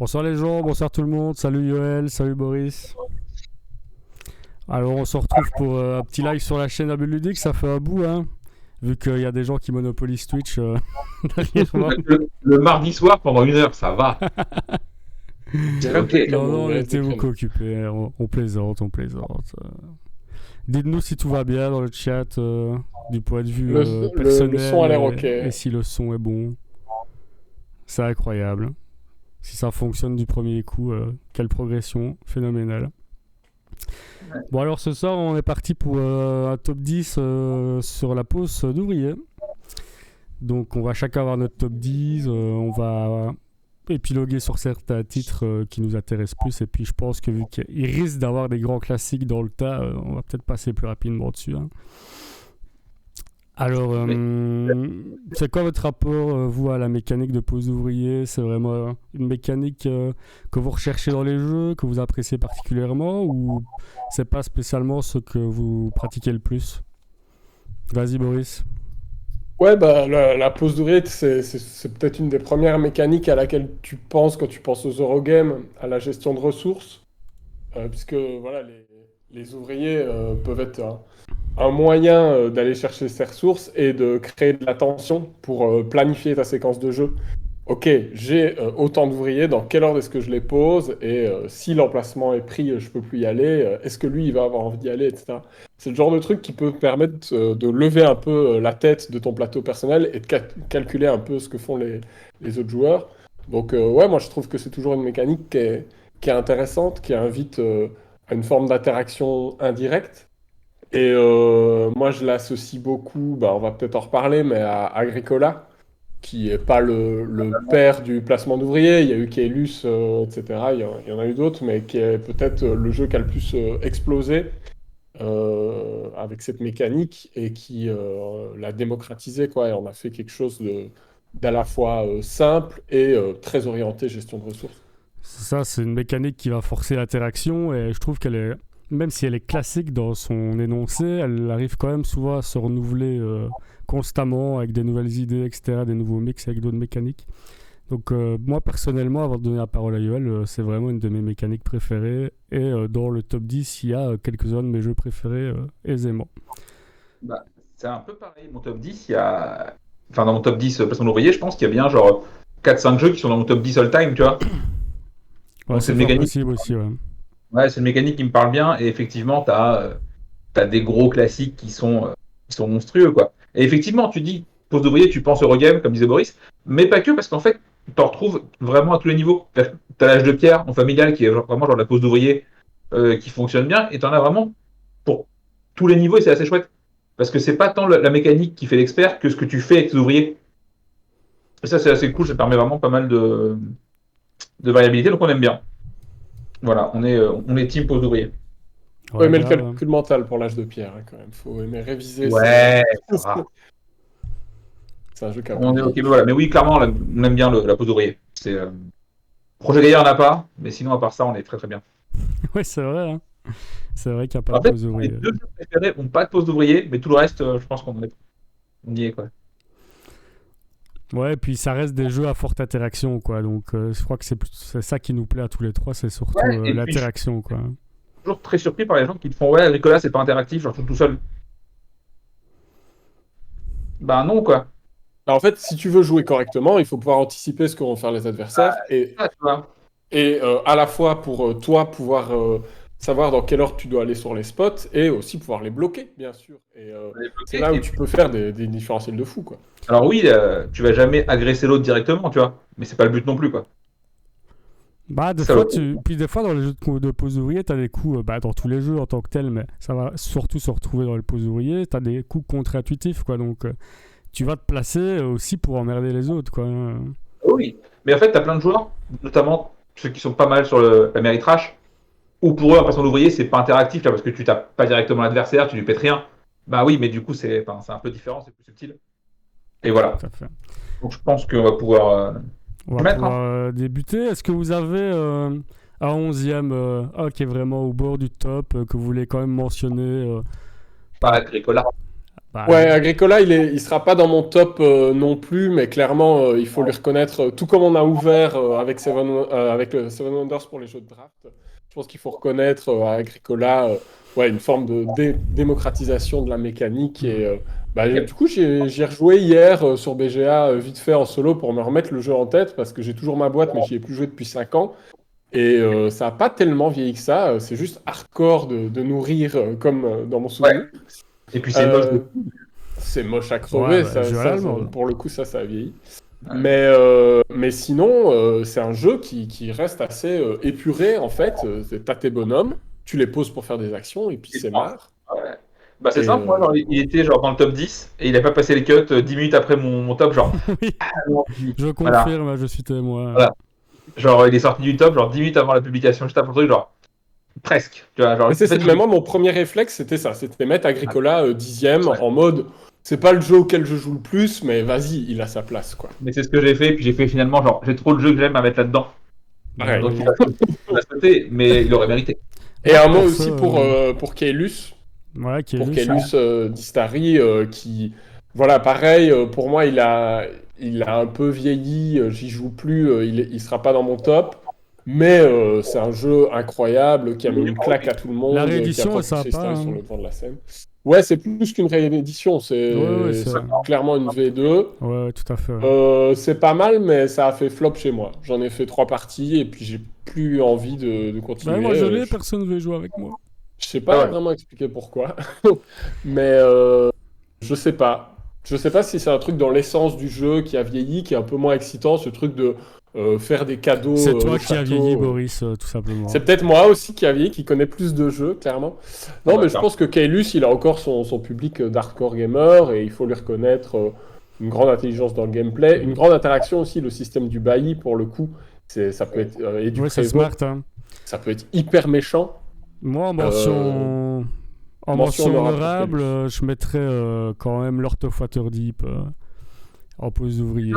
Bonsoir les gens, bonsoir tout le monde, salut Yoel, salut Boris. Alors on se retrouve pour un petit live sur la chaîne Abel Ludique, ça fait un bout hein, vu qu'il y a des gens qui monopolisent Twitch derrière moi. Le mardi soir pendant 1 heure, ça va. C'est ok. Non, on était beaucoup occupés, on plaisante, on plaisante. Dites-nous si tout va bien dans le chat, du point de vue personnel, le son a l'air ok. et si le son est bon. C'est incroyable. Si ça fonctionne du premier coup, quelle progression phénoménale. Bon alors ce soir on est parti pour un top 10 sur la pause d'ouvrier. Donc on va chacun avoir notre top 10, on va épiloguer sur certains titres qui nous intéressent plus et puis je pense que vu qu'il risque d'avoir des grands classiques dans le tas, on va peut-être passer plus rapidement dessus. Hein. Alors, c'est quoi votre rapport, vous, à la mécanique de pause d'ouvrier ? C'est vraiment une mécanique que vous recherchez dans les jeux, que vous appréciez particulièrement, ou c'est pas spécialement ce que vous pratiquez le plus ? Vas-y, Boris. Ouais, bah la pause d'ouvrier, c'est peut-être une des premières mécaniques à laquelle tu penses quand tu penses aux Eurogames, à la gestion de ressources, puisque voilà, les ouvriers peuvent être un moyen d'aller chercher ces ressources et de créer de la tension pour planifier ta séquence de jeu. Ok, j'ai autant d'ouvriers, dans quel ordre est-ce que je les pose? Et si l'emplacement est pris, je peux plus y aller. Est-ce que lui, il va avoir envie d'y aller, etc. C'est le genre de truc qui peut permettre de lever un peu la tête de ton plateau personnel et de calculer un peu ce que font les autres joueurs. Donc ouais, moi je trouve que c'est toujours une mécanique qui est intéressante, qui invite à une forme d'interaction indirecte. Et moi, je l'associe beaucoup, bah, on va peut-être en reparler, mais à Agricola, qui n'est pas le père du placement d'ouvriers. Il y a eu Caelus, etc. Il y en a eu d'autres, mais qui est peut-être le jeu qui a le plus explosé avec cette mécanique et qui l'a démocratisé, quoi. Et on a fait quelque chose d'à la fois simple et très orienté gestion de ressources. Ça, c'est une mécanique qui va forcer l'interaction et je trouve qu'elle est, même si elle est classique dans son énoncé, elle arrive quand même souvent à se renouveler constamment avec des nouvelles idées, etc., des nouveaux mix avec d'autres mécaniques. Donc moi personnellement, avant de donner la parole à Yoel, c'est vraiment une de mes mécaniques préférées et dans le top 10, il y a quelques-uns de mes jeux préférés aisément. Bah, c'est un peu pareil. Mon top 10, il y a. Enfin, dans mon top 10 placement d'ouvrier, je pense qu'il y a bien genre 4-5 jeux qui sont dans mon top 10 all-time, tu vois. Ouais, Donc c'est une fort mécanique. possible aussi, ouais. Ouais, c'est une mécanique qui me parle bien. Et effectivement, t'as des gros classiques qui sont monstrueux, quoi. Et effectivement, tu dis pose d'ouvrier, tu penses Eurogame, comme disait Boris, mais pas que, parce qu'en fait, t'en retrouves vraiment à tous les niveaux. T'as l'âge de pierre en familial qui est vraiment genre la pose d'ouvrier qui fonctionne bien, et t'en as vraiment pour tous les niveaux, et c'est assez chouette. Parce que c'est pas tant la mécanique qui fait l'expert que ce que tu fais avec tes ouvriers. Et ça, c'est assez cool, ça permet vraiment pas mal de variabilité, donc on aime bien. Voilà, on est team pose d'ouvrier. Faut aimer le Grave, calcul mental pour l'âge de pierre, hein, quand même. Faut aimer réviser. Ouais, ça va. C'est un jeu qui a un peu On est ok, vieilli. mais voilà. Mais oui, clairement, on aime bien la pose d'ouvrier. Projet Gaillard n'a pas, mais sinon, à part ça, on est très très bien. ouais, c'est vrai, hein. C'est vrai qu'il n'y a pas En de fait, pause les ouvrier. deux jeux préférés n'ont pas de pose d'ouvrier, mais tout le reste, je pense on y est, quoi. Ouais, et puis ça reste des jeux à forte interaction, quoi. Donc je crois que c'est ça qui nous plaît à tous les trois, c'est surtout Ouais, et puis, je suis l'interaction, quoi. toujours très surpris par les gens qui te font ouais, Agricola, c'est pas interactif, genre tout seul. Ben non, quoi. Alors, en fait, si tu veux jouer correctement, il faut pouvoir anticiper ce que vont faire les adversaires Ah, tu vois. et à la fois pour toi pouvoir savoir dans quelle ordre tu dois aller sur les spots et aussi pouvoir les bloquer, bien sûr. Et On est c'est bloqué, là où et tu peux faire des différentiels de fou, quoi. alors oui, tu vas jamais agresser l'autre directement, tu vois, mais c'est pas le but non plus, quoi. Bah, des Ça, fois, puis des fois, dans les jeux de pause ouvrier, t'as des coups, bah, dans tous les jeux en tant que tel, mais ça va surtout se retrouver dans les pauses ouvriers, t'as des coups contre-intuitifs, quoi. Donc, tu vas te placer aussi pour emmerder les autres, quoi. oui. Mais en fait, t'as plein de joueurs, notamment ceux qui sont pas mal sur la mairie trash, où pour eux, en passant d'ouvrier, c'est pas interactif, là, parce que tu tapes pas directement l'adversaire, tu lui pètes rien. Bah oui, mais du coup, c'est un peu différent, c'est plus subtil. Et voilà. Tout à fait. Donc je pense qu'on va pouvoir On s'y va mettre, hein. pouvoir débuter. Est-ce que vous avez un 11e qui est vraiment au bord du top, que vous voulez quand même mentionner Pas Agricola. Bah, Ouais, Agricola, il sera pas dans mon top non plus, mais clairement, il faut lui reconnaître, tout comme on a ouvert avec le Seven Wonders pour les jeux de draft, je pense qu'il faut reconnaître à Agricola ouais, une forme de démocratisation de la mécanique. Et bah, du coup, j'y ai rejoué hier sur BGA vite fait en solo pour me remettre le jeu en tête, parce que j'ai toujours ma boîte, mais j'y ai plus joué depuis 5 ans. Et ça n'a pas tellement vieilli que ça, c'est juste hardcore de nourrir comme dans mon souvenir. Ouais. Et puis c'est moche. Euh, c'est moche à Ouais, crever, bah, jeu à l'allemande. pour le coup, ça a vieilli. Ouais. Mais sinon, c'est un jeu qui reste assez épuré, en fait. T'as tes bonhommes, tu les poses pour faire des actions, et puis c'est marre. Ouais. Bah c'est Et, simple, moi, genre, il était genre dans le top 10 et il a pas passé les cuts 10 minutes après mon top, genre. Oui, Ah, non, je voilà. confirme, je suis témoin. Voilà. Genre, il est sorti du top, genre 10 minutes avant la publication, juste après le truc, genre, presque. Tu vois, genre, mais en fait, mais moi, mon premier réflexe, c'était ça, c'était mettre Agricola 10e, en mode, c'est pas le jeu auquel je joue le plus, mais vas-y, il a sa place, quoi. mais c'est ce que j'ai fait, puis j'ai fait finalement, genre, j'ai trop de jeux que j'aime à mettre là-dedans. Pareil. Donc il a sauté, mais il aurait mérité. Et un mot Pour aussi ça, pour Kaelus. Ouais, qui est Pour lui, Kaelus Distari, qui, voilà, pareil, pour moi, il a un peu vieilli, j'y joue plus, il sera pas dans mon top, mais c'est un jeu incroyable qui a mis une claque à tout le monde, La qui a réédition est propulsé sympa. Starry sur Hein. le devant de la scène. Ouais, c'est plus qu'une réédition, Ouais, c'est clairement une V2. ouais, tout à fait. Ouais. C'est pas mal, mais ça a fait flop chez moi. J'en ai fait 3 parties et puis j'ai plus envie de continuer. Bah, moi, je l'ai, personne ne veut jouer avec moi. Je sais pas Ah ouais. vraiment expliquer pourquoi, mais je sais pas. Je sais pas si c'est un truc dans l'essence du jeu qui a vieilli, qui est un peu moins excitant, ce truc de faire des cadeaux C'est au toi qui as vieilli, château. Boris, tout simplement. C'est peut-être moi aussi qui a vieilli, qui connaît plus de jeux, clairement. Non, mais je pense que Kaelus, il a encore son public d'hardcore gamer et il faut lui reconnaître une grande intelligence dans le gameplay, une grande interaction aussi, le système du bailli, pour le coup. Ça peut être, et du Ouais, c'est prévôt, smart. Hein. ça peut être hyper méchant. Moi, en mention honorable, je mettrais quand même Lord of Waterdeep en pose d'ouvrier.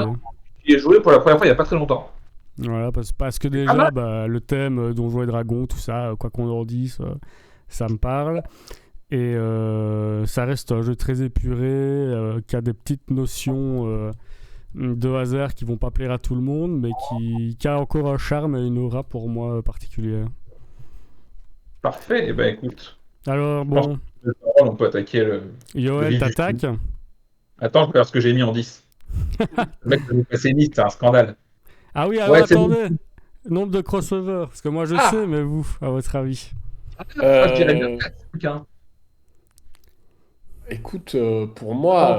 J'y ai joué pour la première fois il y a pas très longtemps. Voilà, parce que déjà, bah, le thème Donjons et Dragons, tout ça, quoi qu'on en dise, ça me parle. Et ça reste un jeu très épuré, qui a des petites notions de hasard qui vont pas plaire à tout le monde, mais qui a encore un charme et une aura pour moi particulière. Parfait, et ben écoute. Alors, bon, On peut attaquer le Yoël, vif du t'attaques. sujet. Attends, je vais voir ce que j'ai mis en 10. Le mec qui a passé 10, c'est un scandale. Ah oui, alors Ouais, c'est attendez. Nombre de crossovers, parce que moi je sais, mais vous, à votre avis. Moi, je dirais bien 5, hein. Écoute, pour moi,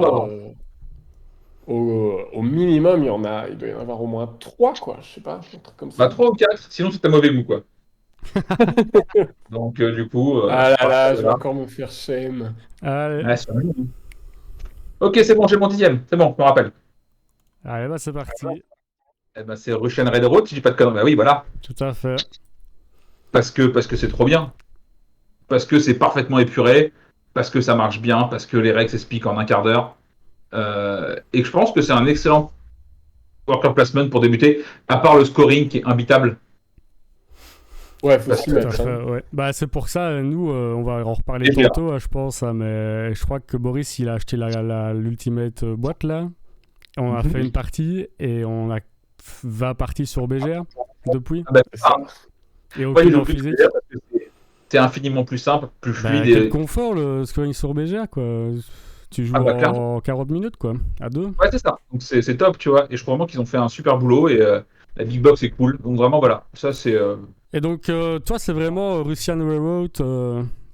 au minimum, il doit y en avoir au moins 3, quoi. Je sais pas, un truc comme ça. Bah 3 ou 4, sinon c'est un mauvais goût, quoi. Donc du coup, Ah là là, je vais là. encore me faire shame. Allez, Ouais, c'est un goût. Ok, c'est bon, j'ai mon 10e. C'est bon, je me rappelle. allez bah c'est parti. Eh ben, c'est Russian Railroad, si j'ai pas de conneries. Bah oui, voilà. Tout à fait. Parce que c'est trop bien. Parce que c'est parfaitement épuré. Parce que ça marche bien. Parce que les règles s'expliquent en un quart d'heure. Et que je pense que c'est un excellent worker placement pour débuter. À part le scoring qui est imbitable. Ouais, faut Parce s'y Tout à mettre. fait, Hein. ouais. Bah c'est pour ça, nous, on va en reparler Et bien. tantôt, je pense, hein, mais je crois que Boris, il a acheté l'ultimate boîte là. On a fait une partie et on a 20 parties sur BGA depuis. Ah ben, C'est ça. Et moi, aucune j'ai en plus physique. parce que c'est infiniment plus simple, plus Bah, fluide. quel Et... confort le scoring sur BGA, quoi. Tu joues Ah bah, en clairement. 40 minutes, quoi, à deux. Ouais, c'est ça. Donc c'est top, tu vois. Et je crois vraiment qu'ils ont fait un super boulot. Et la big box est cool. Donc vraiment, voilà. Ça, c'est. Et donc, toi, c'est vraiment Russian Railroad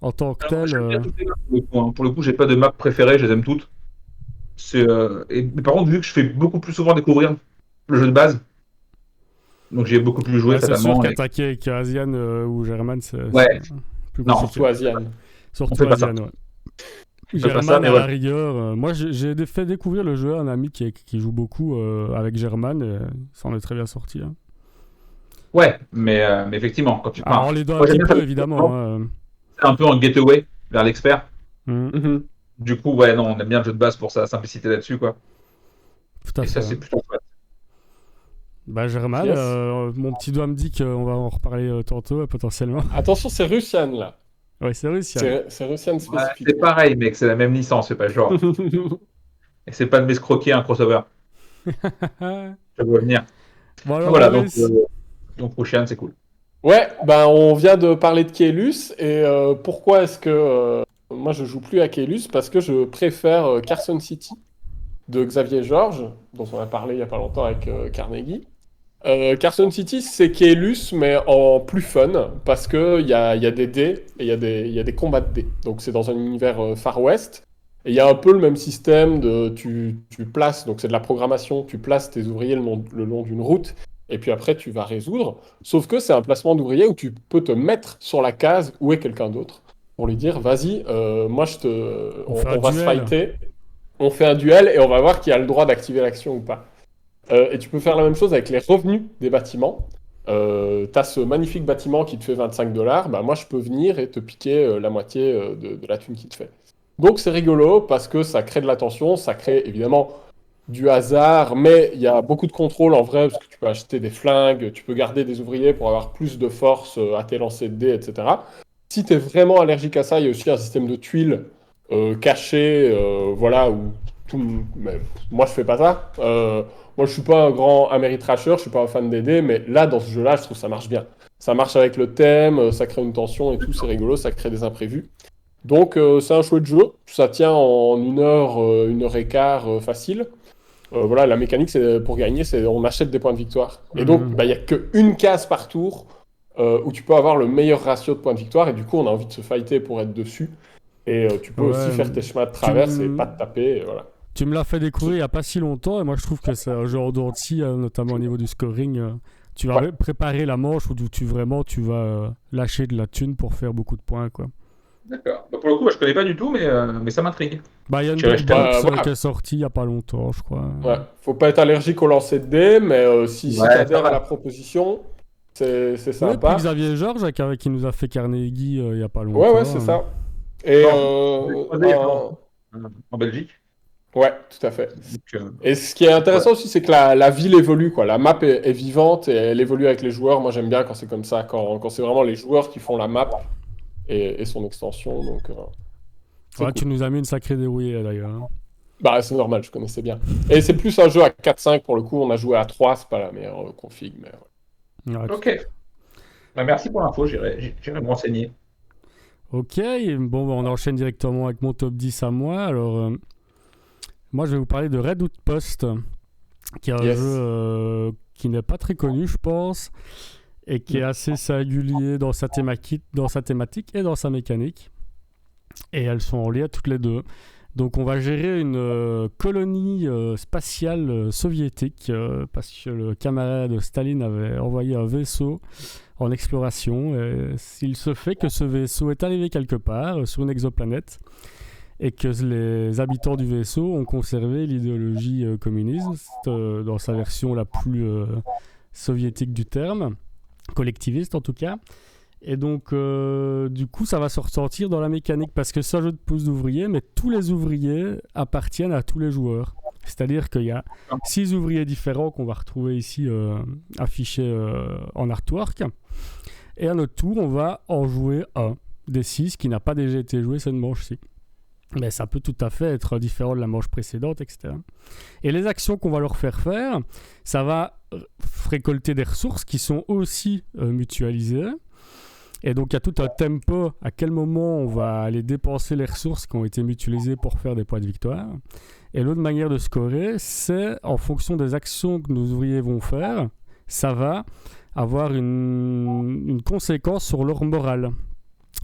en tant que Alors, tel. j'aime bien toutes les maps, pour le coup, hein. Pour le coup, j'ai pas de map préférée, je les aime toutes. Mais par contre, vu que je fais beaucoup plus souvent découvrir le jeu de base, donc j'ai beaucoup plus joué Ouais, c'est sûr fatalement. qu'attaquer avec Asian ou German, c'est Ouais. plus Non, compliqué. Surtout Asian. On Surtout fait pas ça. Asian, ouais. On fait pas German, ça, mais à ouais. la rigueur. Moi, j'ai fait découvrir le jeu à un ami qui joue beaucoup avec German et ça en est très bien sorti. Hein. Ouais, mais effectivement, quand tu Alors, pars. on les doit un Moi, j'aime petit bien peu, faire évidemment. Hein. c'est un peu en gateway vers l'expert. Mhm, Du coup, ouais, non, on aime bien le jeu de base pour sa simplicité là-dessus, quoi. tout à Et fait. ça, c'est plutôt chouette. Bah, German, Yes. mon petit doigt me dit qu'on va en reparler tantôt, potentiellement. Attention, c'est Russian, là. Ouais, c'est Russian. C'est Russian Ouais, spécifique. c'est pareil, mec, c'est la même licence, c'est pas genre. Et c'est pas de m'escroquer un crossover. Je vois venir. Bon, Donc alors, voilà, Boris. donc Ocean, c'est cool. Ouais, ben on vient de parler de Keylus et pourquoi est-ce que moi je joue plus à Keylus? Parce que je préfère Carson City de Xavier Georges, dont on a parlé il y a pas longtemps avec Carnegie. Carson City, c'est Keylus, mais en plus fun, parce qu'il y a des dés et il y a des combats de dés. Donc c'est dans un univers Far West. Et il y a un peu le même système de tu places, donc c'est de la programmation, tu places tes ouvriers le long d'une route, et puis après tu vas résoudre. Sauf que c'est un placement d'ouvrier où tu peux te mettre sur la case où est quelqu'un d'autre, pour lui dire, vas-y, moi On fait un on va se duel. fighter, on fait un duel et on va voir qui a le droit d'activer l'action ou pas. Et tu peux faire la même chose avec les revenus des bâtiments. Tu as ce magnifique bâtiment qui te fait 25 $. Bah, moi, je peux venir et te piquer la moitié de la thune qu'il te fait. Donc, c'est rigolo parce que ça crée de la tension, ça crée évidemment du hasard, mais il y a beaucoup de contrôle en vrai parce que tu peux acheter des flingues, tu peux garder des ouvriers pour avoir plus de force à tes lancers de dés, etc. Si tu es vraiment allergique à ça, il y a aussi un système de tuiles caché, voilà, où mais moi je fais pas ça. Moi, je suis pas un grand Ameritrasher, je suis pas un fan des dés, mais là, dans ce jeu-là, je trouve que ça marche bien. Ça marche avec le thème, ça crée une tension et tout, c'est rigolo, ça crée des imprévus. Donc, c'est un chouette jeu. Ça tient en 1 heure et quart facile. Voilà, la mécanique, c'est pour gagner, c'est on achète des points de victoire. Et donc, Mhm. bah, il n'y a qu'une case par tour où tu peux avoir le meilleur ratio de points de victoire. Et du coup, on a envie de se fighter pour être dessus. Et tu peux aussi Ouais, faire tes chemins de tu, traverse et pas te taper. Et voilà. tu me l'as fait découvrir il n'y a pas si longtemps, et moi je trouve que c'est un jeu endurci, notamment au niveau du scoring. Tu vas Ouais. préparer la manche où tu vas lâcher de la thune pour faire beaucoup de points, quoi. D'accord. Bah, pour le coup, moi, je connais pas du tout, mais ça m'intrigue. Bah, il y a une J'irai big jeter un box Voilà. qui est sortie il n'y a pas longtemps, je crois. Ouais, faut pas être allergique au lancer de dés, mais si tu Ouais, ça adhères à la va. proposition, c'est Oui, puis sympa. Xavier Georges, qui nous a fait Carnegie il n'y a pas Ouais, ouais, longtemps. c'est ça. Et Non, je l'ai croisé il y a pas longtemps, en Belgique. ouais, tout à fait. Donc, Et ce qui est ouais. intéressant aussi, c'est que la ville évolue, quoi. La map est vivante et elle évolue avec les joueurs. Moi, j'aime bien quand c'est comme ça, quand c'est vraiment les joueurs qui font la map et son extension. Donc, c'est Ouais, cool. tu nous as mis une sacrée dérouillée d'ailleurs, hein. Bah, c'est normal, je connaissais bien. Et c'est plus un jeu à 4-5 pour le coup. On a joué à 3, c'est pas la meilleure config, mais Ouais, Ok. Bah, merci pour l'info, j'irai me renseigner. ok, bon, bah, on enchaîne directement avec mon top 10 à moi. Alors, moi, je vais vous parler de Red Outpost, qui est un yes. jeu qui n'est pas très connu, je pense, et qui est assez singulier dans sa thématique et dans sa mécanique. Et elles sont en lien toutes les deux. Donc, on va gérer une colonie spatiale soviétique, parce que le camarade Staline avait envoyé un vaisseau en exploration. Et il se fait que ce vaisseau est arrivé quelque part sur une exoplanète et que les habitants du vaisseau ont conservé l'idéologie communiste dans sa version la plus soviétique du terme, collectiviste en tout cas. Et donc, du coup, ça va se ressentir dans la mécanique parce que c'est un jeu de pouces d'ouvriers, mais tous les ouvriers appartiennent à tous les joueurs. C'est-à-dire qu'il y a 6 ouvriers différents qu'on va retrouver ici affichés en artwork. Et à notre tour, on va en jouer un des 6 qui n'a pas déjà été joué cette manche-ci. Mais ça peut tout à fait être différent de la manche précédente, etc. Et les actions qu'on va leur faire, ça va récolter des ressources qui sont aussi mutualisées. Et donc il y a tout un tempo, à quel moment on va aller dépenser les ressources qui ont été mutualisées pour faire des points de victoire. Et l'autre manière de scorer, c'est en fonction des actions que nos ouvriers vont faire, ça va avoir une conséquence sur leur morale.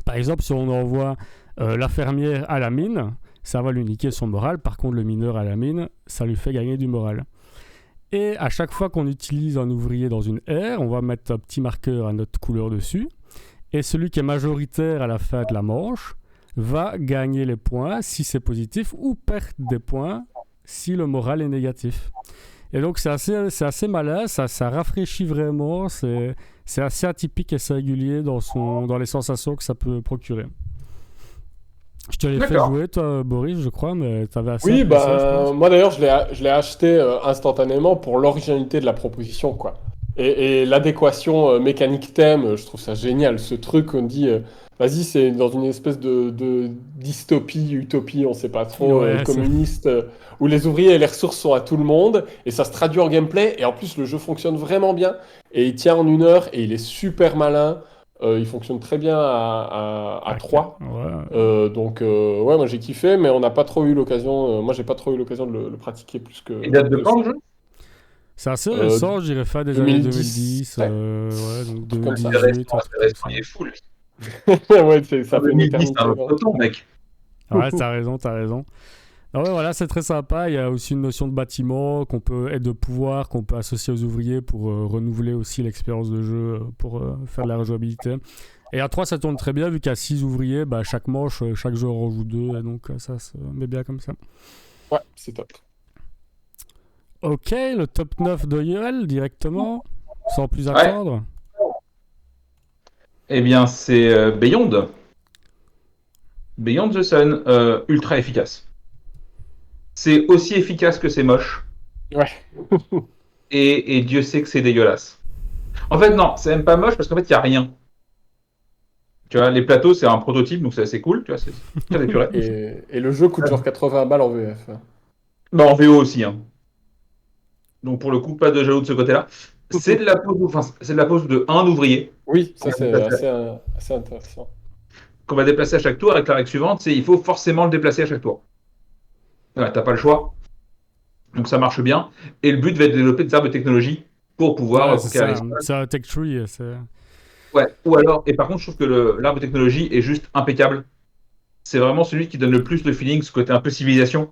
Par exemple, si on envoie la fermière à la mine, ça va lui niquer son moral. Par contre, le mineur à la mine, ça lui fait gagner du moral. Et à chaque fois qu'on utilise un ouvrier dans une aire, on va mettre un petit marqueur à notre couleur dessus. Et celui qui est majoritaire à la fin de la manche va gagner les points si c'est positif ou perdre des points si le moral est négatif. Et donc c'est assez malin, ça rafraîchit vraiment, c'est assez atypique et singulier dans les sensations que ça peut procurer. Je te l'ai fait D'accord. jouer, toi, Boris, je crois, mais tu avais assez Oui, apprécié, je pense. moi d'ailleurs, je l'ai acheté instantanément pour l'originalité de la proposition, quoi. Et l'adéquation mécanique-thème, je trouve ça génial. Ce truc, on dit, vas-y, c'est dans une espèce de dystopie, utopie, on sait pas trop, Ouais, communiste, où les ouvriers et les ressources sont à tout le monde, et ça se traduit en gameplay, et en plus, le jeu fonctionne vraiment bien, et il tient en 1 heure, et il est super malin. Il fonctionne très bien à 3. Ouais. Donc, ouais, moi j'ai kiffé, mais on n'a pas trop eu l'occasion, moi j'ai pas trop eu l'occasion de le pratiquer plus Il date de que quand ça. le jeu? C'est assez Euh, récent, je dirais fin des années 2010, 2010, ouais, ouais, donc truc comme ça. 2018, un truc C'est comme récent, ça. il est full. Ouais, ça En fait une 2010, c'est un éternité, autre non? temps, mec. Ouais, t'as raison, t'as raison. Ah ouais, voilà, c'est très sympa. Il y a aussi une notion de bâtiment qu'on peut être de pouvoir, qu'on peut associer aux ouvriers pour renouveler aussi l'expérience de jeu, pour faire de la rejouabilité. Et à 3, ça tourne très bien, vu qu'à 6 ouvriers, bah, chaque manche, chaque joueur en joue 2, et donc ça se met bien comme ça. Ouais, c'est top. Ok, le top 9 de Yoel, directement, sans plus Ouais. attendre. Eh bien, c'est Beyond. Beyond the Sun, ultra efficace. C'est aussi efficace que c'est moche. Ouais. Et Dieu sait que c'est dégueulasse. En fait, non, c'est même pas moche parce qu'en fait, il n'y a rien. Tu vois, les plateaux, c'est un prototype, donc c'est assez cool. Tu vois, c'est très épuré. Et le jeu coûte genre 80 balles en VF. Bah, en VO aussi. Hein. Donc, pour le coup, pas de jaloux de ce côté-là. C'est de la pose, enfin, c'est de la pose de un ouvrier Oui, qu'on ça va c'est déplacer, assez intéressant. qu'on va déplacer à chaque tour. Avec la règle suivante, c'est il faut forcément le déplacer à chaque tour. Ouais, t'as pas le choix. Donc, ça marche bien. Et le but va être de développer des arbres de technologie pour pouvoir Ouais, c'est conquérir ça. l'espace. C'est un tech tree. Ouais. Ou alors, et par contre, je trouve que l'arbre de technologie est juste impeccable. C'est vraiment celui qui donne le plus le feeling, ce côté un peu civilisation.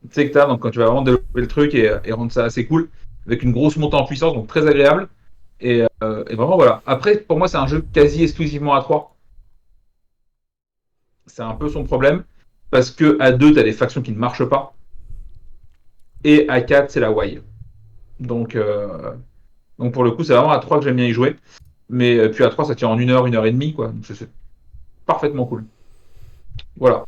Tu sais que t'as, donc quand tu vas vraiment développer le truc et rendre ça assez cool, avec une grosse montée en puissance, donc très agréable. Et vraiment, voilà. Après, pour moi, c'est un jeu quasi exclusivement à 3. C'est un peu son problème, parce que à 2, t'as des factions qui ne marchent pas, et à 4, c'est la why. Donc, donc pour le coup, c'est vraiment à 3 que j'aime bien y jouer. Mais puis à 3, ça tient en 1 heure, 1 heure et demie, quoi. Donc c'est parfaitement cool. Voilà.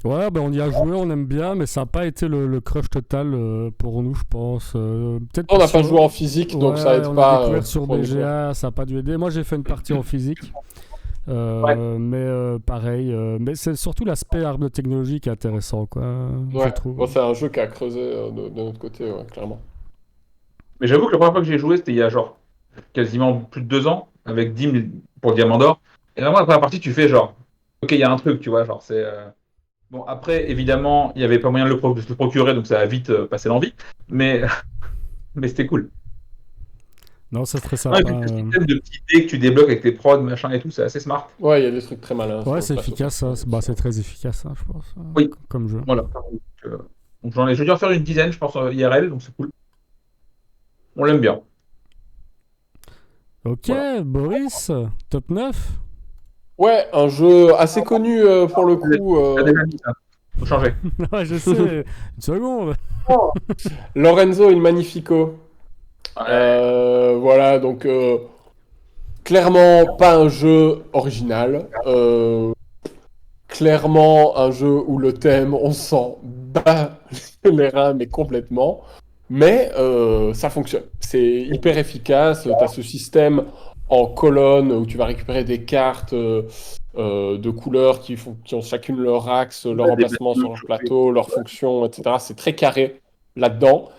Ouais, ben on y a joué, on aime bien, mais ça n'a pas été le crush total pour nous, je pense. Peut-être On n'a pas sur... joué en physique, donc ça Ouais, aide on a pas découvert sur pour découvrir. BGA, ça n'a pas dû aider. Moi, j'ai fait une partie en physique. Ouais. Mais pareil, mais c'est surtout l'aspect arbre de technologie qui est intéressant, quoi, je Ouais, trouve. bon, c'est un jeu qui a creusé de notre côté, ouais, clairement. Mais j'avoue que la première fois que j'ai joué, c'était il y a genre quasiment plus de 2 ans, avec Dim pour Diamant d'Or. Et vraiment, la première partie, tu fais genre, ok, il y a un truc, tu vois, genre, c'est. Bon, après, évidemment, il n'y avait pas moyen de se le procurer, donc ça a vite passé l'envie. Mais, mais c'était cool. Non, c'est très Ouais, et sympa. puis, le système de petits dés que tu débloques avec tes prods, machin et tout, c'est assez smart. Ouais, il y a des trucs très malins sur Ouais, le c'est plateau efficace, ça. parfois. Bah, c'est très efficace, hein, je pense, Oui, comme jeu. voilà. Euh, donc, j'ai dû en faire une dizaine, je pense, IRL, donc c'est cool. On l'aime bien. Ok, Voilà. Boris, top 9. Ouais, un jeu assez connu pour le coup. T'as déjà mis ça. Faut changer. Ouais, je sais. Une seconde. Lorenzo il Magnifico. Ouais. Voilà, donc clairement pas un jeu original. Clairement un jeu où le thème, on s'en bat les reins, mais complètement. Mais ça fonctionne. C'est hyper efficace. Tu as ce système en colonne où tu vas récupérer des cartes de couleurs qui ont chacune leur axe, leur emplacement sur leur plateau, leur fonction, etc. C'est très carré là-dedans.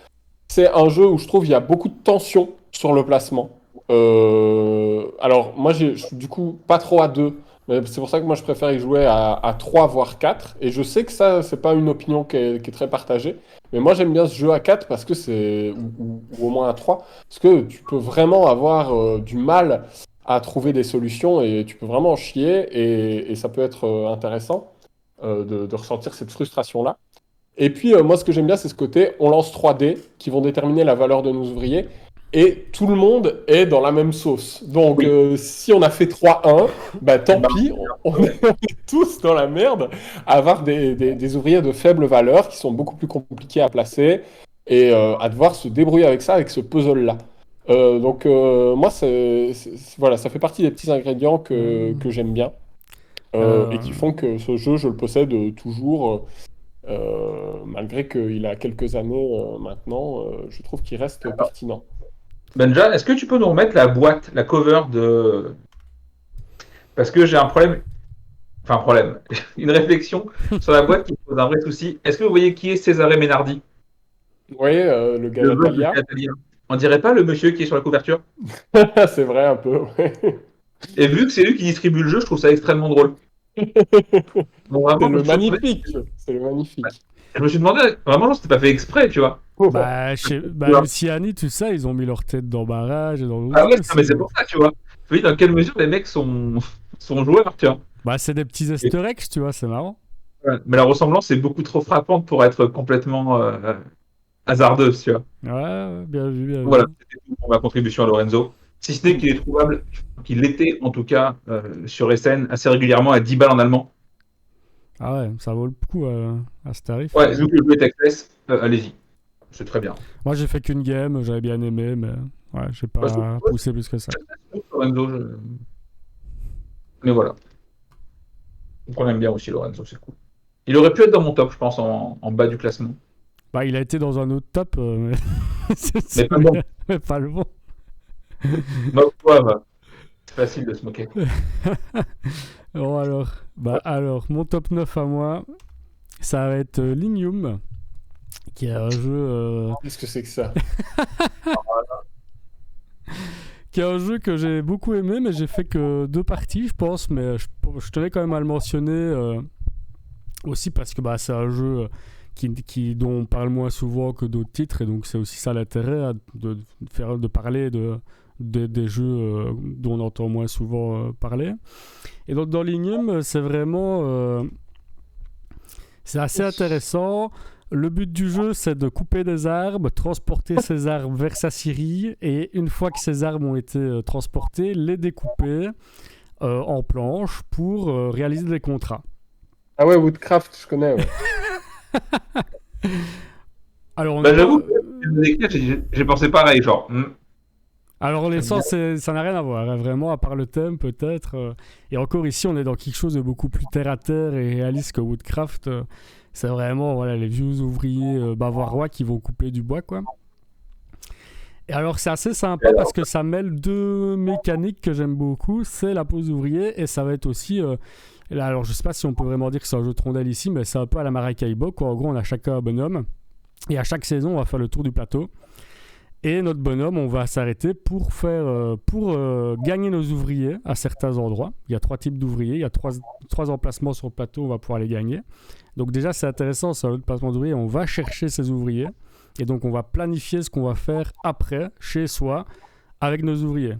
C'est un jeu où je trouve il y a beaucoup de tension sur le placement. Alors, moi, je suis du coup pas trop à 2, mais c'est pour ça que moi, je préfère y jouer à 3, voire 4. Et je sais que ça, c'est pas une opinion qui est très partagée. Mais moi, j'aime bien ce jeu à 4 parce que c'est. Ou au moins à 3. Parce que tu peux vraiment avoir du mal à trouver des solutions et tu peux vraiment en chier. Et ça peut être intéressant de ressentir cette frustration-là. Et puis, moi, ce que j'aime bien, c'est ce côté, on lance 3D qui vont déterminer la valeur de nos ouvriers. Et tout le monde est dans la même sauce. Donc, Oui. si on a fait 3-1, bah, tant Ben, pis, on est tous dans la merde à avoir des ouvriers de faible valeur qui sont beaucoup plus compliqués à placer et à devoir se débrouiller avec ça, avec ce puzzle-là. Donc, moi, voilà, ça fait partie des petits ingrédients que j'aime bien et qui Euh, font que ce jeu, je le possède toujours. Malgré qu'il a quelques années maintenant, je trouve qu'il reste pertinent. Benja, est-ce que tu peux nous remettre la boîte, la cover de... Parce que j'ai un problème, enfin un problème, une réflexion sur la boîte qui me pose un vrai souci. Est-ce que vous voyez qui est Cesare Menardi? Oui, le gars Le boss de d'Italia. Catalina. On dirait pas le monsieur qui est sur la couverture? C'est vrai, un peu, ouais. Et vu que c'est lui qui distribue le jeu, je trouve ça extrêmement drôle. Donc, C'est vraiment, le magnifique. C'est le magnifique. je me suis demandé, vraiment, genre, c'était pas fait exprès, tu vois. Luciani, tout ça, ils ont mis leur tête dans Barrage et dans d'autres Ah ouais, jeux non, aussi. mais c'est pour ça, tu vois. Je me dis dans quelle mesure les mecs sont joueurs, tu vois. Bah, c'est des petits easter eggs, tu vois, c'est marrant. Ouais. Mais la ressemblance est beaucoup trop frappante pour être complètement hasardeuse, tu vois. Ouais, bien vu, bien Voilà, vu. c'était tout pour ma contribution à Lorenzo. Si ce n'est qu'il est trouvable, qu'il l'était en tout cas sur SN assez régulièrement à 10 balles en allemand. Ah ouais, ça vaut le coup à ce tarif. Ouais, vu que le jeu est access, allez-y. C'est très bien. Moi, j'ai fait qu'une game, j'avais bien aimé, mais ouais, j'ai Moi, je pas trouve- poussé plus que ça. Lorenzo, mais voilà. Donc on aime bien aussi Lorenzo, c'est cool. Il aurait pu être dans mon top, je pense, en bas du classement. Bah, il a été dans un autre top, mais... Mais pas bon. mais pas le bon. Moque-toi, va. C'est facile de se moquer. Bon, alors, mon top 9 à moi, ça va être Linium, qui est un jeu... Qu'est-ce que c'est que ça? qui est un jeu que j'ai beaucoup aimé, mais j'ai fait que 2 parties, je pense, mais je tenais quand même à le mentionner aussi parce que bah, c'est un jeu dont on parle moins souvent que d'autres titres, et donc c'est aussi ça l'intérêt de parler des jeux dont on entend moins souvent parler. Et donc dans Linium, c'est vraiment... c'est assez intéressant. Le but du jeu, c'est de couper des arbres, transporter ces arbres vers sa scierie, et une fois que ces arbres ont été transportés, les découper en planches pour réaliser des contrats. Ah ouais, Woodcraft, je connais, ouais. Alors, Bah, j'avoue, j'ai pensé pareil, genre. Alors l'essence, ça n'a rien à voir, hein, vraiment, à part le thème peut-être. Et encore ici, on est dans quelque chose de beaucoup plus terre-à-terre et réaliste que Woodcraft. C'est vraiment voilà, les vieux ouvriers bavarois qui vont couper du bois, quoi. Et alors c'est assez sympa parce que ça mêle 2 mécaniques que j'aime beaucoup. C'est la pose d'ouvrier et ça va être aussi... là, alors je sais pas si on peut vraiment dire que c'est un jeu de rondelle ici, mais c'est un peu à la Maracaibo, quoi. En gros, on a chacun un bonhomme. Et à chaque saison, on va faire le tour du plateau. Et notre bonhomme, on va s'arrêter pour gagner nos ouvriers à certains endroits. Il y a 3 types d'ouvriers, il y a 3 emplacements sur le plateau, on va pouvoir les gagner. Donc déjà, c'est intéressant, c'est un autre placement d'ouvriers, on va chercher ces ouvriers. Et donc, on va planifier ce qu'on va faire après, chez soi, avec nos ouvriers.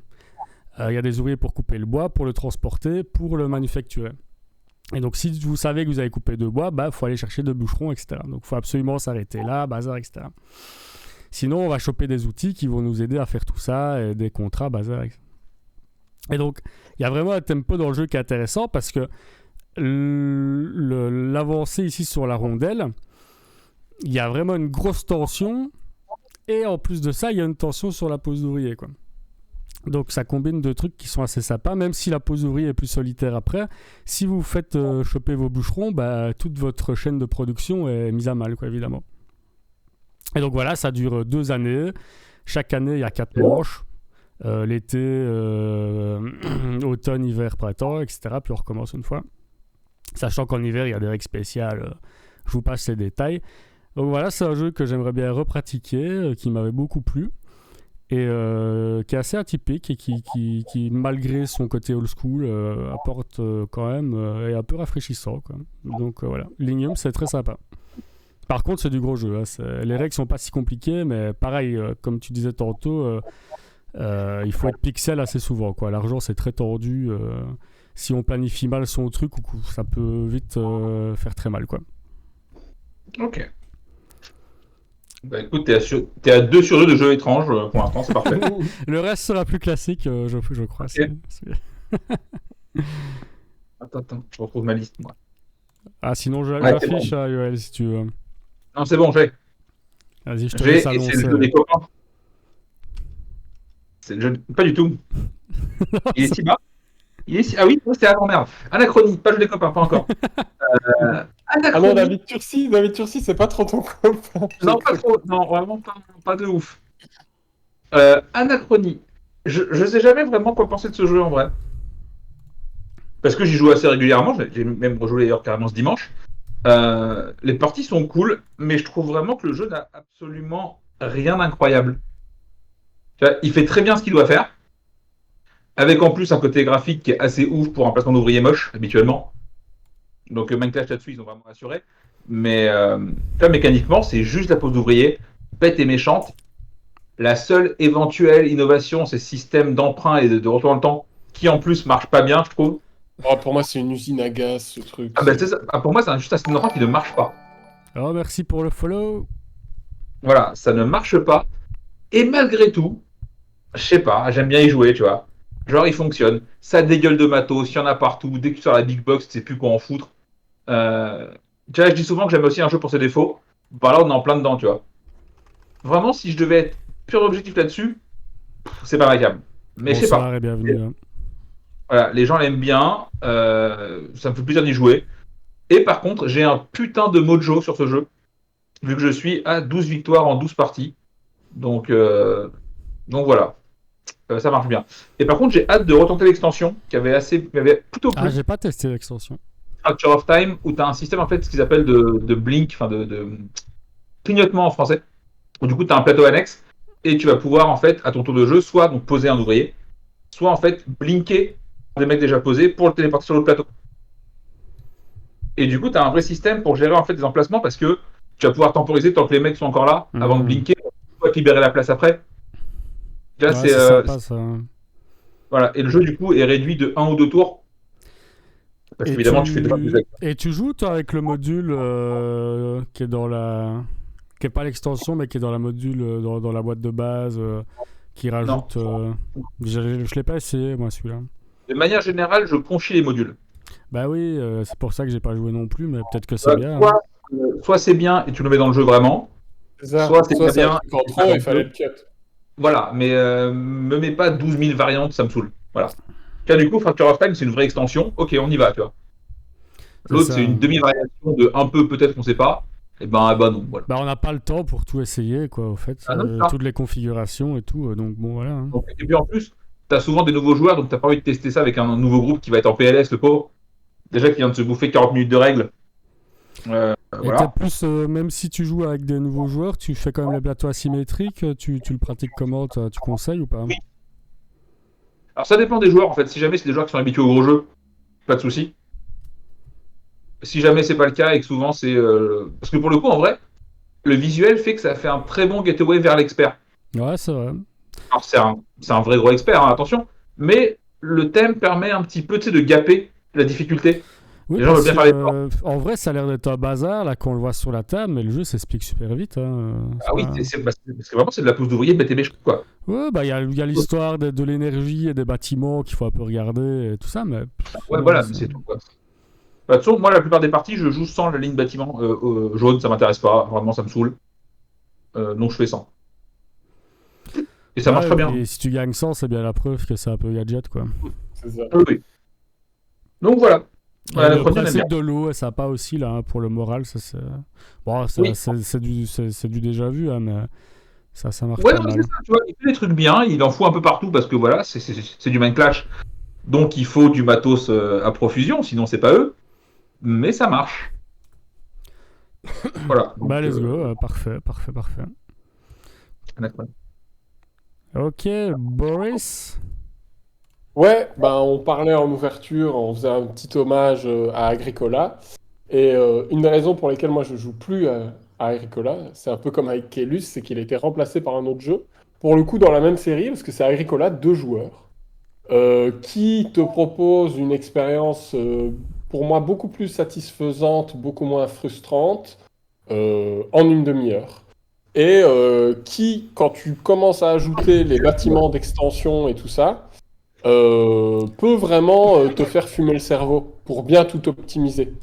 Il y a des ouvriers pour couper le bois, pour le transporter, pour le manufacturer. Et donc, si vous savez que vous avez coupé 2 bois, il faut aller chercher 2 bûcherons, etc. Donc, il faut absolument s'arrêter là, bazar, etc. Sinon, on va choper des outils qui vont nous aider à faire tout ça, et des contrats, bazar, etc. Et donc, il y a vraiment un tempo dans le jeu qui est intéressant parce que l'avancée ici sur la rondelle, il y a vraiment une grosse tension. Et en plus de ça, il y a une tension sur la pose d'ouvrier, quoi. Donc ça combine 2 trucs qui sont assez sympas, même si la pose d'ouvrier est plus solitaire après. Si vous faites choper vos bûcherons, toute votre chaîne de production est mise à mal, quoi, évidemment. Et donc voilà, ça dure 2 années. Chaque année, il y a 4 manches. L'été, automne, hiver, printemps, etc. Puis on recommence une fois. Sachant qu'en hiver, il y a des règles spéciales. Je vous passe les détails. Donc voilà, c'est un jeu que j'aimerais bien repratiquer, qui m'avait beaucoup plu. Et qui est assez atypique et qui malgré son côté old school, apporte quand même est un peu rafraîchissant, quoi. Donc voilà, Linium, c'est très sympa. Par contre, c'est du gros jeu, hein. Les règles sont pas si compliquées, mais pareil, comme tu disais tantôt, il faut être pixel assez souvent, quoi. L'argent, c'est très tordu. Si on planifie mal son truc, ça peut vite faire très mal, quoi. Ok. Bah écoute, t'es à 2 sur 2 de jeux étranges pour l'instant, c'est parfait. Le reste sera plus classique, je crois. Okay. Attends, je retrouve ma liste, moi. Ah, sinon, j'affiche à Yoel si tu veux. Non, c'est bon, j'ai. Vas-y, je te laisse annoncer. C'est le annoncer. jeu des copains. C'est le jeu... Pas du tout. Il est si bas. Ah oui, c'est avant, merde. Anachronie, pas jeu des copains, pas encore. Ah non, David Turci, c'est pas trop ton copain. Non, pas trop. Non, vraiment pas de ouf. Anachronie. Je sais jamais vraiment quoi penser de ce jeu en vrai. Parce que j'y joue assez régulièrement, j'ai même rejoué d'ailleurs carrément ce dimanche. Les parties sont cool, mais je trouve vraiment que le jeu n'a absolument rien d'incroyable. Tu vois, il fait très bien ce qu'il doit faire, avec en plus un côté graphique qui est assez ouf pour un placement d'ouvrier moche, habituellement. Donc Minecraft là-dessus, ils ont vraiment assuré. Mais là, mécaniquement, c'est juste la pose d'ouvrier, bête et méchante. La seule éventuelle innovation, c'est le système d'emprunt et de retour dans le temps, qui en plus marche pas bien, je trouve. Oh, pour moi, c'est une usine à gaz, ce truc. Ah, bah, c'est ça. Ah, pour moi, c'est juste un système d'emprunt qui ne marche pas. Oh, merci pour le follow. Voilà, ça ne marche pas. Et malgré tout, je sais pas, j'aime bien y jouer, tu vois. Genre, il fonctionne. Ça dégueule de matos, il y en a partout. Dès que tu sors la big box, tu sais plus quoi en foutre. Euh... Tu vois, je dis souvent que j'aime aussi un jeu pour ses défauts. Bah là, on est en plein dedans, tu vois. Vraiment, si je devais être pur objectif là-dessus, c'est pas ma cam. Mais je sais Bonsoir pas. et bienvenue. Hein. Voilà, les gens l'aiment bien. Ça me fait plaisir d'y jouer. Et par contre, j'ai un putain de mojo sur ce jeu, vu que je suis à 12 victoires en 12 parties. Donc, voilà. Ça marche bien. Et par contre, j'ai hâte de retenter l'extension qui m'avait plutôt Ah, plu. j'ai pas testé l'extension. Fracture of Time, où tu as un système en fait, ce qu'ils appellent de blink, enfin de clignotement en français. Où du coup, tu as un plateau annexe et tu vas pouvoir en fait, à ton tour de jeu, soit donc poser un ouvrier, soit en fait blinker des mecs déjà posés pour le téléporter sur l'autre plateau. Et du coup, tu as un vrai système pour gérer en fait des emplacements parce que tu vas pouvoir temporiser tant que les mecs sont encore là avant de blinker, pour libérer la place après. Là, Ouais, c'est sympa ça. voilà. Et le jeu du coup est réduit de 1 ou 2 tours. Parce qu'évidemment, tu fais déjà plus avec. Et tu joues toi avec le module qui est dans la. Qui est pas l'extension, mais qui est dans la module, dans la boîte de base, qui rajoute. Je l'ai pas essayé, moi, celui-là. De manière générale, je conchis les modules. Bah oui, c'est pour ça que j'ai pas joué non plus, mais peut-être que c'est bien. Soit, soit c'est bien et tu le mets dans le jeu vraiment, C'est ça. soit c'est Soit pas c'est un bien. truc en trop, il fallait le cut. Voilà, mais me mets pas 12 000 variantes, ça me saoule. Voilà. Car du coup, Fracture of Time, c'est une vraie extension. Ok, on y va, tu vois. L'autre, c'est une demi-variation de un peu, peut-être qu'on sait pas. Et ben non, voilà. Bah on n'a pas le temps pour tout essayer, quoi, au fait. Ah non, Toutes les configurations et tout, donc bon, voilà. Hein. donc, et puis en plus, t'as souvent des nouveaux joueurs, donc t'as pas envie de tester ça avec un nouveau groupe qui va être en PLS, le pauvre. Déjà qui vient de se bouffer 40 minutes de règles. Et peut-être Voilà. plus, même si tu joues avec des nouveaux joueurs, tu fais quand même les plateaux asymétriques, tu le pratiques comment, tu conseilles ou pas? Alors ça dépend des joueurs en fait. Si jamais c'est des joueurs qui sont habitués au gros jeu, pas de souci. Si jamais c'est pas le cas et que souvent c'est. Parce que pour le coup, en vrai, le visuel fait que ça fait un très bon gateway vers l'expert. Ouais, c'est vrai. Alors c'est un vrai gros expert, hein, attention. Mais le thème permet un petit peu de gaper la difficulté. Oui, Les gens veulent parce bien que, faire l'effort. en vrai, ça a l'air d'être un bazar, là, quand on le voit sur la table, mais le jeu s'explique super vite. Hein. Ah oui, parce que vraiment c'est de la pousse d'ouvrier bête et méchant, quoi. Ouais, bah, il y a l'histoire de l'énergie et des bâtiments qu'il faut un peu regarder et tout ça, mais. Ouais, voilà, mais c'est tout, quoi. Bah, de toute façon, moi, la plupart des parties, je joue sans la ligne bâtiment jaune, ça m'intéresse pas, vraiment, ça me saoule. Donc je fais sans. Et ça marche Ouais, très bien. et si tu gagnes 100, c'est bien la preuve que c'est un peu gadget, quoi. C'est ça. Oui. Donc voilà. Et Ouais, le Anachronie, on aime bien. principe de l'eau, ça pas aussi, là, hein, pour le moral, ça c'est. Bon, Oui. c'est du déjà vu, hein, mais ça marche Ouais, pas non, mais mal. c'est ça, tu vois, il fait des trucs bien, il en fout un peu partout parce que voilà, c'est du Minecraft. Donc il faut du matos à profusion, sinon c'est pas eux. Mais ça marche. Voilà. Donc, Bah, let's go, parfait, parfait, parfait. Anachronie. Ok, Boris. Ouais, ben on parlait en ouverture, on faisait un petit hommage à Agricola. Et une des raisons pour lesquelles moi je joue plus à Agricola, c'est un peu comme avec Kelus, c'est qu'il a été remplacé par un autre jeu. Pour le coup, dans la même série, parce que c'est Agricola 2 joueurs, qui te propose une expérience pour moi beaucoup plus satisfaisante, beaucoup moins frustrante, en une demi-heure. Et qui, quand tu commences à ajouter les bâtiments d'extension et tout ça, peut vraiment te faire fumer le cerveau pour bien tout optimiser.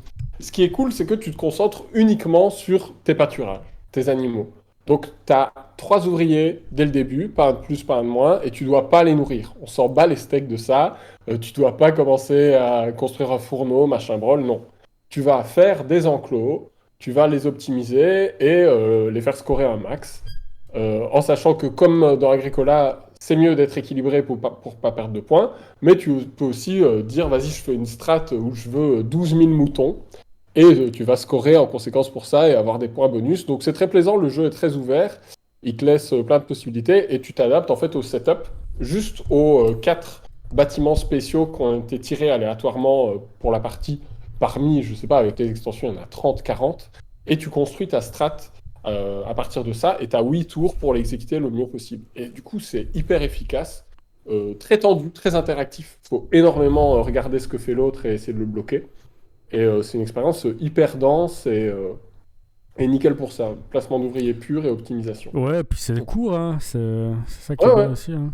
Ce qui est cool, c'est que tu te concentres uniquement sur tes pâturages, tes animaux. Donc, tu as 3 ouvriers dès le début, pas un de plus, pas un de moins, et tu dois pas les nourrir. On s'en bat les steaks de ça. Tu dois pas commencer à construire un fourneau, machin brol, non. Tu vas faire des enclos, tu vas les optimiser et les faire scorer un max. en sachant que comme dans Agricola, c'est mieux d'être équilibré pour pas perdre de points, mais tu peux aussi dire, vas-y, je fais une strat où je veux 12 000 moutons, et tu vas scorer en conséquence pour ça et avoir des points bonus. Donc c'est très plaisant, le jeu est très ouvert, il te laisse plein de possibilités, et tu t'adaptes en fait au setup, juste aux 4 bâtiments spéciaux qui ont été tirés aléatoirement pour la partie, parmi, je sais pas, avec les extensions, il y en a 30, 40, et tu construis ta strat à partir de ça, et tu as 8 tours pour l'exécuter le mieux possible. Et du coup, c'est hyper efficace, très tendu, très interactif. Il faut énormément regarder ce que fait l'autre et essayer de le bloquer. Et c'est une expérience hyper dense et nickel pour ça. Placement d'ouvriers pur et optimisation. Ouais, puis c'est court, hein. C'est ça qui Ouais, est bien ouais. aussi. Hein.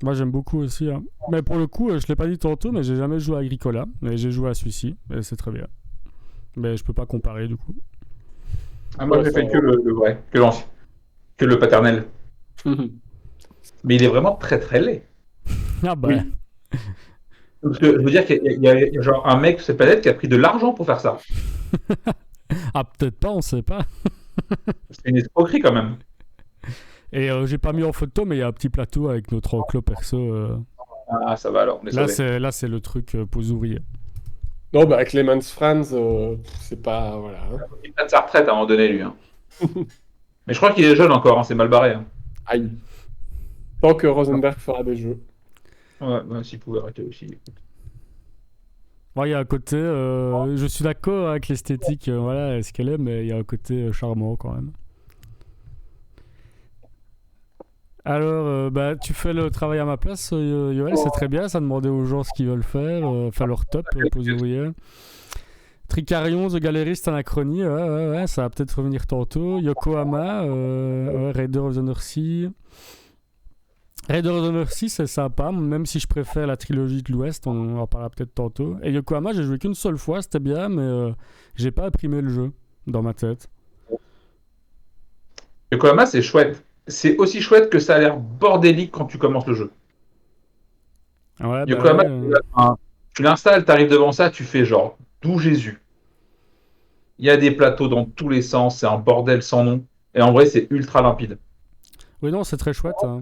Moi, j'aime beaucoup aussi. Hein. Mais pour le coup, je l'ai pas dit tantôt, mais j'ai jamais joué à Agricola. Mais j'ai joué à celui-ci, et c'est très bien. Mais je peux pas comparer du coup. Ah, moi, Ouais, j'ai ça fait que le vrai, que l'ancien, que le paternel. va. Mais il est vraiment très très laid. Ah bah. Oui. Parce que je veux dire qu'il y a genre un mec sur cette planète qui a pris de l'argent pour faire ça. Ah, peut-être pas, on sait pas. C'est une escroquerie quand même. Et j'ai pas mis en photo, mais il y a un petit plateau avec notre enclos perso. Ah, ça va alors, on est sauvé. Là, c'est le truc pause ouvrier. Non, bah, Clemens Franz, c'est pas. Voilà. Hein. Il prend sa retraite à un moment donné, lui. Hein. Mais je crois qu'il est jeune encore, hein, c'est mal barré. Hein. Aïe. Tant que Rosenberg fera des jeux. Ouais, s'il pouvait arrêter aussi. Bon, il y a un côté. Je suis d'accord avec l'esthétique, voilà, ce qu'elle est, mais il y a un côté charmant quand même. Alors, bah, tu fais le travail à ma place, Yoel, c'est très bien. Ça demandait aux gens ce qu'ils veulent faire, faire leur top, pause ouvrière. Tricarion, The Gallerist, Anachronie, ouais, ça va peut-être revenir tantôt. Yokohama, Raider of the North Sea. Raider of the North Sea, c'est sympa, même si je préfère la trilogie de l'Ouest, on en parlera peut-être tantôt. Et Yokohama, j'ai joué qu'une seule fois, c'était bien, mais j'ai pas imprimé le jeu dans ma tête. Yokohama, c'est chouette. C'est aussi chouette que ça a l'air bordélique quand tu commences le jeu. Ouais, bah Yokohama, ouais. tu l'installes, tu arrives devant ça, tu fais genre, d'où Jésus. Il y a des plateaux dans tous les sens, c'est un bordel sans nom. Et en vrai, c'est ultra limpide. Oui, non, c'est très chouette hein,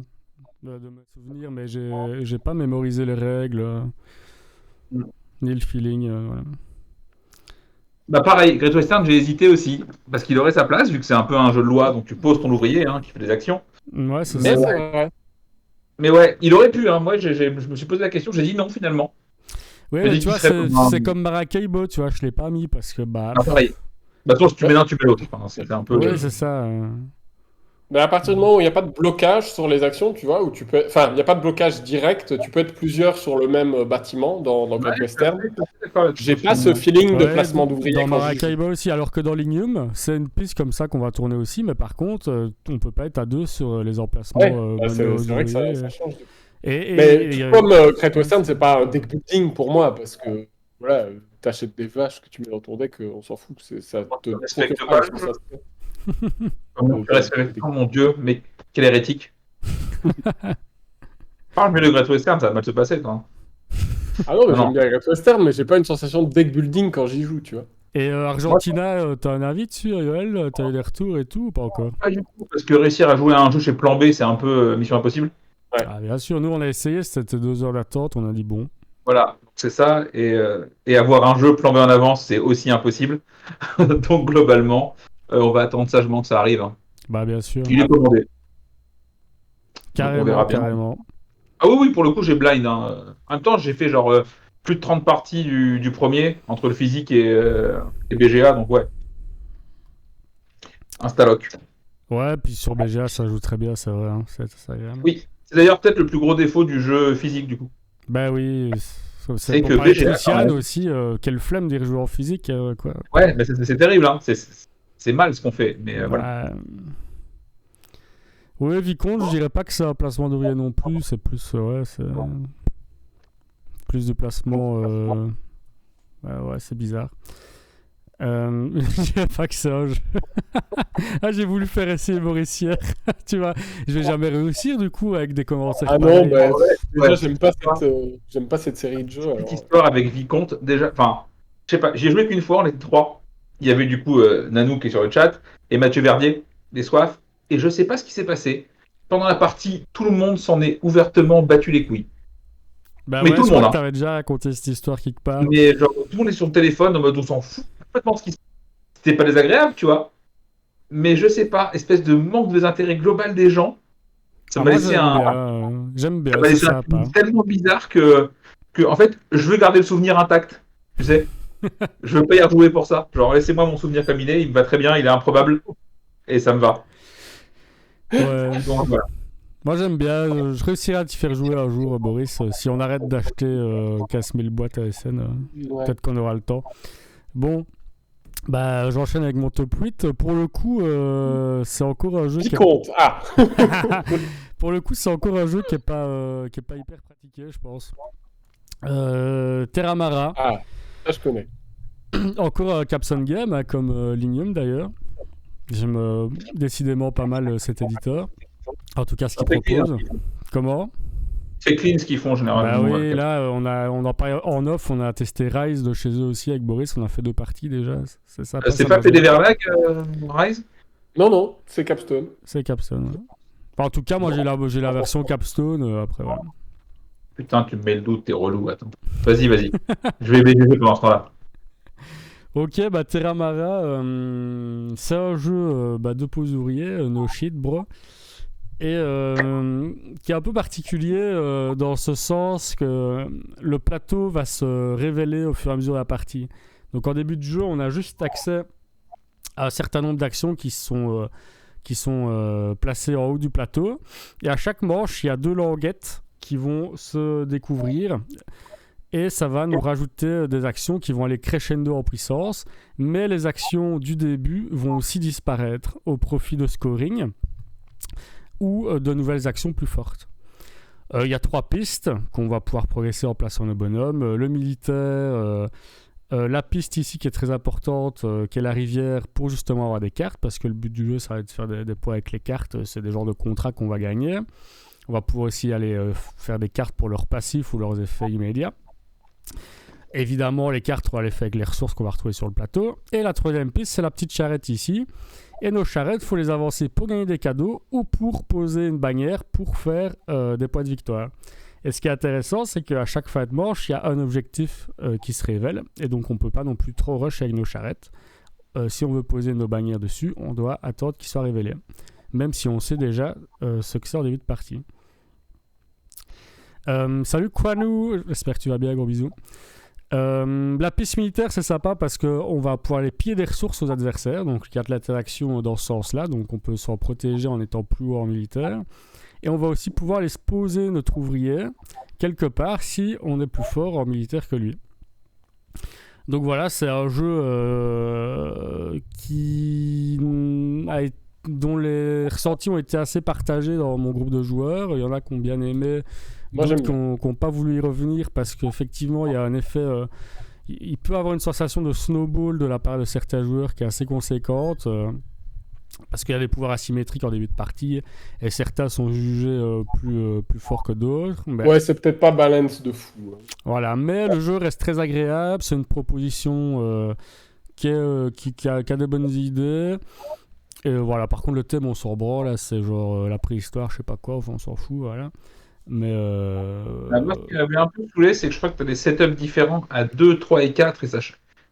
de me souvenir, mais j'ai pas mémorisé les règles, ni le feeling. Voilà. Bah pareil, Great Western, j'ai hésité aussi, parce qu'il aurait sa place, vu que c'est un peu un jeu de loi, donc tu poses ton ouvrier hein, qui fait des actions. Ouais, c'est Mais ça. C'est ouais, vrai. mais ouais, il aurait pu. Hein. Moi, je me suis posé la question, j'ai dit non finalement. Oui, J'ai mais dit tu qu'il vois, serait c'est comme Maracaibo, tu vois, je l'ai pas mis parce que, bah. Ah, pareil. Bah, toi, si tu mets l'un, tu mets l'autre. Enfin, c'était un peu. Oui, c'est ça. Mais à partir du moment où il n'y a pas de blocage sur les actions, tu vois, où tu peux. Enfin, il n'y a pas de blocage direct, tu peux être plusieurs sur le même bâtiment dans Ouais, Great Western. je suis d'accord là-dessus. J'ai pas ce feeling de Ouais, placement d'ouvriers dans quand j'y joue. Maracaibo aussi, alors que dans Lignum, c'est une piste comme ça qu'on va tourner aussi, mais par contre, on peut pas être à deux sur les emplacements Ouais, menés c'est aux vrai que ouvriers. ça change. Et, Mais tout et, comme Great Western, c'est pas un deck building pour moi, parce que voilà, t'achètes des vaches que tu mets dans ton deck, on s'en fout, ça te Je respecte procure pas pas le une jeu. sensation. Comment tu respectes Oh mon dieu, mais quel hérétique. Parle mieux de Great Western, ça va mal se passer, toi. Ah non, mais Non, j'aime non. bien Great Western, mais j'ai pas une sensation de deck building quand j'y joue, tu vois. Argentina, t'as un avis dessus, Yoel? T'as eu des retours et tout ou pas encore? Pas du tout, parce que réussir à jouer à un jeu chez Plan B, c'est un peu mission impossible. Ouais. Ah, bien sûr, nous on a essayé, c'était 2 heures d'attente, on a dit bon. Voilà, c'est ça. Et avoir un jeu Plan B en avance, c'est aussi impossible. Donc, globalement, on va attendre sagement que ça arrive. Hein. Bah, bien sûr. Il est commandé. Donc, on Carrément, verra bien. carrément. Ah oui, pour le coup, j'ai blind. Hein. En même temps, j'ai fait genre plus de 30 parties du premier, entre le physique et BGA, donc ouais. Instaloc. Ouais, puis sur BGA, ça joue très bien, c'est vrai, hein, c'est agréable. Oui, c'est d'ailleurs peut-être le plus gros défaut du jeu physique, du coup. Bah oui, C'est c'est pour que parler de BGA, Luciane quand même. aussi, quelle flemme d'y rejouer en physique, quoi. Ouais, mais c'est terrible, hein. C'est mal ce qu'on fait, mais voilà. Bah, ouais, Vicomte, je dirais pas que c'est un placement d'ouvrier non plus, c'est plus, ouais, c'est plus de placement, ouais, c'est bizarre. Je dirais pas que c'est un jeu. Ah, j'ai voulu faire essayer Boris hier. Tu vois, je vais jamais réussir du coup avec des commentaires Ah non, pareils. bah, déjà, Ouais. j'aime pas cette série de jeux. Petite Alors... histoire avec Vicomte, déjà, enfin, je sais pas, j'ai joué qu'une fois, on était trois. Il y avait du coup Nanou qui est sur le chat, et Mathieu Verdier, des Soifs. et je sais pas ce qui s'est passé. Pendant la partie, tout le monde s'en est ouvertement battu les couilles. Bah Mais ouais, tout je le monde, crois que hein. t'avais déjà raconté cette histoire quelque part. Mais genre, tout le monde est sur le téléphone en mode on s'en fout complètement de ce qui se passe. C'était pas désagréable, tu vois. Mais je sais pas, espèce de manque de désintérêt global des gens, ça Ah, m'a moi laissé un, j'aime ça bien, m'a c'est laissé un sympa. feeling tellement bizarre que, en fait, je veux garder le souvenir intact. Tu sais, je veux pas y rejouer pour ça. Genre, laissez-moi mon souvenir comme il me va très bien, il est improbable, et ça me va. Ouais. Donc voilà. Moi j'aime bien, je réussirai à t'y faire jouer un jour, Boris. Si on arrête d'acheter 15 000 boîtes à SN, Ouais. peut-être qu'on aura le temps. Bon, bah j'enchaîne avec mon top 8. Pour le coup, c'est encore un jeu Qui qui est... compte? Ah! Pour le coup, c'est encore un jeu qui est pas hyper pratiqué, je pense. Terramara, Ah, ça je connais. encore un Capson Game, hein, comme Linium d'ailleurs. J'aime décidément pas mal cet éditeur. En tout cas, ce qu'il C'est clean, propose. Comment? C'est clean ce qu'ils font généralement. Bah oui, ouais. là, on en parle en off, on a testé Rise de chez eux aussi avec Boris, on a fait 2 parties déjà. C'est sympa. C'est ça pas marche fait des bien. Verlag, Rise? Non, non, c'est Capstone. C'est Capstone. Ouais. Enfin, en tout cas, moi j'ai la version Capstone. Après, voilà. Putain, tu me mets le doute, t'es relou, attends. Vas-y. Je vais BGG pendant ce temps-là. Ok, bah Terramara, c'est un jeu de pose ouvrier, no shit, bro. Et qui est un peu particulier dans ce sens que le plateau va se révéler au fur et à mesure de la partie. Donc en début de jeu, on a juste accès à un certain nombre d'actions qui sont placées en haut du plateau. Et à chaque manche, il y a 2 languettes qui vont se découvrir. Et ça va nous rajouter des actions qui vont aller crescendo en puissance. Mais les actions du début vont aussi disparaître au profit de scoring ou de nouvelles actions plus fortes. Il y a 3 pistes qu'on va pouvoir progresser en plaçant nos bonhommes. Le militaire, la piste ici qui est très importante, qui est la rivière, pour justement avoir des cartes, parce que le but du jeu, ça va être de faire des points avec les cartes. C'est des genres de contrats qu'on va gagner. On va pouvoir aussi aller faire des cartes pour leurs passifs ou leurs effets immédiats. Évidemment, les cartes, on va les faire avec les ressources qu'on va retrouver sur le plateau. Et la 3e piste, c'est la petite charrette ici. Et nos charrettes, il faut les avancer pour gagner des cadeaux ou pour poser une bannière pour faire des points de victoire. Et ce qui est intéressant, c'est qu'à chaque fin de manche, il y a un objectif qui se révèle. Et donc, on ne peut pas non plus trop rush avec nos charrettes. Si on veut poser nos bannières dessus, on doit attendre qu'ils soient révélés. Même si on sait déjà ce que c'est en début de partie. Salut Kwanou, j'espère que tu vas bien, gros bisous. La piste militaire, c'est sympa parce qu'on va pouvoir aller piller des ressources aux adversaires, donc il y a de l'interaction dans ce sens-là, donc on peut s'en protéger en étant plus haut en militaire. Et on va aussi pouvoir aller se poser notre ouvrier quelque part si on est plus fort en militaire que lui. Donc voilà, c'est un jeu dont les ressentis ont été assez partagés dans mon groupe de joueurs. Il y en a qui ont bien aimé, Moi, d'autres j'aime qui bien. n'ont pas voulu y revenir parce qu'effectivement, il y a un effet... il peut avoir une sensation de snowball de la part de certains joueurs qui est assez conséquente. Parce qu'il y a des pouvoirs asymétriques en début de partie et certains sont jugés plus forts que d'autres. Mais, Ouais, c'est peut-être pas balance de fou. voilà. Mais le jeu reste très agréable. C'est une proposition qui a des bonnes idées. Et voilà, par contre, le thème, on s'en branle. Là, c'est genre la préhistoire, je sais pas quoi. Enfin, on s'en fout, voilà. Mais. Moi, ce qui m'avait un peu saoulé, c'est que je crois que tu as des setups différents à 2, 3 et 4.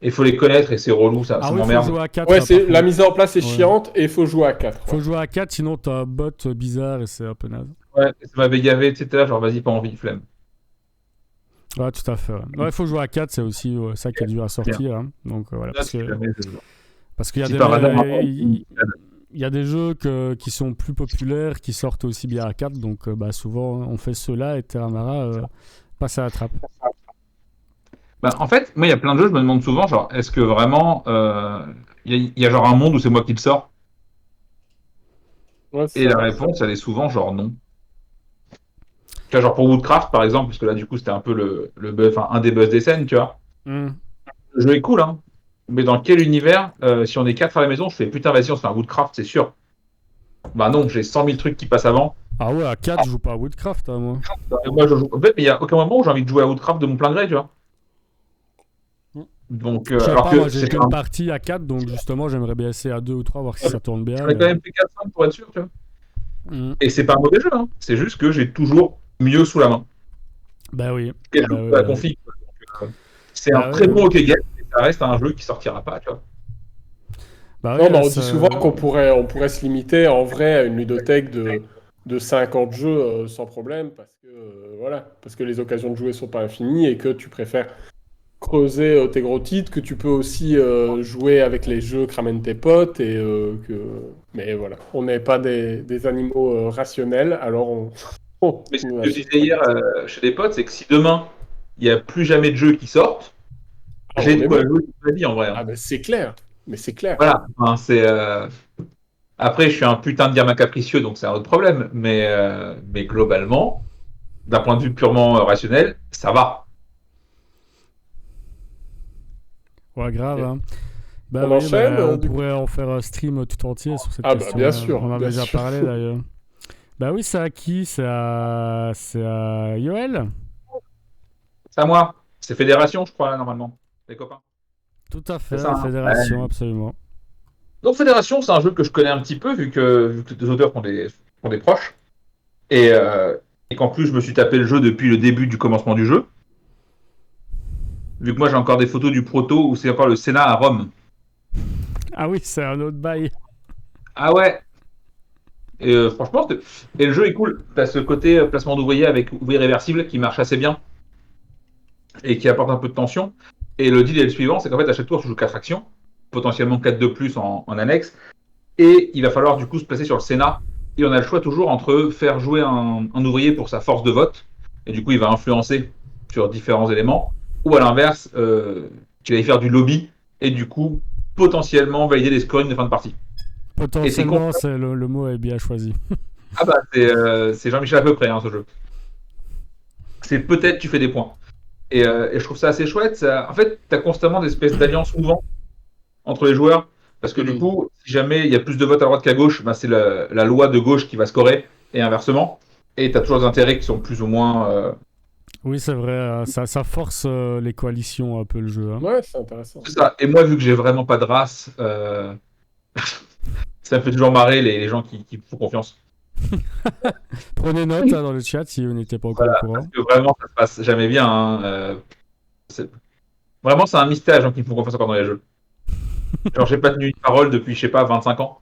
Il faut les connaître et c'est relou, ça Ah oui, il faut m'emmerde. jouer à 4. Ouais, là, par la contre. mise en place est Ouais. chiante et il faut jouer à 4. Faut jouer à 4, sinon t'as un bot bizarre et c'est un peu naze. Ouais, ça m'avait gavé, etc. Genre, vas-y, pas envie, flemme. Ouais, tout à fait. Ouais, faut jouer à 4, c'est aussi ça qui est dur à sortir. Hein. Donc voilà, Là, si jamais je- parce qu'il y a Si des. par hasard, Il y a des jeux qui sont plus populaires, qui sortent aussi bien à 4, donc souvent on fait ceux-là et Terramara passe à la trappe. Bah, en fait, moi, il y a plein de jeux, je me demande souvent, genre, est-ce que vraiment, il y a genre un monde où c'est moi qui le sors? Ouais, Et la réponse, elle est souvent genre non. Tu vois, genre pour Woodcraft, par exemple, parce que là, du coup, c'était un peu le buzz, enfin, un des buzz des scènes, tu vois. Hmm. Le jeu est cool, hein. Mais dans quel univers, si on est 4 à la maison, je fais putain, vas-y, on se fait un Woodcraft, c'est sûr. Bah non, j'ai 100 000 trucs qui passent avant. Ah ouais, à 4, je joue pas à Woodcraft, hein, moi. Et moi, je joue... En fait, il n'y a aucun moment où j'ai envie de jouer à Woodcraft de mon plein gré, tu vois. Donc, Je sais alors pas, que moi j'ai c'est qu'une partie à 4, donc justement j'aimerais bien essayer à 2 ou 3, voir si ça tourne bien. j'en ai quand même fait 4-5 pour être sûr, tu vois. Mm. Et c'est pas un mauvais jeu, hein. C'est juste que j'ai toujours mieux sous la main. Bah oui. Et je Bah joue oui, à la bah oui. config. C'est un Bah très oui, bon hockey game, mais ça reste un jeu qui sortira pas, tu vois. bah Non, oui, mais là, on dit souvent on pourrait se limiter en vrai à une ludothèque de 50 jeux sans problème parce que, voilà, parce que les occasions de jouer sont pas infinies et que tu préfères creuser tes gros titres, que tu peux aussi jouer avec les jeux que ramènent tes potes mais voilà, on n'est pas des animaux rationnels, alors Mais ce on que je achète disais pas. hier chez des potes, c'est que si demain, il n'y a plus jamais de jeux qui sortent, Ah, j'ai on de est quoi bon. jouer toute ma vie en vrai, hein. Ah ben c'est clair, mais c'est clair. Voilà. Enfin, après, je suis un putain de gamin capricieux, donc c'est un autre problème. Mais globalement, d'un point de vue purement rationnel, ça va. ouais, grave, Ok. hein. Bah On oui, enchaîne, bah, on du coup. pourrait en faire un stream tout entier sur cette Ah bah bien question-là. sûr, On en avait bien déjà sûr. parlé d'ailleurs. Bah oui, c'est à qui? C'est à Yoel? C'est à moi. C'est Fédération, je crois, là, normalement. Les copains. Tout à C'est fait, ça, la hein. fédération, Ouais. absolument. Donc Fédération, c'est un jeu que je connais un petit peu, vu que les auteurs ont des proches. Et, euh, et qu'en plus, je me suis tapé le jeu depuis le début du commencement du jeu. Vu que moi, j'ai encore des photos du proto où c'est encore le Sénat à Rome. Ah oui, c'est un autre bail. Ah ouais. Et franchement, et le jeu est cool. T'as ce côté placement d'ouvriers avec ouvrier réversible qui marche assez bien et qui apporte un peu de tension. Et le deal est le suivant, c'est qu'en fait, à chaque tour, tu joues 4 actions, potentiellement 4 de plus en annexe. Et il va falloir du coup se placer sur le Sénat. Et on a le choix toujours entre faire jouer un ouvrier pour sa force de vote, et du coup il va influencer sur différents éléments, ou à l'inverse, qu'il va y faire du lobby, et du coup potentiellement valider les scorings de fin de partie. Et c'est con. Potentiellement, c'est le mot est bien choisi. Ah bah c'est Jean-Michel à peu près, hein, ce jeu. C'est peut-être tu fais des points. Et je trouve ça assez chouette. En fait, tu as constamment des espèces d'alliances mouvants entre les joueurs. Parce que du coup, si jamais il y a plus de votes à droite qu'à gauche, bah, c'est la loi de gauche qui va scorer, et inversement. Et tu as toujours des intérêts qui sont plus ou moins. Oui, c'est vrai, ça force les coalitions un peu le jeu, hein. Ouais, c'est intéressant. C'est ça. Et moi, vu que j'ai vraiment pas de race, ça me fait toujours marrer les gens qui me font confiance. Prenez note hein, dans le chat si vous n'étiez pas encore au Voilà, courant. parce que vraiment, ça se passe jamais bien, hein. Vraiment, c'est un mystère, les gens qui me font confiance encore dans les jeux. Genre, j'ai pas tenu une parole depuis, je sais pas, 25 ans.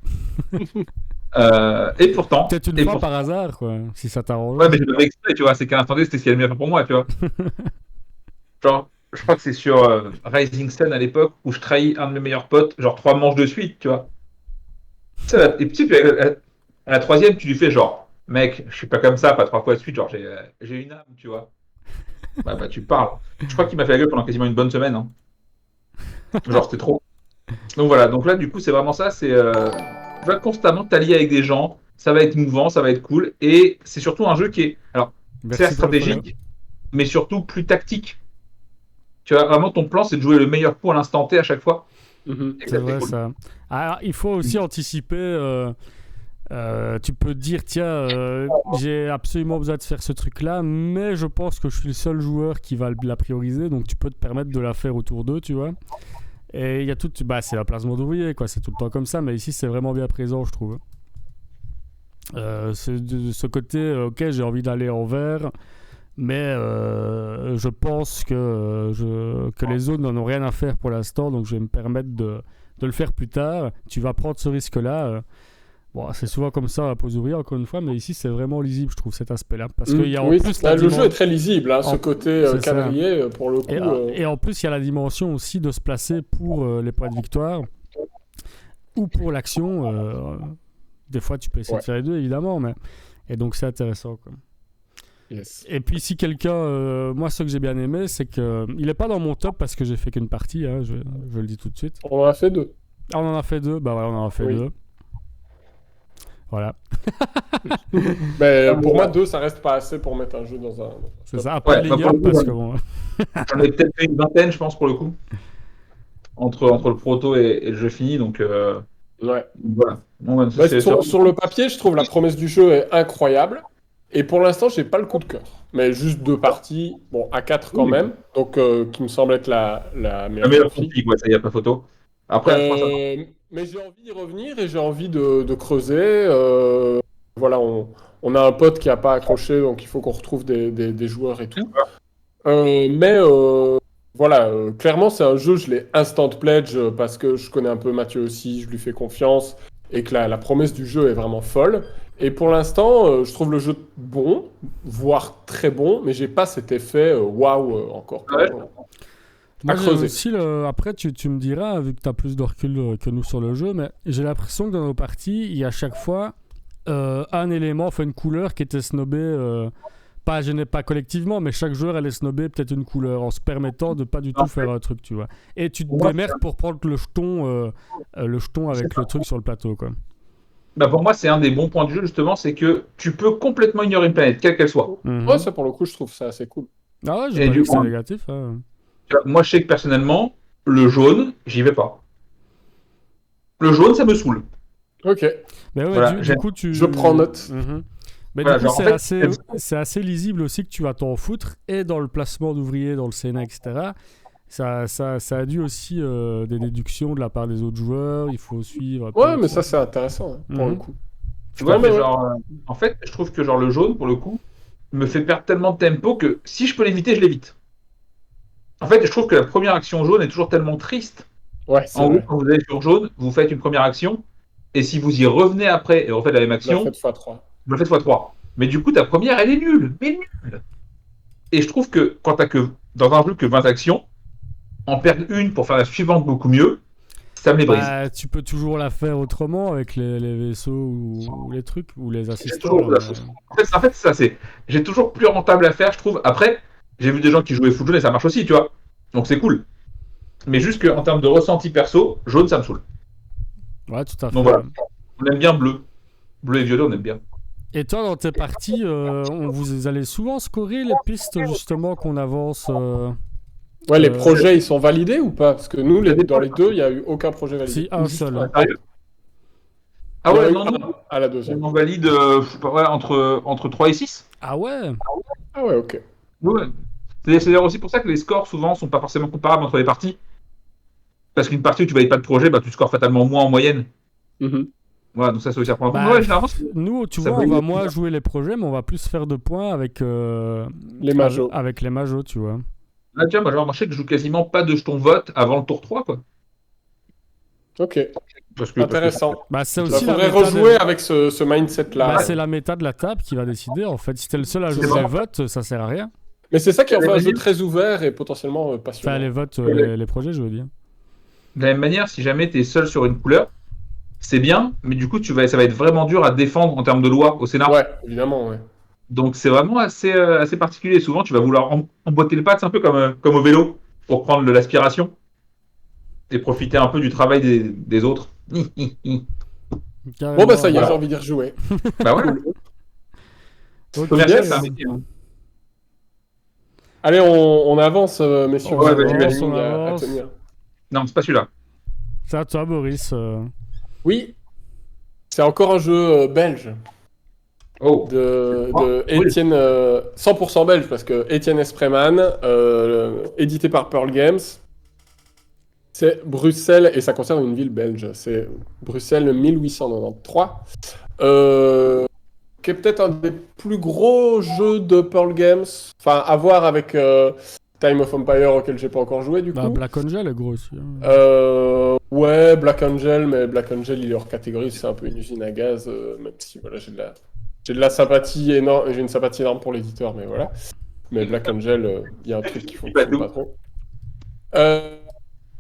Et pourtant. Peut-être une Et fois pourtant. par hasard, quoi, si ça t'arrange. Ouais, mais j'ai pas fait exprès, tu vois. C'est qu'à l'instant T, c'était ce qu'il y a de mieux à faire pour moi, tu vois. Genre, je crois que c'est sur Rising Sun à l'époque où je trahis un de mes meilleurs potes, genre 3 manches de suite, tu vois. Et puis, à la troisième, tu lui fais genre, mec, je suis pas comme ça, pas 3 fois de suite, genre, j'ai une âme, tu vois. Bah, tu parles. Je crois qu'il m'a fait la gueule pendant quasiment une bonne semaine, hein. Genre, c'était trop. Donc voilà, donc là, du coup, c'est vraiment ça, tu vas constamment t'allier avec des gens, ça va être mouvant, ça va être cool, et c'est surtout un jeu qui est, alors, c'est Merci pour le follow. stratégique, mais surtout plus tactique. Tu vois, vraiment, ton plan, c'est de jouer le meilleur coup à l'instant T à chaque fois. Mhm. Et C'est ça, vrai cool. ça. Alors, il faut aussi anticiper. Tu peux te dire, tiens, j'ai absolument besoin de faire ce truc-là, mais je pense que je suis le seul joueur qui va la prioriser, donc tu peux te permettre de la faire autour d'eux, tu vois. Et il y a tout, bah, c'est un placement d'ouvrier, quoi. C'est tout le temps comme ça, mais ici c'est vraiment bien présent, je trouve. C'est de ce côté, ok, j'ai envie d'aller en vert, mais je pense que les autres n'en ont rien à faire pour l'instant, donc je vais me permettre de le faire plus tard. Tu vas prendre ce risque-là. Bon, c'est souvent comme ça à pause ouvrière, encore une fois, mais ici c'est vraiment lisible, je trouve, cet aspect-là. Parce qu'il y a en Oui, plus le jeu est très lisible, hein, ce En- côté c'est ça. quadrillé, pour le coup. Et en plus, il y a la dimension aussi de se placer pour les points de victoire ou pour l'action. Des fois, tu peux essayer de faire les deux, évidemment, mais... Et donc, c'est intéressant, quoi. Yes. Et puis, si quelqu'un... moi, ce que j'ai bien aimé, c'est que... Il n'est pas dans mon top parce que j'ai fait qu'une partie, hein, je le dis tout de suite. On en a fait 2. Ah, on en a fait 2. Bah ouais, on en a fait Oui. 2. Voilà. Mais pour moi, 2, ça reste pas assez pour mettre un jeu dans un. C'est ça. Après, Ouais, bah, l'ignore, pour le coup, parce que bon... J'en ai peut-être fait une vingtaine, je pense, pour le coup, entre le proto et le jeu fini, donc Ouais. voilà. Donc, Bah, sur le papier, je trouve la promesse du jeu est incroyable. Et pour l'instant, j'ai pas le coup de cœur. mais juste 2 parties, bon, à 4 quand Oui. même, donc qui me semble être la La meilleure meilleure config. config, ouais, ça y a pas photo. Après, à 3, ça va. Mais j'ai envie d'y revenir et j'ai envie de creuser. Voilà, on a un pote qui n'a pas accroché, donc il faut qu'on retrouve des joueurs et tout. Mais voilà, clairement, c'est un jeu, je l'ai instant pledge parce que je connais un peu Mathieu aussi, je lui fais confiance et que la promesse du jeu est vraiment folle. Et pour l'instant, je trouve le jeu bon, voire très bon, mais j'ai pas cet effet waouh encore Ouais. Moi, j'ai creuser. aussi après, tu me diras, vu que tu as plus de recul que nous sur le jeu, mais j'ai l'impression que dans nos parties, il y a à chaque fois un élément, enfin une couleur qui était snobée. Je n'ai pas collectivement, mais chaque joueur allait snobber peut-être une couleur en se permettant de pas du tout faire un truc, tu vois. Et tu te Pour moi, démerdes pour prendre le jeton avec le truc sur le plateau, quoi. bah, pour moi, c'est un des bons points du jeu, justement, c'est que tu peux complètement ignorer une planète, quelle qu'elle soit. Mhm. Ouais, ça pour le coup, je trouve ça assez cool. Ah ouais, j'ai Et pas du dit que c'est coup, négatif. Hein. tu vois, moi, je sais que personnellement, le jaune, j'y vais pas. Le jaune, ça me saoule. Ok, Mais ouais, Voilà, du coup, tu. je prends note. Mhm. Mais Voilà, du coup, genre, en fait, c'est assez lisible aussi que tu vas t'en foutre. Et dans le placement d'ouvriers, dans le Sénat, etc., ça a dû aussi des déductions de la part des autres joueurs. Il faut suivre. un peu, Ouais, mais tu ça vois. c'est intéressant hein, pour le Mhm. coup. tu vois, Non, mais mais ouais. genre, en fait, je trouve que genre le jaune, pour le coup, me fait perdre tellement de tempo que si je peux l'éviter, je l'évite. En fait, je trouve que la première action jaune est toujours tellement triste. Ouais, c'est En gros, vrai. quand vous allez sur jaune, vous faites une première action, et si vous y revenez après et refaites la même La action, fête x3. vous le faites x3. Mais du coup, ta première, elle est nulle, mais nulle. Et je trouve que quand t'as que, dans un jeu que 20 actions, en perdre une pour faire la suivante beaucoup mieux, ça me les brise. Bah, tu peux toujours la faire autrement avec les vaisseaux ou les trucs ou les J'ai assistants. toujours Là, en fait, c'est ça, j'ai toujours plus rentable à faire, je trouve. Après, j'ai vu des gens qui jouaient full jaune et ça marche aussi, tu vois. Donc c'est cool. Mais juste qu'en termes de ressenti perso, jaune, ça me saoule. Ouais, tout à Donc fait. voilà, on aime bien bleu. Bleu et violet, on aime bien. Et toi, dans tes parties, vous allez souvent scorer les pistes justement qu'on avance. Ouais, les Euh, projets ils sont validés ou pas? Parce que nous, Ça dans dépend. les deux, il n'y a eu aucun projet validé. Si, Ou un juste seul. un. Sérieux Ah Il y en a ouais, eu non, nous, un à la deuxième. on en valide je sais pas, ouais, entre 3 et 6. Ah ouais. Ah ouais, ok. Ouais. C'est d'ailleurs aussi pour ça que les scores souvent sont pas forcément comparables entre les parties. Parce qu'une partie où tu valides pas de projet, bah, tu scores fatalement moins en moyenne. Mhm. Voilà, donc ça c'est aussi à prendre en compte. Mais Bah, ouais, généralement, nous, tu ça vois, on valide. va moins jouer les projets, mais on va plus faire de points avec Les majos. avec les majos, tu vois. Là, tu vois, moi, genre, moi, je sais que je joue quasiment pas de jetons vote avant le tour 3, quoi. Ok, Parce que intéressant. Bah, c'est Bah, aussi la faudrait méta rejouer avec ce mindset-là. Bah, c'est la méta de la table qui va décider en fait. Si t'es le seul à C'est jouer ça. les votes, ça sert à rien. Mais c'est ça qui en fait un jeu manière- très ouvert et potentiellement Enfin, passionnant. les votes, les projets, je veux dire. De la même manière, si jamais tu es seul sur une couleur, c'est bien, mais du coup, ça va être vraiment dur à défendre en termes de loi au Sénat. Ouais, évidemment, ouais. Donc, c'est vraiment assez particulier. Souvent, tu vas vouloir emboîter le pas, c'est un peu comme au vélo, pour prendre de l'aspiration et profiter un peu du travail des autres. Bon, bah ça y est, Voilà. j'ai envie d'y rejouer. Bah voilà. Ok. Commercial, Yes. c'est un métier. Hein. Allez, on avance, messieurs. On Vous Ouais, avez vas-y, du vas-y. timing on à avance. tenir. Non, c'est pas celui-là. C'est à toi, Boris. Oui, c'est encore un jeu belge Oh. de Oui. Étienne, 100% belge parce que Étienne Espreman, édité par Pearl Games. C'est Bruxelles et ça concerne une ville belge. C'est Bruxelles 1893. Qui est peut-être un des plus gros jeux de Pearl Games. Enfin, à voir avec Time of Empire auquel j'ai pas encore joué du Bah, coup. Black Angel est gros aussi. Hein. Ouais, Black Angel, mais Black Angel il est hors catégorie, c'est un peu une usine à gaz, même si voilà, j'ai de la sympathie énorme, j'ai une sympathie énorme pour l'éditeur, mais voilà. Mais Black Angel, il y a un truc qui fonctionne pas trop.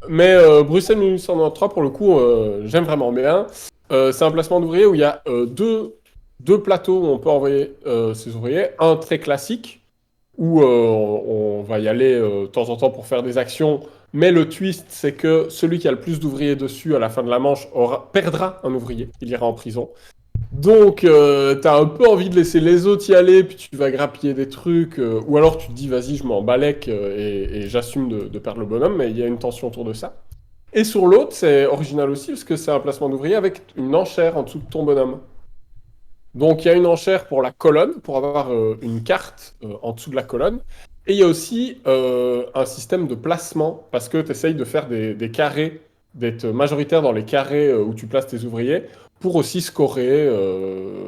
Mais Bruxelles 1893, pour le coup, j'aime vraiment bien. C'est un placement d'ouvriers où il y a deux plateaux où on peut envoyer ses ouvriers. Un très classique, où on va y aller de temps en temps pour faire des actions. Mais le twist, c'est que celui qui a le plus d'ouvriers dessus à la fin de la manche perdra un ouvrier. Il ira en prison. Donc, t'as un peu envie de laisser les autres y aller, puis tu vas grappiller des trucs, ou alors tu te dis, vas-y, je m'en balèque et j'assume de perdre le bonhomme, mais il y a une tension autour de ça. Et sur l'autre, c'est original aussi, parce que c'est un placement d'ouvrier avec une enchère en dessous de ton bonhomme. Donc il y a une enchère pour la colonne, pour avoir une carte en dessous de la colonne. Et il y a aussi un système de placement, parce que tu essayes de faire des carrés, d'être majoritaire dans les carrés où tu places tes ouvriers, pour aussi scorer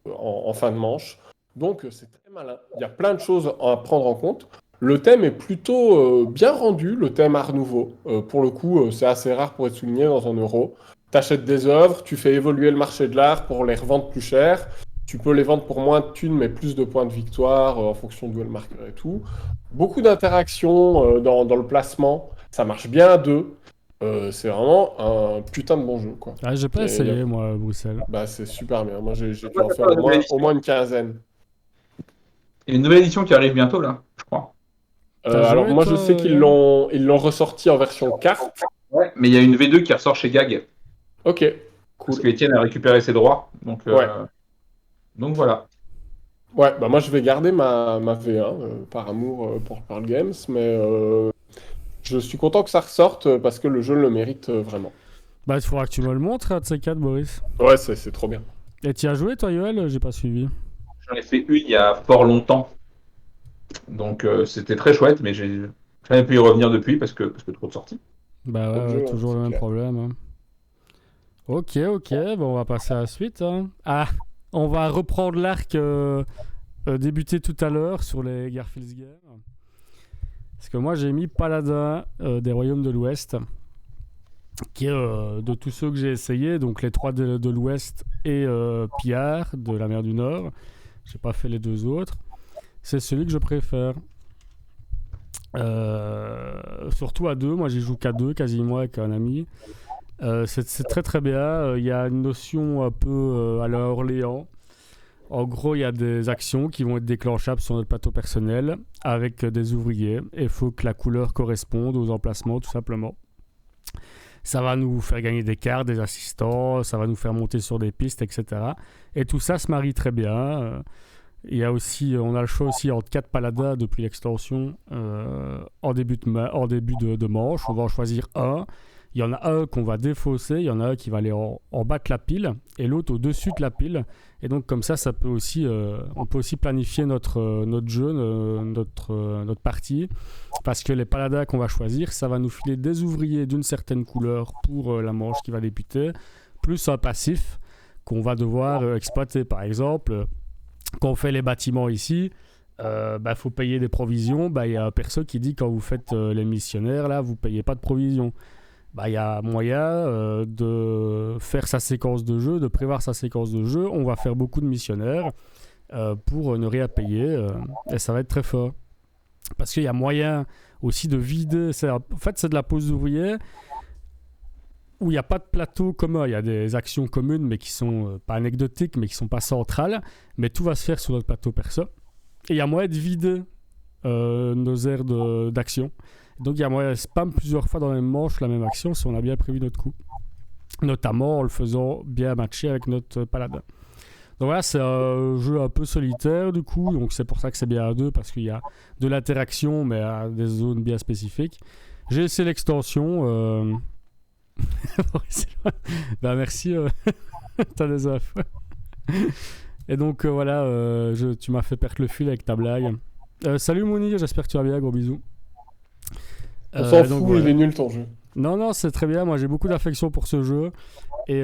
en fin de manche. Donc c'est très malin. Il y a plein de choses à prendre en compte. Le thème est plutôt bien rendu, le thème Art Nouveau. Pour le coup, c'est assez rare pour être souligné dans un euro. Tu achètes des œuvres, tu fais évoluer le marché de l'art pour les revendre plus cher. Tu peux les vendre pour moins de thunes, mais plus de points de victoire en fonction d'où est le marqueur et tout. Beaucoup d'interactions dans le placement. Ça marche bien à deux. C'est vraiment un putain de bon jeu, quoi. Ah, j'ai pas essayé, moi, Bruxelles. Bah, c'est super bien. Moi, j'ai dû Ouais, en t'as faire pas la nouvelle au édition. moins une quinzaine. Il y a une nouvelle édition qui arrive bientôt, là, je crois. T'as Alors, joué, moi, je toi, sais qu'ils Yann? l'ont ressorti en version carte. Ouais. Mais il y a une V2 qui ressort chez GAG, Ok, parce cool. que Etienne a récupéré ses droits. Donc, Ouais. donc voilà. Ouais, bah moi, je vais garder ma V1 par amour pour Pearl Games, mais je suis content que ça ressorte parce que le jeu le mérite vraiment. Bah, il faudra que tu me le montres, un de ces quatre, Boris. Ouais, c'est trop bien. Et tu as joué, toi, Yoel? J'ai pas suivi. J'en ai fait une il y a fort longtemps. Donc c'était très chouette, mais j'ai jamais pu y revenir depuis parce que trop de sorties. Bah Trop de ouais, jeux, toujours c'est le même clair. problème. Hein. Ok, bon, on va passer à la suite. Hein. Ah, on va reprendre l'arc débuté tout à l'heure sur les Garfield's Game. Parce que moi, j'ai mis Paladin des Royaumes de l'Ouest, qui est de tous ceux que j'ai essayé, donc les trois de l'Ouest et Pillard de la mer du Nord. J'ai pas fait les deux autres. C'est celui que je préfère. Surtout à deux, moi j'y joue qu'à deux, quasiment avec un ami. C'est très très bien. Il y a une notion un peu à la Orléans. En gros, il y a des actions qui vont être déclenchables sur notre plateau personnel avec des ouvriers. Et il faut que la couleur corresponde aux emplacements, tout simplement. Ça va nous faire gagner des cartes, des assistants, ça va nous faire monter sur des pistes, etc. Et tout ça se marie très bien. Il y a aussi, on a le choix aussi entre 4 paladins depuis l'extension en début de manche. On va en choisir un. Il y en a un qu'on va défausser, il y en a un qui va aller en bas de la pile et l'autre au-dessus de la pile. Et donc comme ça peut aussi, on peut aussi planifier notre jeu, notre partie. Parce que les paladins qu'on va choisir, ça va nous filer des ouvriers d'une certaine couleur pour la manche qui va débuter, plus un passif qu'on va devoir exploiter. Par exemple, quand on fait les bâtiments ici, faut payer des provisions. Il y a un perso qui dit quand vous faites les missionnaires, là, vous payez pas de provisions. Il y a moyen de faire sa séquence de jeu, de prévoir sa séquence de jeu. On va faire beaucoup de missionnaires pour ne rien payer et ça va être très fort. Parce qu'il y a moyen aussi de vider. En fait, c'est de la pose d'ouvrier où il n'y a pas de plateau commun. Il y a des actions communes, mais qui sont pas anecdotiques, mais qui sont pas centrales. Mais tout va se faire sur notre plateau perso. Et il y a moyen de vider nos aires d'action. Donc il y a moyen de spam plusieurs fois dans la même manche la même action si on a bien prévu notre coup. Notamment en le faisant bien matcher avec notre paladin. Donc voilà, c'est un jeu un peu solitaire du coup, donc c'est pour ça que c'est bien à deux, parce qu'il y a de l'interaction, mais à des zones bien spécifiques. J'ai essayé l'extension. Merci, t'as des infos. Et donc voilà, tu m'as fait perdre le fil avec ta blague. Salut Mouni, j'espère que tu vas bien, gros bisous. On s'en fout, voilà. il est nul ton jeu. Non, c'est très bien, moi j'ai beaucoup d'affection pour ce jeu. Et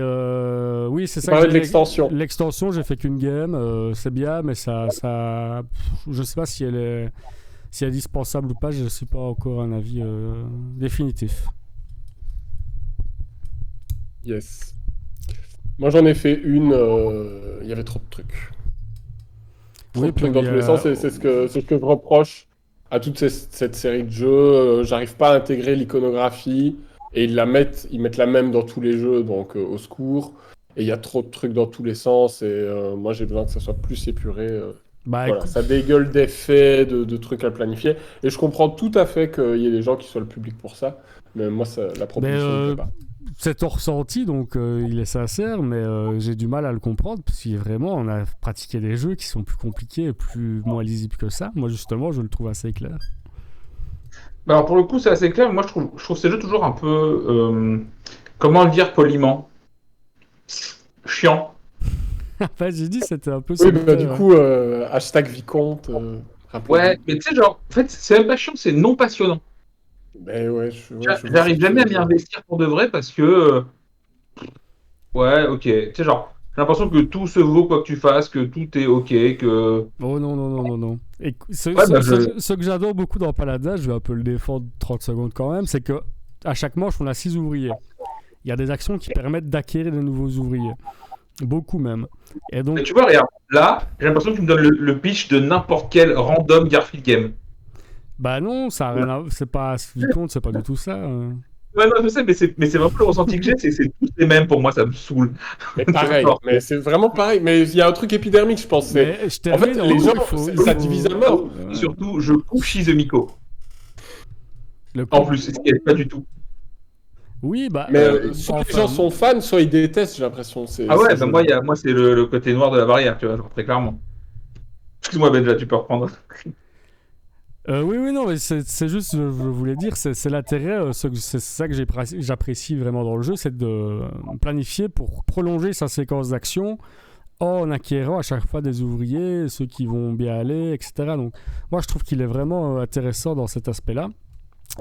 oui, c'est ça. Parler de l'extension. L'extension, j'ai fait qu'une game, c'est bien, mais ça, je sais pas si elle est indispensable ou pas, je sais pas encore un avis définitif. Yes. Moi j'en ai fait une, il y avait trop de trucs. Trop de trucs dans tous les sens, c'est ce que je reproche à toute cette série de jeux. J'arrive pas à intégrer l'iconographie et ils mettent la même dans tous les jeux, donc au secours. Et il y a trop de trucs dans tous les sens et moi j'ai besoin que ça soit plus épuré. Voilà, écoute... ça dégueule d'effets, de trucs à planifier. Et je comprends tout à fait qu'il y ait des gens qui soient le public pour ça. Mais moi, la proposition ne me plaît pas. C'est ton ressenti, donc il est sincère, mais j'ai du mal à le comprendre, parce que vraiment, on a pratiqué des jeux qui sont plus compliqués et moins lisibles que ça. Moi, justement, je le trouve assez clair. Alors, pour le coup, c'est assez clair. Moi, je trouve ces jeux toujours un peu... comment le dire poliment ? Chiant. Enfin, j'ai dit c'était un peu Oui, bah, solitaire. du coup, hashtag Vicomte. rappelez-vous. Ouais, mais tu sais, genre, en fait, c'est même pas chiant, c'est non passionnant. Mais ouais, je vois ce que J'arrive tu jamais veux à m'y dire. investir pour de vrai parce que, ouais, ok. Tu sais, genre, j'ai l'impression que tout se vaut quoi que tu fasses, que tout est ok, que. Oh non, non, non, non, non. Et Ouais, bah, je. ce que j'adore beaucoup dans Paladin, je vais un peu le défendre 30 secondes quand même, c'est que à chaque manche, on a 6 ouvriers. Il y a des actions qui permettent d'acquérir de nouveaux ouvriers. Beaucoup même. Et Mais donc, tu vois, regarde, là, j'ai l'impression que tu me donnes le pitch de n'importe quel random Garfield game. bah non, ça a rien à... C'est pas... Vicomte, c'est pas du tout ça. Ouais, non, je sais, mais c'est vraiment le ressenti que j'ai, c'est tous les mêmes pour moi, ça me saoule. Mais pareil, Genre, mais c'est vraiment pareil. Mais il y a un truc épidermique, je pense. C'est... Mais je En fait, termine en les haut, gens, ça divise à mort. surtout, je coupe Shizumiko. Le En coup. plus, c'est ce qui est pas du tout. Oui, bah... Mais soit les enfin, gens sont fans, soit ils détestent, j'ai l'impression. Ah Ce ouais, bah jeu. moi c'est le côté noir de la barrière, tu vois, genre, très clairement. Excuse-moi, Benja, tu peux reprendre. oui, oui, non, mais c'est juste, je voulais dire, c'est l'intérêt, c'est ça que j'apprécie vraiment dans le jeu, c'est de planifier pour prolonger sa séquence d'action en acquérant à chaque fois des ouvriers, ceux qui vont bien aller, etc. Donc, moi, je trouve qu'il est vraiment intéressant dans cet aspect-là.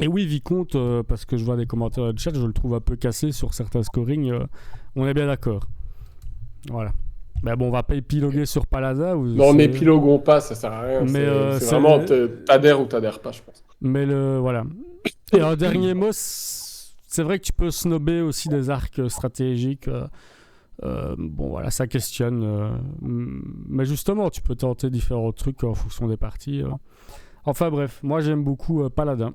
Et oui, Vicomte, parce que je vois des commentaires de chat, je le trouve un peu cassé sur certains scorings, on est bien d'accord. Voilà. Mais bon, on va pas épiloguer sur Paladin. Non, n'épiloguons pas, ça sert à rien. Mais, C'est vraiment t'adhères ou t'adhères pas, je pense. Mais voilà. Et un dernier mot, c'est vrai que tu peux snobber aussi des arcs stratégiques. Bon, voilà, ça questionne. Mais justement, tu peux tenter différents trucs en fonction des parties. Enfin bref, moi j'aime beaucoup Paladin.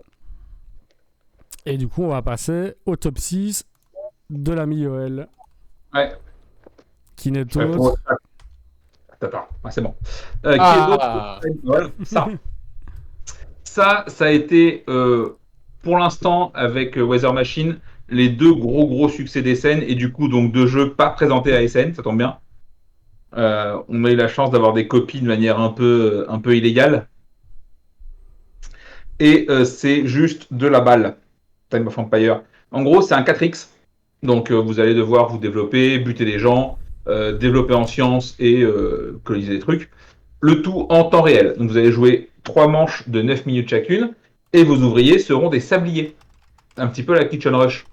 Et du coup, on va passer au top 6 de l'ami Yoel. Ouais. Qui n'est Ouais, autre. Attends, c'est bon. Qui est d'autre? Voilà, ça. Ça a été, pour l'instant, avec Weather Machine, les deux gros succès des scènes, et du coup, donc, deux jeux pas présentés à SN, ça tombe bien. On a eu la chance d'avoir des copies de manière un peu illégale. Et c'est juste de la balle. Time of Empire. En gros, c'est un 4X. Donc, vous allez devoir vous développer, buter des gens, développer en science et coloniser des trucs. Le tout en temps réel. Donc, vous allez jouer 3 manches de 9 minutes chacune. Et vos ouvriers seront des sabliers. Un petit peu la Kitchen Rush.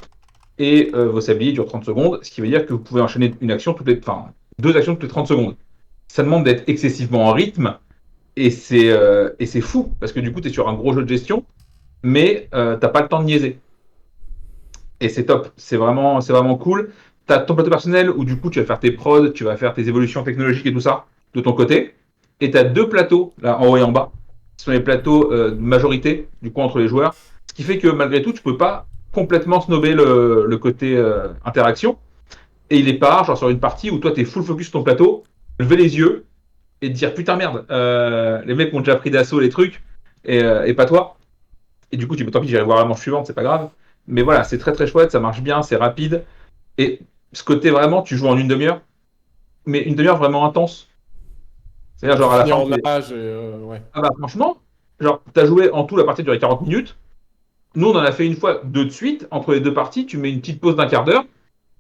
Et vos sabliers durent 30 secondes. Ce qui veut dire que vous pouvez enchaîner une action deux actions toutes les 30 secondes. Ça demande d'être excessivement en rythme. Et c'est fou. Parce que du coup, tu es sur un gros jeu de gestion. Mais t'as pas le temps de niaiser. Et c'est top, c'est vraiment cool. Tu as ton plateau personnel où du coup tu vas faire tes prods, tu vas faire tes évolutions technologiques et tout ça de ton côté. Et tu as 2 plateaux, là en haut et en bas, qui sont les plateaux de majorité, du coup entre les joueurs. Ce qui fait que malgré tout, tu peux pas complètement snobber le côté interaction. Et il est pas genre sur une partie où toi tu es full focus sur ton plateau, lever les yeux et te dire putain merde, les mecs ont déjà pris d'assaut les trucs et pas toi. Et du coup, tu peux tant pis, j'irai voir la manche suivante, c'est pas grave. Mais voilà, c'est très chouette, ça marche bien, c'est rapide. Et ce côté vraiment, tu joues en une demi-heure, mais une demi-heure vraiment intense. C'est-à-dire, genre à la fin. En âge, ouais. Ah bah franchement, genre, t'as joué en tout, la partie durait 40 minutes. Nous, on en a fait une fois, 2 de suite. Entre les 2 parties, tu mets une petite pause d'1/4 d'heure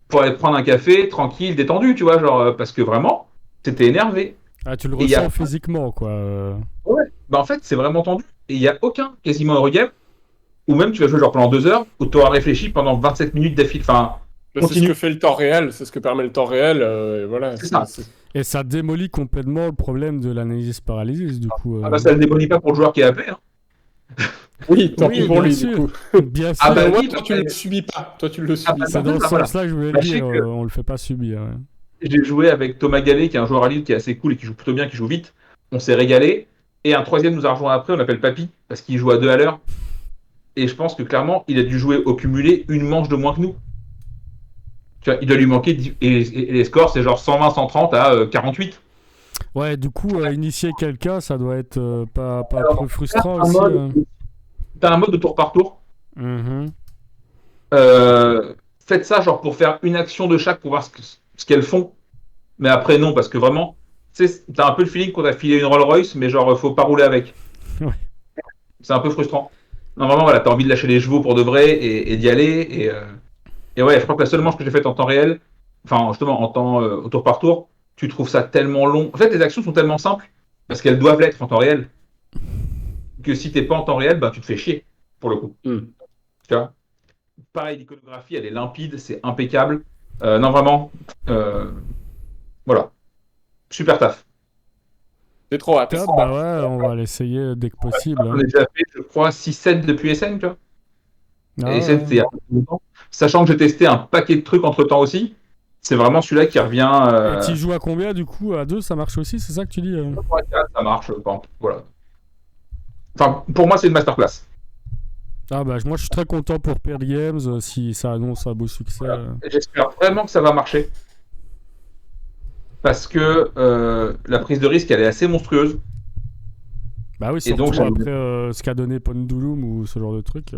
pour aller prendre un café, tranquille, détendu, tu vois, genre, parce que vraiment, t'étais énervé. Ah, tu le Et ressens physiquement, quoi. Ouais, bah en fait, c'est vraiment tendu. Et il n'y a aucun, quasiment, Eurogame, ou même tu vas jouer genre pendant 2 heures, où tu auras réfléchi pendant 27 minutes d'affilée. Enfin, c'est ce que fait le temps réel, c'est ce que permet le temps réel, et voilà. C'est ça. Et ça démolit complètement le problème de l'analyse paralysis, du coup. Ah bah ça ne démolit pas pour le joueur qui est AP. Hein. Oui, tant pis pour lui, sûr. du coup. Bien sûr. Ah bah moi, oui, toi, tu ne le subis pas. Toi, tu le subis bah, c'est pas. dans ce voilà. sens-là que je voulais le Sachez dire, que- on le fait pas subir. Ouais. J'ai joué avec Thomas Gallet, qui est un joueur à Lille qui est assez cool et qui joue plutôt bien, qui joue vite. On s'est régalé. Et un troisième nous a rejoint après, on l'appelle Papy, parce qu'il joue à 2 à l'heure. Et je pense que clairement, il a dû jouer au cumulé une manche de moins que nous. Tu vois, il doit lui manquer. Et les scores, c'est genre 120-130 à 48. Ouais, du coup, initier quelqu'un, ça doit être pas Alors, trop frustrant T'as un aussi. mode- t'as un mode de tour par tour. Mhm. Faites ça genre pour faire une action de chaque pour voir ce qu'elles font. Mais après, non, parce que vraiment, tu sais, t'as un peu le feeling qu'on a filé une Rolls Royce, mais genre, faut pas rouler avec. Ouais. C'est un peu frustrant. Non, vraiment, voilà, t'as envie de lâcher les chevaux pour de vrai et d'y aller. Et ouais, je crois que la seule manche que j'ai faite en temps réel, enfin, justement, en temps au tour par tour, tu trouves ça tellement long. En fait, les actions sont tellement simples, parce qu'elles doivent l'être en temps réel, que si t'es pas en temps réel, bah, tu te fais chier, pour le coup. Mm. Tu vois. Pareil, l'iconographie, elle est limpide, c'est impeccable. Non, vraiment, voilà. Super taf. J'ai trop hâte. Top, bah ouais, on va l'essayer dès que possible. On a déjà fait, je crois, 6-7 depuis SN, tu vois. Ah Et SN, ouais. c'était il y a pas longtemps. Sachant que j'ai testé un paquet de trucs entre-temps aussi, c'est vraiment celui-là qui revient. Et tu joues à combien du coup? À deux, ça marche aussi, c'est ça que tu dis? Ça marche, bon, voilà. Enfin, pour moi, c'est une masterclass. Ah bah moi je suis très content pour Pearl Games si ça annonce un beau succès. Voilà. J'espère vraiment que ça va marcher. Parce que la prise de risque, elle est assez monstrueuse. Bah oui, Et donc, surtout après ce qu'a donné Pendulum ou ce genre de truc.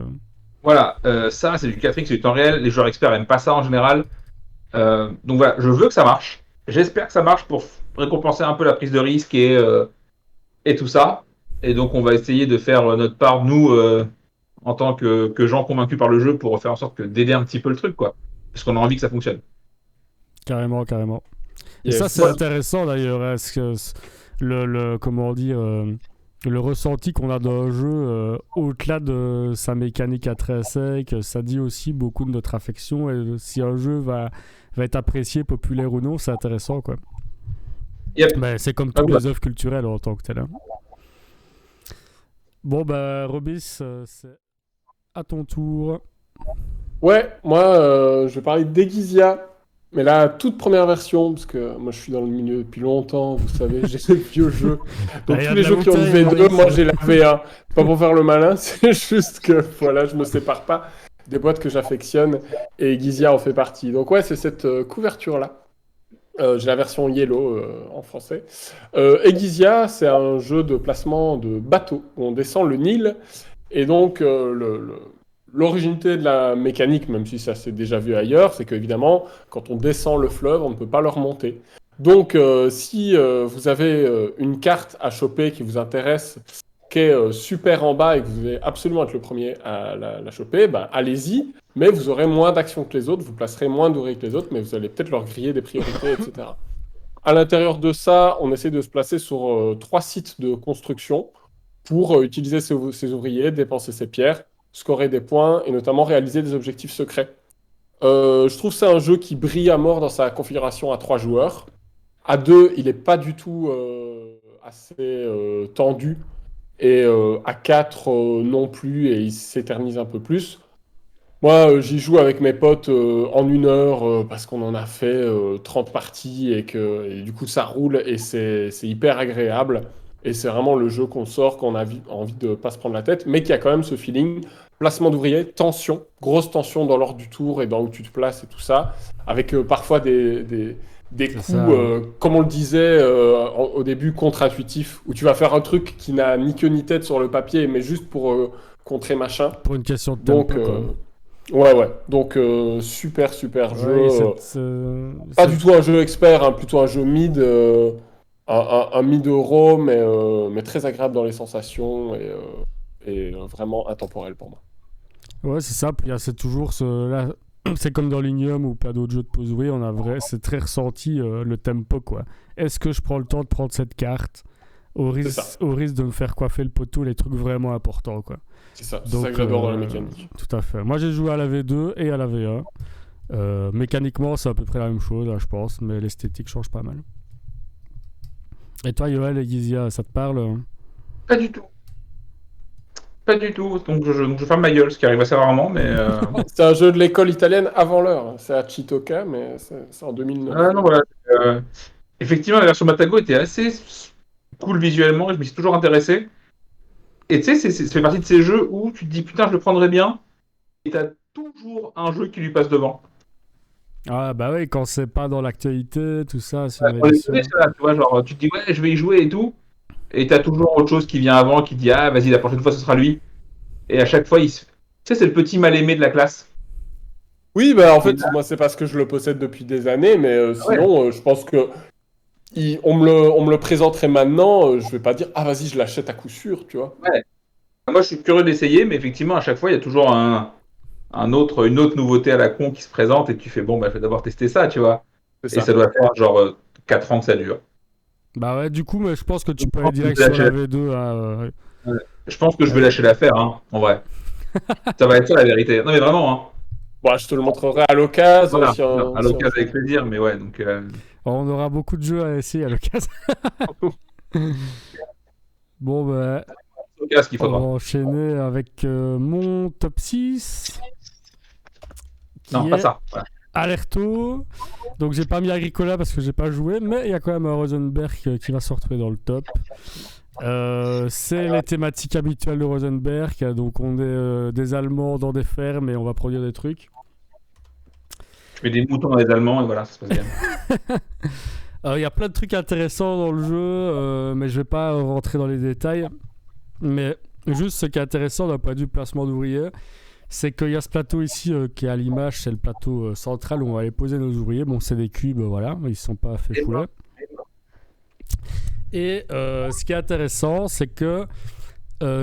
voilà, ça, c'est du 4X, c'est du temps réel. Les joueurs experts n'aiment pas ça en général. Donc voilà, je veux que ça marche. J'espère que ça marche pour récompenser un peu la prise de risque et tout ça. Et donc, on va essayer de faire notre part, nous, en tant que gens convaincus par le jeu, pour faire en sorte d'aider un petit peu le truc, quoi. Parce qu'on a envie que ça fonctionne. Carrément, carrément. Et Yes. ça c'est intéressant d'ailleurs. Est-ce que comment dire, le ressenti qu'on a d'un jeu au-delà de sa mécanique intrinsèque, ça dit aussi beaucoup de notre affection et si un jeu va être apprécié, populaire ou non, c'est intéressant quoi. Yep. Ben, c'est comme toutes les œuvres culturelles en tant que telles. Hein. Bon bah Robis, c'est à ton tour. Ouais, moi, je vais parler d'Egysia, mais la toute première version, parce que moi je suis dans le milieu depuis longtemps, vous savez, j'ai les vieux jeux. Donc Bah, y a tous de les la jeux qui ont le bouteille, V2, Maurice. moi j'ai la V1. Pas pour faire le malin, c'est juste que voilà, je me sépare pas des boîtes que j'affectionne, et Egysia en fait partie. Donc ouais, c'est cette couverture-là. J'ai la version Yellow en français. Egysia, c'est un jeu de placement de bateau, où on descend le Nil, et donc l'originalité de la mécanique, même si ça s'est déjà vu ailleurs, c'est qu'évidemment, quand on descend le fleuve, on ne peut pas le remonter. Donc, si vous avez une carte à choper qui vous intéresse, qui est super en bas et que vous devez absolument être le premier à la choper, ben, allez-y, mais vous aurez moins d'actions que les autres, vous placerez moins d'ouvriers que les autres, mais vous allez peut-être leur griller des priorités, etc. À l'intérieur de ça, on essaie de se placer sur 3 sites de construction pour utiliser ses ouvriers, dépenser ses pierres, scorer des points et notamment réaliser des objectifs secrets. Je trouve que c'est un jeu qui brille à mort dans sa configuration à 3 joueurs. À 2, il n'est pas du tout assez tendu. Et à 4 non plus, et il s'éternise un peu plus. Moi, j'y joue avec mes potes en 1 heure parce qu'on en a fait 30 parties et du coup ça roule et c'est hyper agréable. Et c'est vraiment le jeu qu'on sort quand on a envie de pas se prendre la tête, mais qui a quand même ce feeling. Placement d'ouvriers, tension, grosse tension dans l'ordre du tour et dans où tu te places et tout ça, avec parfois des coups, ça. comme on le disait au début, contre-intuitifs, où tu vas faire un truc qui n'a ni queue ni tête sur le papier, mais juste pour contrer machin. Pour une question de tempo, Donc, quoi. ouais. Donc, super jeu. Pas du tout un jeu expert, hein, plutôt un jeu mid, un mid euro, mais très agréable dans les sensations et vraiment intemporel pour moi. Ouais, c'est ça. Puis c'est toujours là, c'est comme dans Linium ou plein d'autres jeux de Poseway, c'est très ressenti le tempo quoi. Est-ce que je prends le temps de prendre cette carte au risque de me faire coiffer le poteau, les trucs vraiment importants quoi. C'est ça que j'adore dans la mécanique. Tout à fait. Moi j'ai joué à la V2 et à la V1. Mécaniquement c'est à peu près la même chose là, je pense, mais l'esthétique change pas mal. Et toi Yoel et Gizia, ça te parle? Pas du tout. Pas du tout. Donc je ferme ma gueule, ce qui arrive assez rarement, mais. C'est un jeu de l'école italienne avant l'heure. C'est à Chitoka, mais c'est en 2009. Ah non, voilà. Effectivement, la version Matago était assez cool visuellement et je m'y suis toujours intéressé. Et tu sais, ça fait partie de ces jeux où tu te dis putain, je le prendrais bien, et t'as toujours un jeu qui lui passe devant. Ah bah oui, quand c'est pas dans l'actualité, tout ça, c'est une On est édition. désolé, ça, tu vois, genre, tu te dis ouais, je vais y jouer et tout, et t'as toujours autre chose qui vient avant, qui dit ah, vas-y, la prochaine fois ce sera lui. Et à chaque fois, tu sais, c'est le petit mal-aimé de la classe. Oui, bah en fait, moi c'est parce que je le possède depuis des années, mais sinon, je pense que on me le présenterait maintenant, je vais pas dire ah vas-y, je l'achète à coup sûr, tu vois. Ouais. Moi, je suis curieux d'essayer, mais effectivement, à chaque fois, il y a toujours une autre nouveauté à la con qui se présente et tu fais bon, bah, je vais d'abord tester ça, tu vois. C'est Et ça. ça doit faire genre 4 ans que ça dure. Bah ouais, du coup, mais je pense que tu Je peux pense aller que direct je vais sur la lâcher V2. Je pense que je vais lâcher l'affaire, hein, en vrai. Ça va être ça la vérité. Non mais vraiment, hein. Bon, je te le montrerai à l'occasion Voilà, si on, à si on l'occasion fait. avec plaisir, mais ouais, donc On aura beaucoup de jeux à essayer à l'occasion. Bon, bah, ce qu'il on va faudra. enchaîner avec mon top 6, Non, qui pas est ça. Voilà. Alerto. Donc, j'ai pas mis Agricola parce que j'ai pas joué, mais il y a quand même un Rosenberg qui va se retrouver dans le top. C'est les thématiques habituelles de Rosenberg. Donc, on est des Allemands dans des fermes et on va produire des trucs. Je mets des moutons dans les Allemands et voilà, ça se passe bien. Il y a plein de trucs intéressants dans le jeu, mais je vais pas rentrer dans les détails. Mais juste ce qui est intéressant d'un point de vue placement d'ouvriers, c'est qu'il y a ce plateau ici qui est à l'image, c'est le plateau central où on va aller poser nos ouvriers. Bon, c'est des cubes, voilà, ils ne sont pas fait fouler. Et ce qui est intéressant, c'est que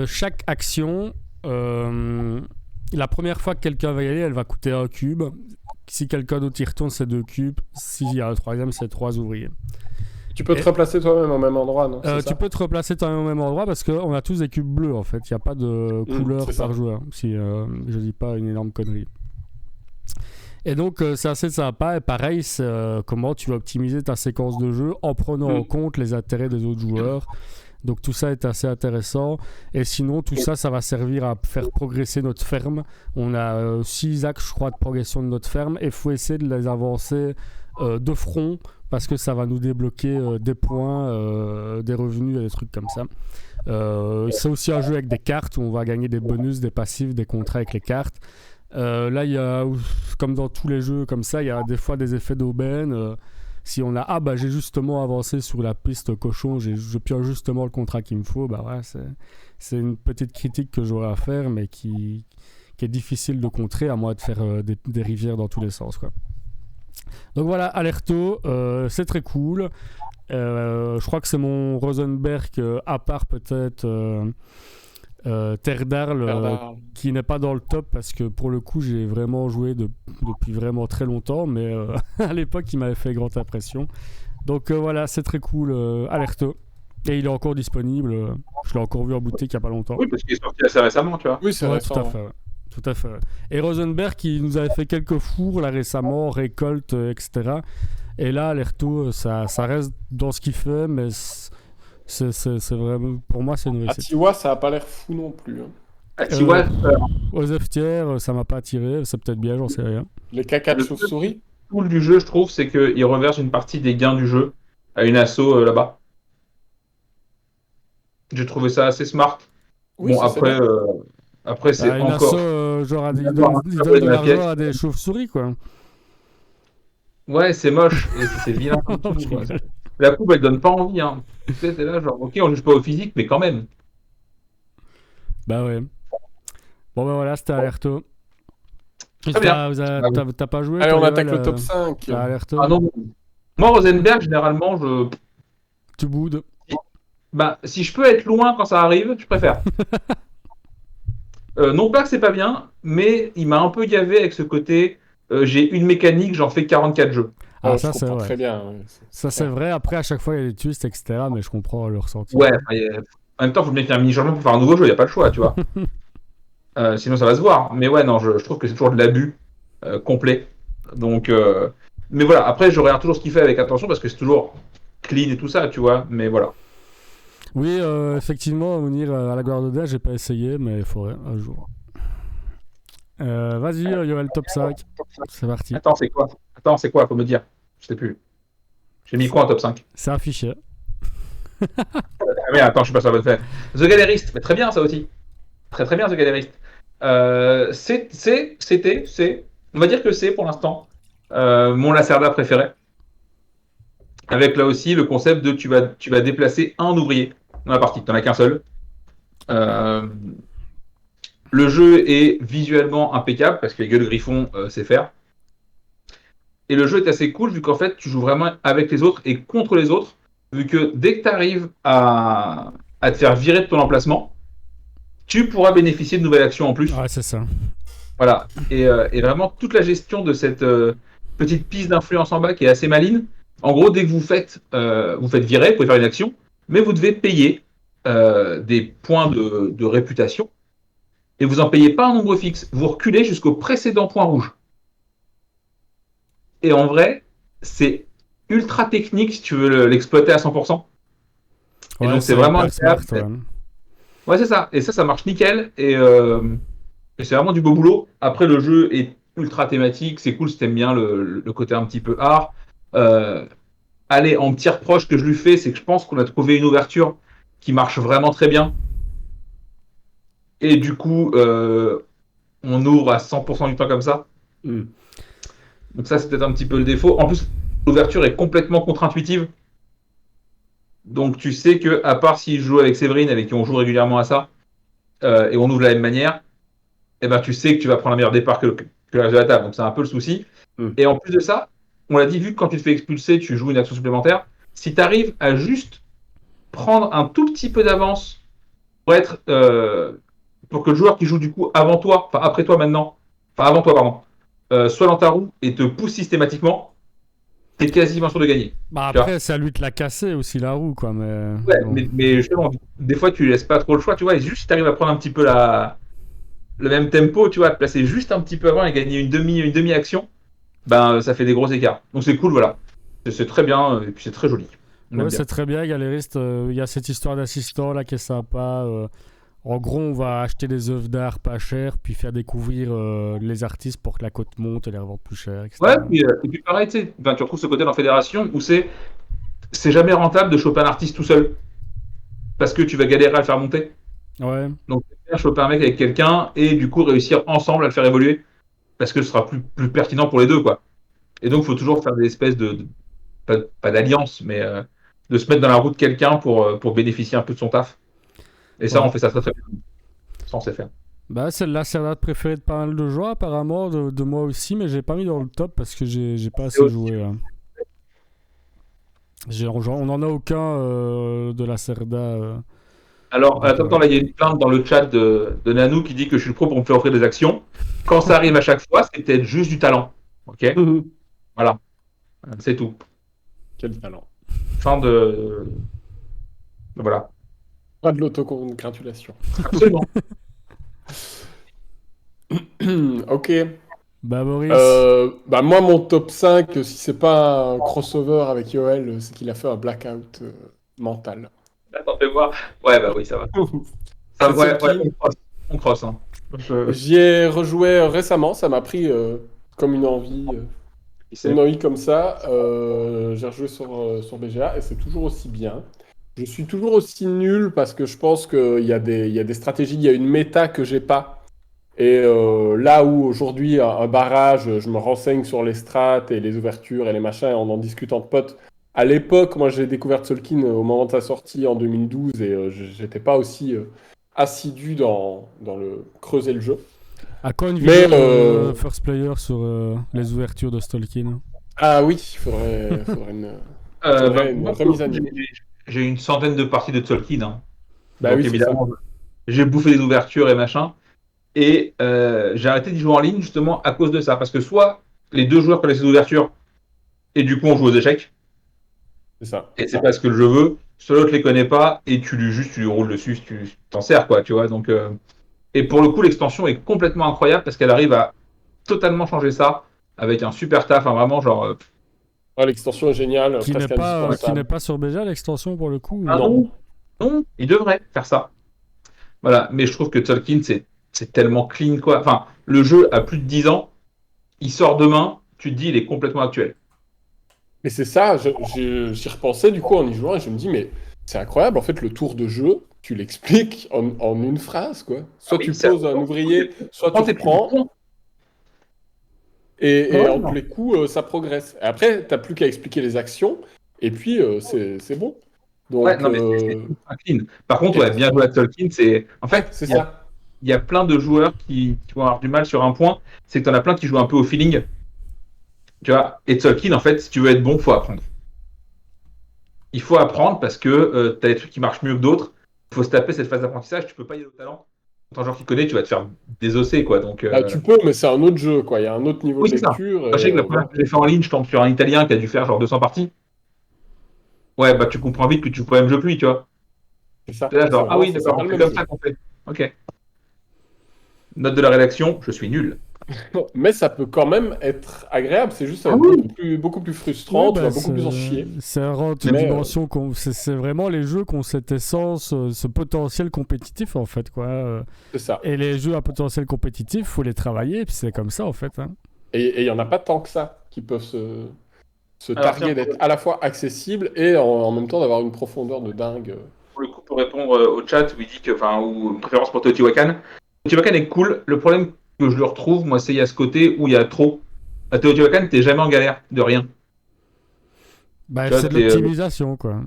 chaque action, la première fois que quelqu'un va y aller, elle va coûter un cube. Si quelqu'un d'autre y retourne, c'est 2 cubes. S'il y a un troisième, c'est 3 ouvriers. Tu peux te replacer toi-même au même endroit, non? C'est ça Tu peux te replacer toi-même au même endroit parce qu'on a tous des cubes bleus en fait. Il n'y a pas de couleur c'est par ça. joueur, si je dis pas une énorme connerie. Et donc c'est assez sympa. Et pareil, c'est comment tu vas optimiser ta séquence de jeu en prenant en compte les intérêts des autres joueurs. Donc tout ça est assez intéressant. Et sinon, tout ça, ça va servir à faire progresser notre ferme. On a 6 axes, je crois, de progression de notre ferme. Et il faut essayer de les avancer de front parce que ça va nous débloquer des points, des revenus et des trucs comme ça. C'est aussi un jeu avec des cartes où on va gagner des bonus, des passifs, des contrats avec les cartes. Là, il y a, comme dans tous les jeux comme ça, il y a des fois des effets d'aubaine. Si on a j'ai justement avancé sur la piste cochon, je pioche justement le contrat qu'il me faut, bah ouais, c'est une petite critique que j'aurais à faire, mais qui est difficile de contrer à moins de faire des rivières dans tous les sens, quoi. Donc voilà, Alerto, c'est très cool. Je crois que c'est mon Rosenberg, à part peut-être Terre d'Arles, qui n'est pas dans le top parce que pour le coup j'ai vraiment joué depuis vraiment très longtemps, mais à l'époque il m'avait fait grande impression. Donc voilà, c'est très cool, Alerto. Et il est encore disponible, je l'ai encore vu en boutique il n'y a pas longtemps. Oui, parce qu'il est sorti assez récemment, tu vois. Oui, c'est Ouais, récent. tout à fait. Ouais. Tout à fait. Et Rosenberg, il nous avait fait quelques fours là récemment, récolte, etc. Et là, Alerto, ça reste dans ce qu'il fait, mais c'est vraiment, pour moi, c'est une réussite. Atiwa, ça a pas l'air fou non plus. Hein. Tu vois, Aux FTR, ça m'a pas attiré, c'est peut-être bien, j'en sais rien. Les cacas de Le chauve-souris. cool du jeu, je trouve, c'est qu'il reverse une partie des gains du jeu à une asso là-bas. J'ai trouvé ça assez smart. Oui, Bon, ça, c'est bien. après c'est Une encore. asso, genre, il D'accord, donne après, de la l'argent pièce. à des chauves-souris, quoi. Ouais, c'est moche et c'est vilain comme tout, Je quoi. rigole. La coupe, elle donne pas envie. Hein. Tu sais, t'es là, genre, ok, on juge pas au physique, mais quand même. Bah ouais. Bon, bah voilà, c'était Alerto. Très bien. T'as pas joué? Allez, toi, on attaque Yoel, le top 5. à Alerto? Ah non. Moi, Rosenberg, généralement, Tu boudes. bah, si je peux être loin quand ça arrive, je préfère. Non pas que c'est pas bien, mais il m'a un peu gavé avec ce côté. J'ai une mécanique, j'en fais 44 jeux. Ah, Je ça, c'est comprends vrai. très bien. Ouais. Ça, c'est vrai. Après, à chaque fois, il y a des twists, etc. Mais je comprends le ressenti. Ouais, en même temps, il faut bien qu'il y ait un mini-changement pour faire un nouveau jeu, il n'y a pas le choix, tu vois. Sinon, ça va se voir. Mais ouais, non, je trouve que c'est toujours de l'abus complet. Donc, mais voilà, après, je regarde toujours ce qu'il fait avec attention parce que c'est toujours clean et tout ça, tu vois. Mais voilà. Oui, effectivement, Mounir, à la gloire de Dea, j'ai pas essayé, mais il faudrait un jour. Vas-y, Yoel, top 5. C'est parti. Attends, c'est quoi? Faut me dire. Je sais plus. J'ai mis quoi en top 5? C'est affiché. Ah, mais attends, je suis pas sûr de le faire. The Gallerist, mais très bien ça aussi. Très très bien The Gallerist. On va dire que c'est pour l'instant mon Lacerda préféré. Avec là aussi le concept de tu vas déplacer un ouvrier dans la partie. Tu n'en as qu'un seul. Le jeu est visuellement impeccable parce que les gueules griffons c'est faire. Et le jeu est assez cool vu qu'en fait tu joues vraiment avec les autres et contre les autres. Vu que dès que tu arrives à te faire virer de ton emplacement, tu pourras bénéficier de nouvelles actions en plus. Ouais, c'est ça. Voilà. Et vraiment toute la gestion de cette petite piste d'influence en bas qui est assez maligne. En gros, dès que vous faites virer, vous pouvez faire une action, mais vous devez payer des points de réputation, et vous n'en payez pas un nombre fixe. Vous reculez jusqu'au précédent point rouge. Et en vrai, c'est ultra technique si tu veux l'exploiter à 100%. Et Ouais, donc, c'est vraiment hyper smart, agréable. ouais. Ouais, c'est ça. Et ça marche nickel. Et c'est vraiment du beau boulot. Après, le jeu est ultra thématique. C'est cool si t'aimes bien le côté un petit peu art. Euh, Allez, en petit reproche que je lui fais, c'est que je pense qu'on a trouvé une ouverture qui marche vraiment très bien. Et du coup, on ouvre à 100% du temps comme ça. Mm. Donc ça, c'est peut-être un petit peu le défaut. En plus, l'ouverture est complètement contre-intuitive. Donc tu sais que, à part si je joue avec Séverine, avec qui on joue régulièrement à ça, et on ouvre de la même manière, eh ben, tu sais que tu vas prendre un meilleur départ que le reste de la table. Donc c'est un peu le souci. Mm. Et en plus de ça, on l'a dit, vu que quand tu te fais expulser, tu joues une action supplémentaire, si tu arrives à juste prendre un tout petit peu d'avance pour que le joueur qui joue du coup avant toi, enfin après toi maintenant, enfin avant toi, pardon, soit dans ta roue et te pousse systématiquement, t'es quasiment sûr de gagner. Bah Tu vois. après, c'est à lui de la casser aussi la roue, quoi. Mais Ouais, bon. mais justement, des fois, tu laisses pas trop le choix, tu vois, et juste si tu arrives à prendre un petit peu le même tempo, tu vois, te placer juste un petit peu avant et gagner une demi-action, ben, ça fait des gros écarts. Donc c'est cool, voilà. C'est très bien, et puis c'est très joli. On aime Ouais, bien. c'est très bien, Galériste. Il y a cette histoire d'assistant là qui est sympa. En gros, on va acheter des œuvres d'art pas chères, puis faire découvrir les artistes pour que la cote monte et les revendre plus cher, Ouais, etc. et puis pareil, tu sais, ben, tu retrouves ce côté dans Fédération où c'est jamais rentable de choper un artiste tout seul, parce que tu vas galérer à le faire monter. Ouais, Donc, c'est bien choper un mec avec quelqu'un et du coup réussir ensemble à le faire évoluer, parce que ce sera plus pertinent pour les deux, quoi. Et donc, il faut toujours faire des espèces pas d'alliance, mais de se mettre dans la roue de quelqu'un pour bénéficier un peu de son taf. Et ça, ouais. on fait ça très très bien. Ça, on sait faire. Bah, celle-là, c'est la date préférée de pas mal de joueurs, apparemment, de moi aussi, mais j'ai pas mis dans le top parce que j'ai pas assez joué. Hein. On en a aucun de la Cerda. Alors, Donc, attends, là, il y a une plainte dans le chat de Nanou qui dit que je suis le pro pour me faire offrir des actions. Quand ça arrive à chaque fois, c'est peut-être juste du talent. Ok. Voilà. C'est tout. Quel talent. Fin de. Voilà. Pas de l'autocongratulation. Absolument. Ok. Bah, Boris. Bah moi, mon top 5, si c'est pas un crossover avec Yoel, c'est qu'il a fait un blackout mental. Attends, fais voir. Ouais, bah oui, ça va. C'est Ouais, Tzolk'in. on crosse. On crosse, hein. J'y ai rejoué récemment, ça m'a pris comme une envie, Qui sait. une envie comme ça. J'ai rejoué sur BGA et c'est toujours aussi bien. Je suis toujours aussi nul parce que je pense qu'il y a des stratégies, il y a une méta que j'ai pas. Et là où aujourd'hui, un barrage, je me renseigne sur les strats et les ouvertures et les machins, et on en discute entre potes. À l'époque, moi j'ai découvert Tzolk'in au moment de sa sortie en 2012 et j'étais pas aussi assidu dans le creuser le jeu. À quand une Mais, vidéo de First Player sur les ouvertures de Stolkin? ah oui, il faudrait une Moi, remise à niveau. j'ai une centaine de parties de Tolkien, hein. Bah Donc oui, c'est ça. évidemment, j'ai bouffé des ouvertures et machin. Et j'ai arrêté d'y jouer en ligne justement à cause de ça. Parce que soit les deux joueurs connaissent les ouvertures et du coup on joue aux échecs, C'est ça. et c'est pas ce que le jeu veut, soit l'autre les connaît pas et tu lui roules dessus, tu t'en sers, quoi, tu vois. Donc, et pour le coup, l'extension est complètement incroyable parce qu'elle arrive à totalement changer ça avec un super taf, hein, vraiment genre. Ouais, l'extension est géniale, Qui n'est presque pas, qui indispensable. n'est pas sur BGA, l'extension, pour le coup. Ah non, non, il devrait faire ça. Voilà, mais je trouve que Tolkien, c'est tellement clean, quoi. Enfin, le jeu a plus de 10 ans, il sort demain, tu te dis, il est complètement actuel. Mais c'est ça, j'y repensais du coup en y jouant et je me dis, mais c'est incroyable, en fait, le tour de jeu, tu l'expliques en une phrase, quoi. Soit Ah tu oui, ça- poses un ouvrier, soit tu Quand t'es plus reprends, bon, et ouais, en tous non. les coups, ça progresse. Et après, t'as plus qu'à expliquer les actions, et puis c'est bon. Ouais, Donc, non, mais c'est ultra clean. Par contre, et- ouais, bien joué à Tolkien, c'est. En ouais, fait, c'est il y a, ça. il y a plein de joueurs qui vont avoir du mal sur un point, c'est que t'en as plein qui jouent un peu au feeling, tu vois. Et Tolkien, en fait, si tu veux être bon, faut apprendre. Il faut apprendre parce que t'as des trucs qui marchent mieux que d'autres. Il faut se taper cette phase d'apprentissage, tu peux pas y aller au talent. Quand un joueur qui connaît, tu vas te faire désosser, quoi. Donc, Bah, tu peux, mais c'est un autre jeu, quoi. Il y a un autre niveau oui, de c'est ça. lecture, Sachez et que la première voilà. que j'ai fait en ligne, je tombe sur un Italien qui a dû faire genre 200 parties. Ouais, bah tu comprends vite que tu pourrais même jouer plus, tu vois. C'est ça. T'es là, C'est genre, ah vraiment oui, c'est d'accord, pas le c'est même comme jeu. ça qu'on fait. Ok. Note de la rédaction, je suis nul. Mais ça peut quand même être agréable. C'est juste, ça Ah va être oui. beaucoup plus Ouais, frustrant. Tu vas beaucoup plus en chier. c'est un rentre Mais dimension. C'est vraiment les jeux qui ont cette essence, ce potentiel compétitif en fait, quoi. c'est ça. Et les jeux à potentiel compétitif, faut les travailler, et puis c'est comme ça en fait. Hein. Et il y en a pas tant que ça qui peuvent se Alors tiens, targuer d'être à la fois accessibles et en même temps d'avoir une profondeur de dingue. pour le coup, pour répondre au chat où il dit que, enfin, ou une préférence pour Teotihuacan. Teotihuacan est cool. Le problème que je le retrouve, moi, c'est il y a ce côté où il y a trop. À Teotihuacan, t'es jamais en galère de rien. Bah, Tu vois, c'est de l'optimisation, quoi.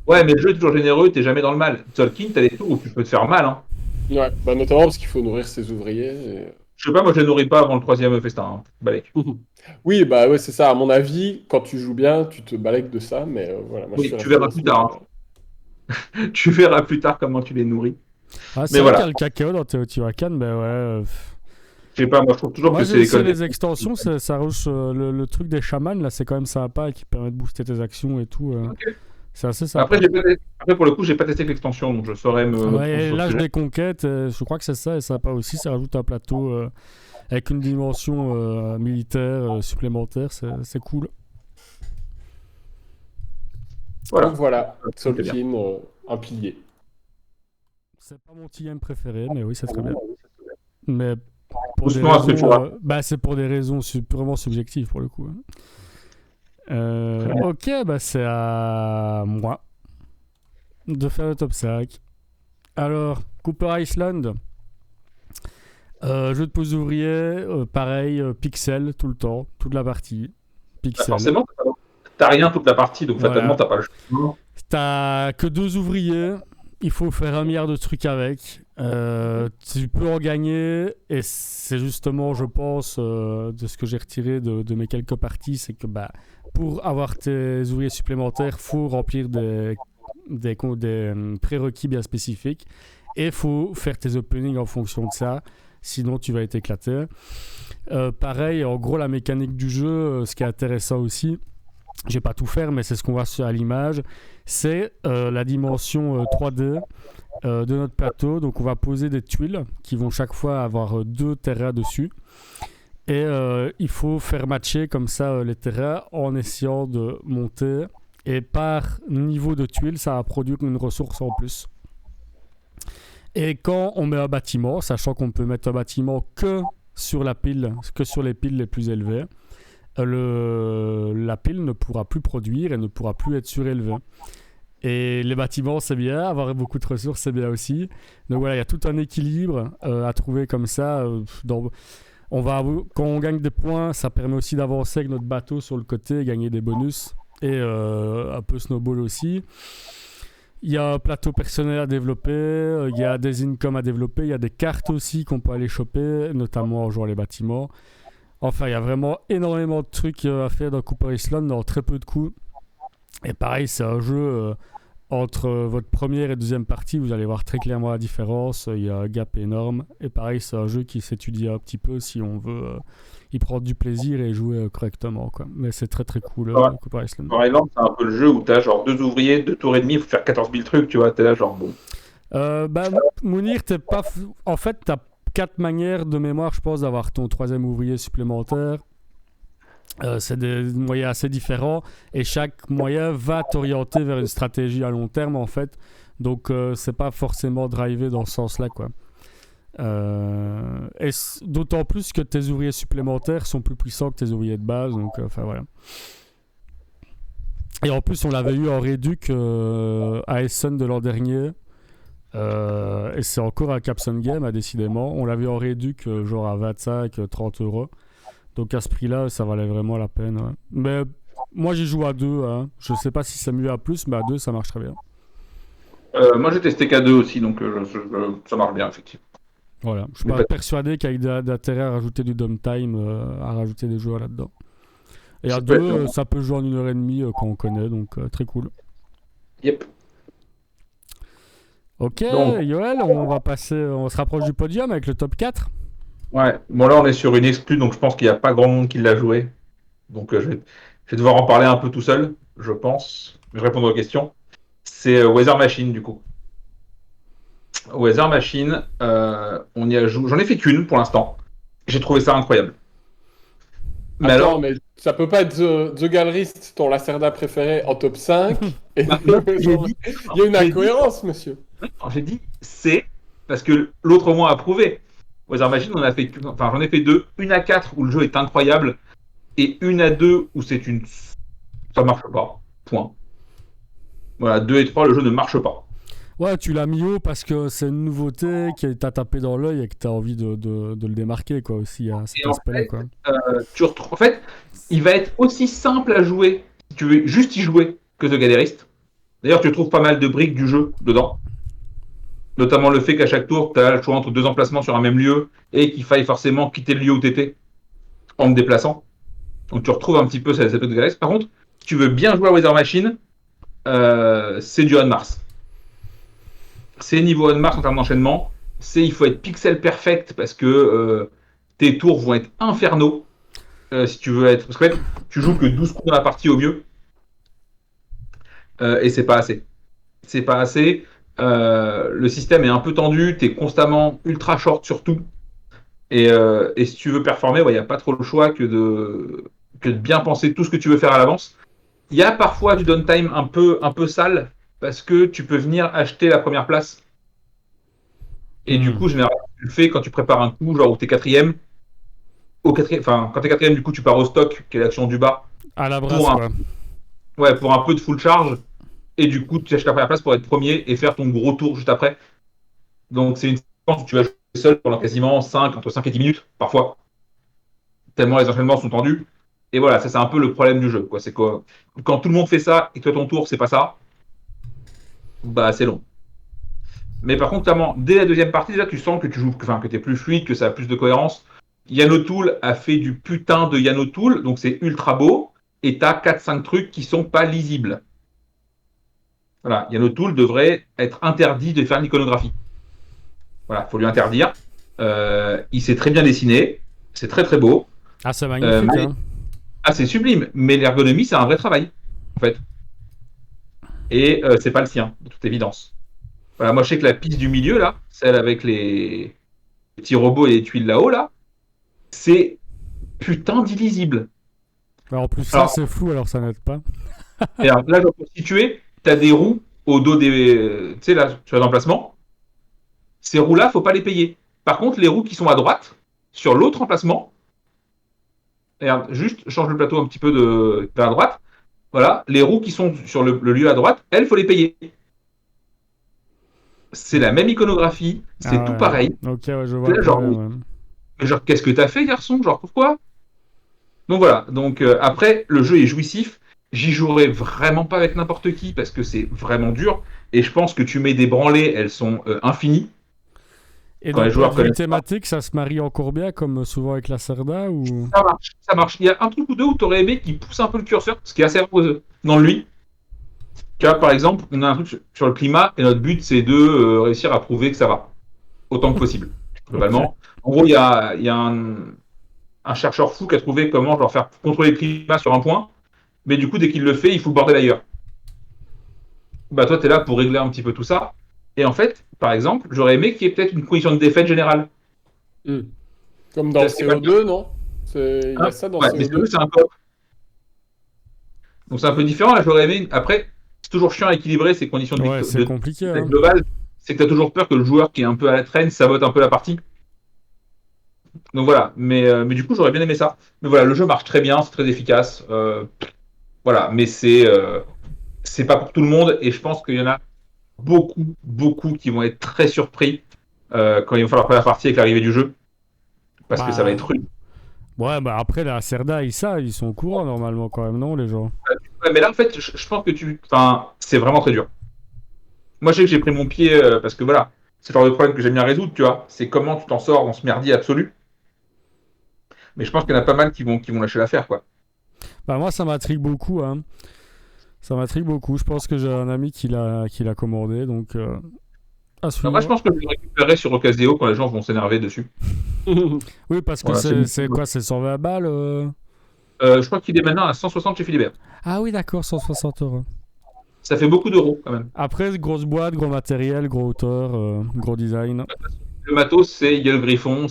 ouais, mais le jeu est toujours généreux, t'es jamais dans le mal. Tolkien, t'as des tours où tu peux te faire mal. Hein. Ouais, bah notamment parce qu'il faut nourrir ses ouvriers. Je sais pas, moi, je les nourris pas avant le troisième festin. Hein. Balek. Oui, bah ouais, c'est ça. À mon avis, quand tu joues bien, tu te balèques de ça. Mais voilà, moi je suis Oui, tu resté verras dans ce plus tard. mood-là. Hein. Tu verras plus tard comment tu les nourris. Ah, c'est Mais vrai qu'il y voilà. a le cacao dans Teotihuacan, mais ouais. Je sais pas, moi, je trouve toujours Moi, que j'ai c'est essayé l'école. les extensions, ça rush, le truc des chamans, là, c'est quand même sympa, qui permet de booster tes actions et tout. Ok. C'est assez Après, sympa. Après, pour le coup, j'ai pas testé l'extension, donc je saurais me Ouais, prononcer et sur le l'âge sujet. des conquêtes, je crois que c'est ça, et sympa aussi. Ça rajoute un plateau avec une dimension militaire supplémentaire, c'est cool. Voilà. Donc voilà, C'est bien. Tolkien, un pilier. C'est pas mon TM préféré, mais oui, c'est très bien. Mais pour des Doucement, est-ce que tu raisons, auras bah, c'est pour des raisons purement subjectives pour le coup. Hein. Ok, bah c'est à moi de faire le top 5. Alors, Cooper Island, jeu de pose ouvrier, pareil, pixel tout le temps, toute la partie. bah, Pixel. forcément, t'as rien toute la partie, donc fatalement, Voilà. t'as pas le choix. T'as que 2 ouvriers, il faut faire 1 milliard de trucs avec. Tu peux en gagner, et c'est justement, je pense, de ce que j'ai retiré de mes quelques parties, c'est que bah, pour avoir tes ouvriers supplémentaires, faut remplir des prérequis bien spécifiques, et faut faire tes openings en fonction de ça, sinon tu vas être éclaté. Pareil, en gros, la mécanique du jeu, ce qui est intéressant aussi, je vais pas tout faire, mais c'est ce qu'on voit à l'image, c'est la dimension 3D de notre plateau. Donc on va poser des tuiles qui vont chaque fois avoir 2 terrains dessus. Et il faut faire matcher comme ça les terrains en essayant de monter. Et par niveau de tuiles, ça va produire une ressource en plus. Et quand on met un bâtiment, sachant qu'on peut mettre un bâtiment que sur la pile, que sur les piles les plus élevées, la pile ne pourra plus produire et ne pourra plus être surélevée. Et les bâtiments, c'est bien, avoir beaucoup de ressources, c'est bien aussi. Donc voilà, il y a tout un équilibre à trouver comme ça. Quand on gagne des points, ça permet aussi d'avancer avec notre bateau sur le côté, gagner des bonus. Et un peu snowball aussi. Il y a un plateau personnel à développer, il y a des incomes à développer, il y a des cartes aussi qu'on peut aller choper, notamment en jouant les bâtiments. Enfin, il y a vraiment énormément de trucs à faire dans Cooper Island dans très peu de coups. Et pareil, c'est un jeu entre votre première et deuxième partie, vous allez voir très clairement la différence. Il y a un gap énorme. Et pareil, c'est un jeu qui s'étudie un petit peu si on veut y prendre du plaisir et jouer correctement, quoi. Mais c'est très très cool, Cooper Island. Par exemple, c'est un peu le jeu où t'as genre 2 ouvriers, 2 tours et demi, il faut faire 14 000 trucs, tu vois. T'es là, genre bon. Bah, Mounir, t'es pas. En fait, t'as 4 manières de mémoire, je pense, d'avoir ton 3e ouvrier supplémentaire. C'est des moyens assez différents et chaque moyen va t'orienter vers une stratégie à long terme en fait. Donc c'est pas forcément drivé dans ce sens-là, quoi. Et d'autant plus que tes ouvriers supplémentaires sont plus puissants que tes ouvriers de base. Donc enfin voilà. Et en plus on l'avait eu en réduc à Essen de l'an dernier. Et c'est encore un Capson Game, décidément. On l'avait en réduc genre à 25-30 euros. Donc à ce prix-là, ça valait vraiment la peine. Ouais. Mais moi, j'y joue à 2. Hein. Je sais pas si c'est mieux à plus, mais à 2, ça marche très bien. Moi, j'ai testé K2 aussi, donc ça marche bien, effectivement. Voilà. Je suis pas persuadé qu'il y ait d'intérêt à rajouter du downtime, à rajouter des joueurs là-dedans. Et à 2, ça peut jouer en 1h30 quand on connaît, donc très cool. Yep. Ok, donc, Yoel, on se rapproche du podium avec le top 4. Ouais, bon là on est sur une exclue, donc je pense qu'il n'y a pas grand monde qui l'a joué. Donc je vais devoir en parler un peu tout seul, je pense. Je vais répondre aux questions. C'est Weather Machine, du coup. Weather Machine, on y a joué. J'en ai fait qu'une pour l'instant. J'ai trouvé ça incroyable. Mais Attends, alors, mais ça peut pas être The Gallerist, ton Lacerda préféré, en top 5. Et bah, j'ai dit, il y a une j'ai dit- incohérence, monsieur. j'ai dit c'est parce que l'autre mois a prouvé. Weather Machine, j'en ai fait deux. Une à 4 où le jeu est incroyable et une à 2 où ça marche pas. Point. Voilà, 2 et 3, le jeu ne marche pas. Ouais, tu l'as mis haut parce que c'est une nouveauté qui t'a tapé dans l'œil et que t'as envie de le démarquer, quoi, aussi, à cet Et en aspect-là, fait, quoi. en fait, il va être aussi simple à jouer si tu veux juste y jouer que The Gallerist. D'ailleurs, tu trouves pas mal de briques du jeu dedans. Notamment le fait qu'à chaque tour, tu as le choix entre deux emplacements sur un même lieu et qu'il faille forcément quitter le lieu où tu étais en te déplaçant. Donc tu retrouves un petit peu cette de Gallerist. Par contre, si tu veux bien jouer à Weather Machine, c'est du On Mars. C'est niveau On Mars en termes d'enchaînement. Il faut être pixel perfect parce que tes tours vont être infernaux. Si tu veux être. Parce que tu joues que 12 coups dans la partie au mieux. Et c'est pas assez. C'est pas assez. Le système est un peu tendu. Tu es constamment ultra short sur tout. Et si tu veux performer, il n'y a pas trop le choix que de bien penser tout ce que tu veux faire à l'avance. Il y a parfois du downtime un peu sale parce que tu peux venir acheter la première place. Et du coup, généralement, tu le fais quand tu prépares un coup, genre où tu es quatrième. Enfin, quand tu es quatrième, du coup, tu pars au stock, qui est l'action du bas, À la brasse, quoi. pour un peu de full charge. Et du coup, tu achètes la première place pour être premier et faire ton gros tour juste après. Donc, c'est une séquence où tu vas jouer seul pendant quasiment entre 5 et 10 minutes, parfois. Tellement les enchaînements sont tendus. Et voilà, ça, c'est un peu le problème du jeu, quoi. C'est que quand tout le monde fait ça et que toi, ton tour, c'est pas ça, bah, c'est long. Mais par contre, clairement, dès la deuxième partie, déjà, tu sens que tu joues, enfin, que t'es plus fluide, que ça a plus de cohérence. Yanotool a fait du putain de Yanotool, donc c'est ultra beau, et t'as 4-5 trucs qui sont pas lisibles. Voilà, Yanotool devrait être interdit de faire l'iconographie. Voilà, faut lui interdire. Il s'est très bien dessiné, c'est très très beau. Ah, c'est magnifique, mais- hein. Ah, c'est sublime, mais l'ergonomie, c'est un vrai travail, en fait. Et c'est pas le sien, de toute évidence. Voilà, moi je sais que la piste du milieu, là, celle avec les petits robots et les tuiles là-haut, là, c'est putain d'illisible. Alors, en plus, ça, Alors, c'est flou, alors ça n'aide pas. et alors, là, pour situer, tu as des roues au dos des. Tu sais, là, sur l'emplacement. Ces roues-là, faut pas les payer. Par contre, les roues qui sont à droite, sur l'autre emplacement, regarde, juste change le plateau un petit peu vers la droite. Voilà, les roues qui sont sur le lieu à droite, elles, faut les payer. C'est la même iconographie, c'est Ah tout ouais. pareil. Ok, ouais, je vois Là, le genre, problème, ouais. mais genre, qu'est-ce que t'as fait, garçon? Genre, pourquoi? Donc voilà. Donc après, le jeu est jouissif. J'y jouerai vraiment pas avec n'importe qui parce que c'est vraiment dur. Et je pense que tu mets des branlées, elles sont infinies. Et Quand d'un les point joueurs de vue connaissent pas. thématique, ça se marie encore bien, comme souvent avec la Cerda, ou... Ça marche, ça marche. Il y a un truc ou deux où tu aurais aimé qui pousse un peu le curseur, ce qui est assez rare dans lui. Tu vois, par exemple, on a un truc sur le climat et notre but c'est de réussir à prouver que ça va autant que possible, Ok. globalement. En gros, il y a un chercheur fou qui a trouvé comment genre, faire contrôler le climat sur un point, mais du coup, dès qu'il le fait, il fout le bordel ailleurs. Bah toi, tu es là pour régler un petit peu tout ça. Et en fait, par exemple, j'aurais aimé qu'il y ait peut-être une condition de défaite générale. Hmm. Comme dans C'est pas CO2, non? Il y a hein. ça dans Ouais, mais CO2? c'est un coop. Donc c'est un peu différent. Là, j'aurais aimé. Après, c'est toujours chiant à équilibrer ces conditions Ouais, c'est de compliqué, défaite hein. globale. C'est que tu as toujours peur que le joueur qui est un peu à la traîne sabote un peu la partie. Donc voilà. Mais du coup, j'aurais bien aimé ça. Mais voilà, le jeu marche très bien, c'est très efficace. Voilà, mais c'est pas pour tout le monde. Et je pense qu'il y en a beaucoup, beaucoup qui vont être très surpris quand ils vont faire leur première partie avec l'arrivée du jeu. Parce que ça va Bah... être rude. Ouais, bah après, la Cerda, ils sont au courant, normalement, quand même, non, les gens? Ouais, mais là, en fait, je pense que enfin, c'est vraiment très dur. Moi, je sais que j'ai pris mon pied parce que voilà, c'est le genre de problème que j'aime bien résoudre, tu vois. C'est comment tu t'en sors dans ce merdier absolu. Mais je pense qu'il y en a pas mal qui vont lâcher l'affaire, quoi. Bah moi, ça m'intrigue beaucoup, hein. Ça m'intrigue beaucoup. Je pense que j'ai un ami qui l'a commandé, donc à Alors, moi, je suivre. pense que je le récupérerai sur Ocasio quand les gens vont s'énerver dessus. Oui, parce que Voilà, c'est quoi? C'est 120 balles Je crois qu'il est maintenant à 160 chez Philibert. Ah oui, d'accord, 160 €. Ça fait beaucoup d'euros quand même. Après, grosse boîte, gros matériel, gros auteur, gros design. Le matos, il y a le griffon,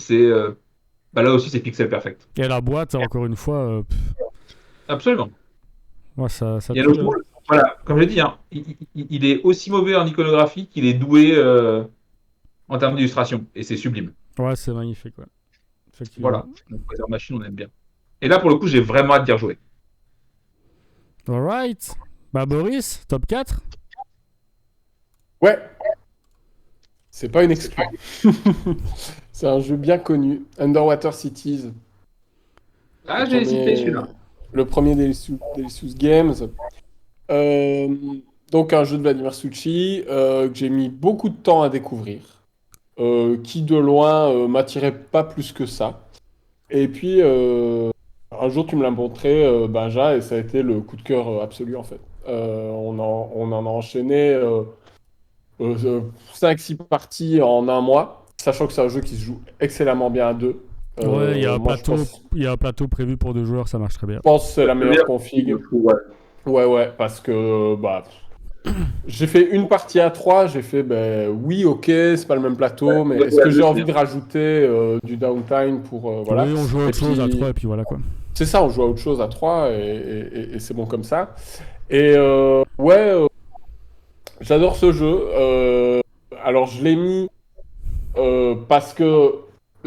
là aussi c'est pixel perfect. Et la boîte, encore une fois, Absolument. ouais, ça Il y a tue. le rôle, voilà, comme je l'ai dit, hein, il est aussi mauvais en iconographie qu'il est doué en termes d'illustration. Et c'est sublime. Ouais, c'est magnifique, ouais. Effectivement. Voilà. Donc, Weather Machine, on aime bien. Et là, pour le coup, j'ai vraiment hâte d'y rejouer. Alright. Bah, Boris, top 4. Ouais, c'est pas une exclu. C'est un jeu bien connu, Underwater Cities. Ah, Le j'ai hésité premier, celui-là. le premier Delicious Games. Euh, donc un jeu de Vladimir Suchy que j'ai mis beaucoup de temps à découvrir, qui de loin m'attirait pas plus que ça. Et puis un jour tu me l'as montré, Benja, et ça a été le coup de cœur absolu en fait. On en a enchaîné 5-6 parties en un mois, sachant que c'est un jeu qui se joue excellemment bien à deux. Ouais, Moi je il y a un plateau prévu pour 2 joueurs, ça marche très bien. pense que c'est la Le meilleure meilleur, config. ouais. Ouais, parce que j'ai fait une partie à 3, j'ai fait ben oui, ok, c'est pas le même plateau, mais Ouais, est-ce que j'ai ouais, envie de rajouter du downtime pour voilà. Oui, on joue à Et autre chose à puis 3 et puis voilà quoi. c'est ça, on joue à autre chose à 3 et c'est bon comme ça. Et ouais, j'adore ce jeu. Alors je l'ai mis parce que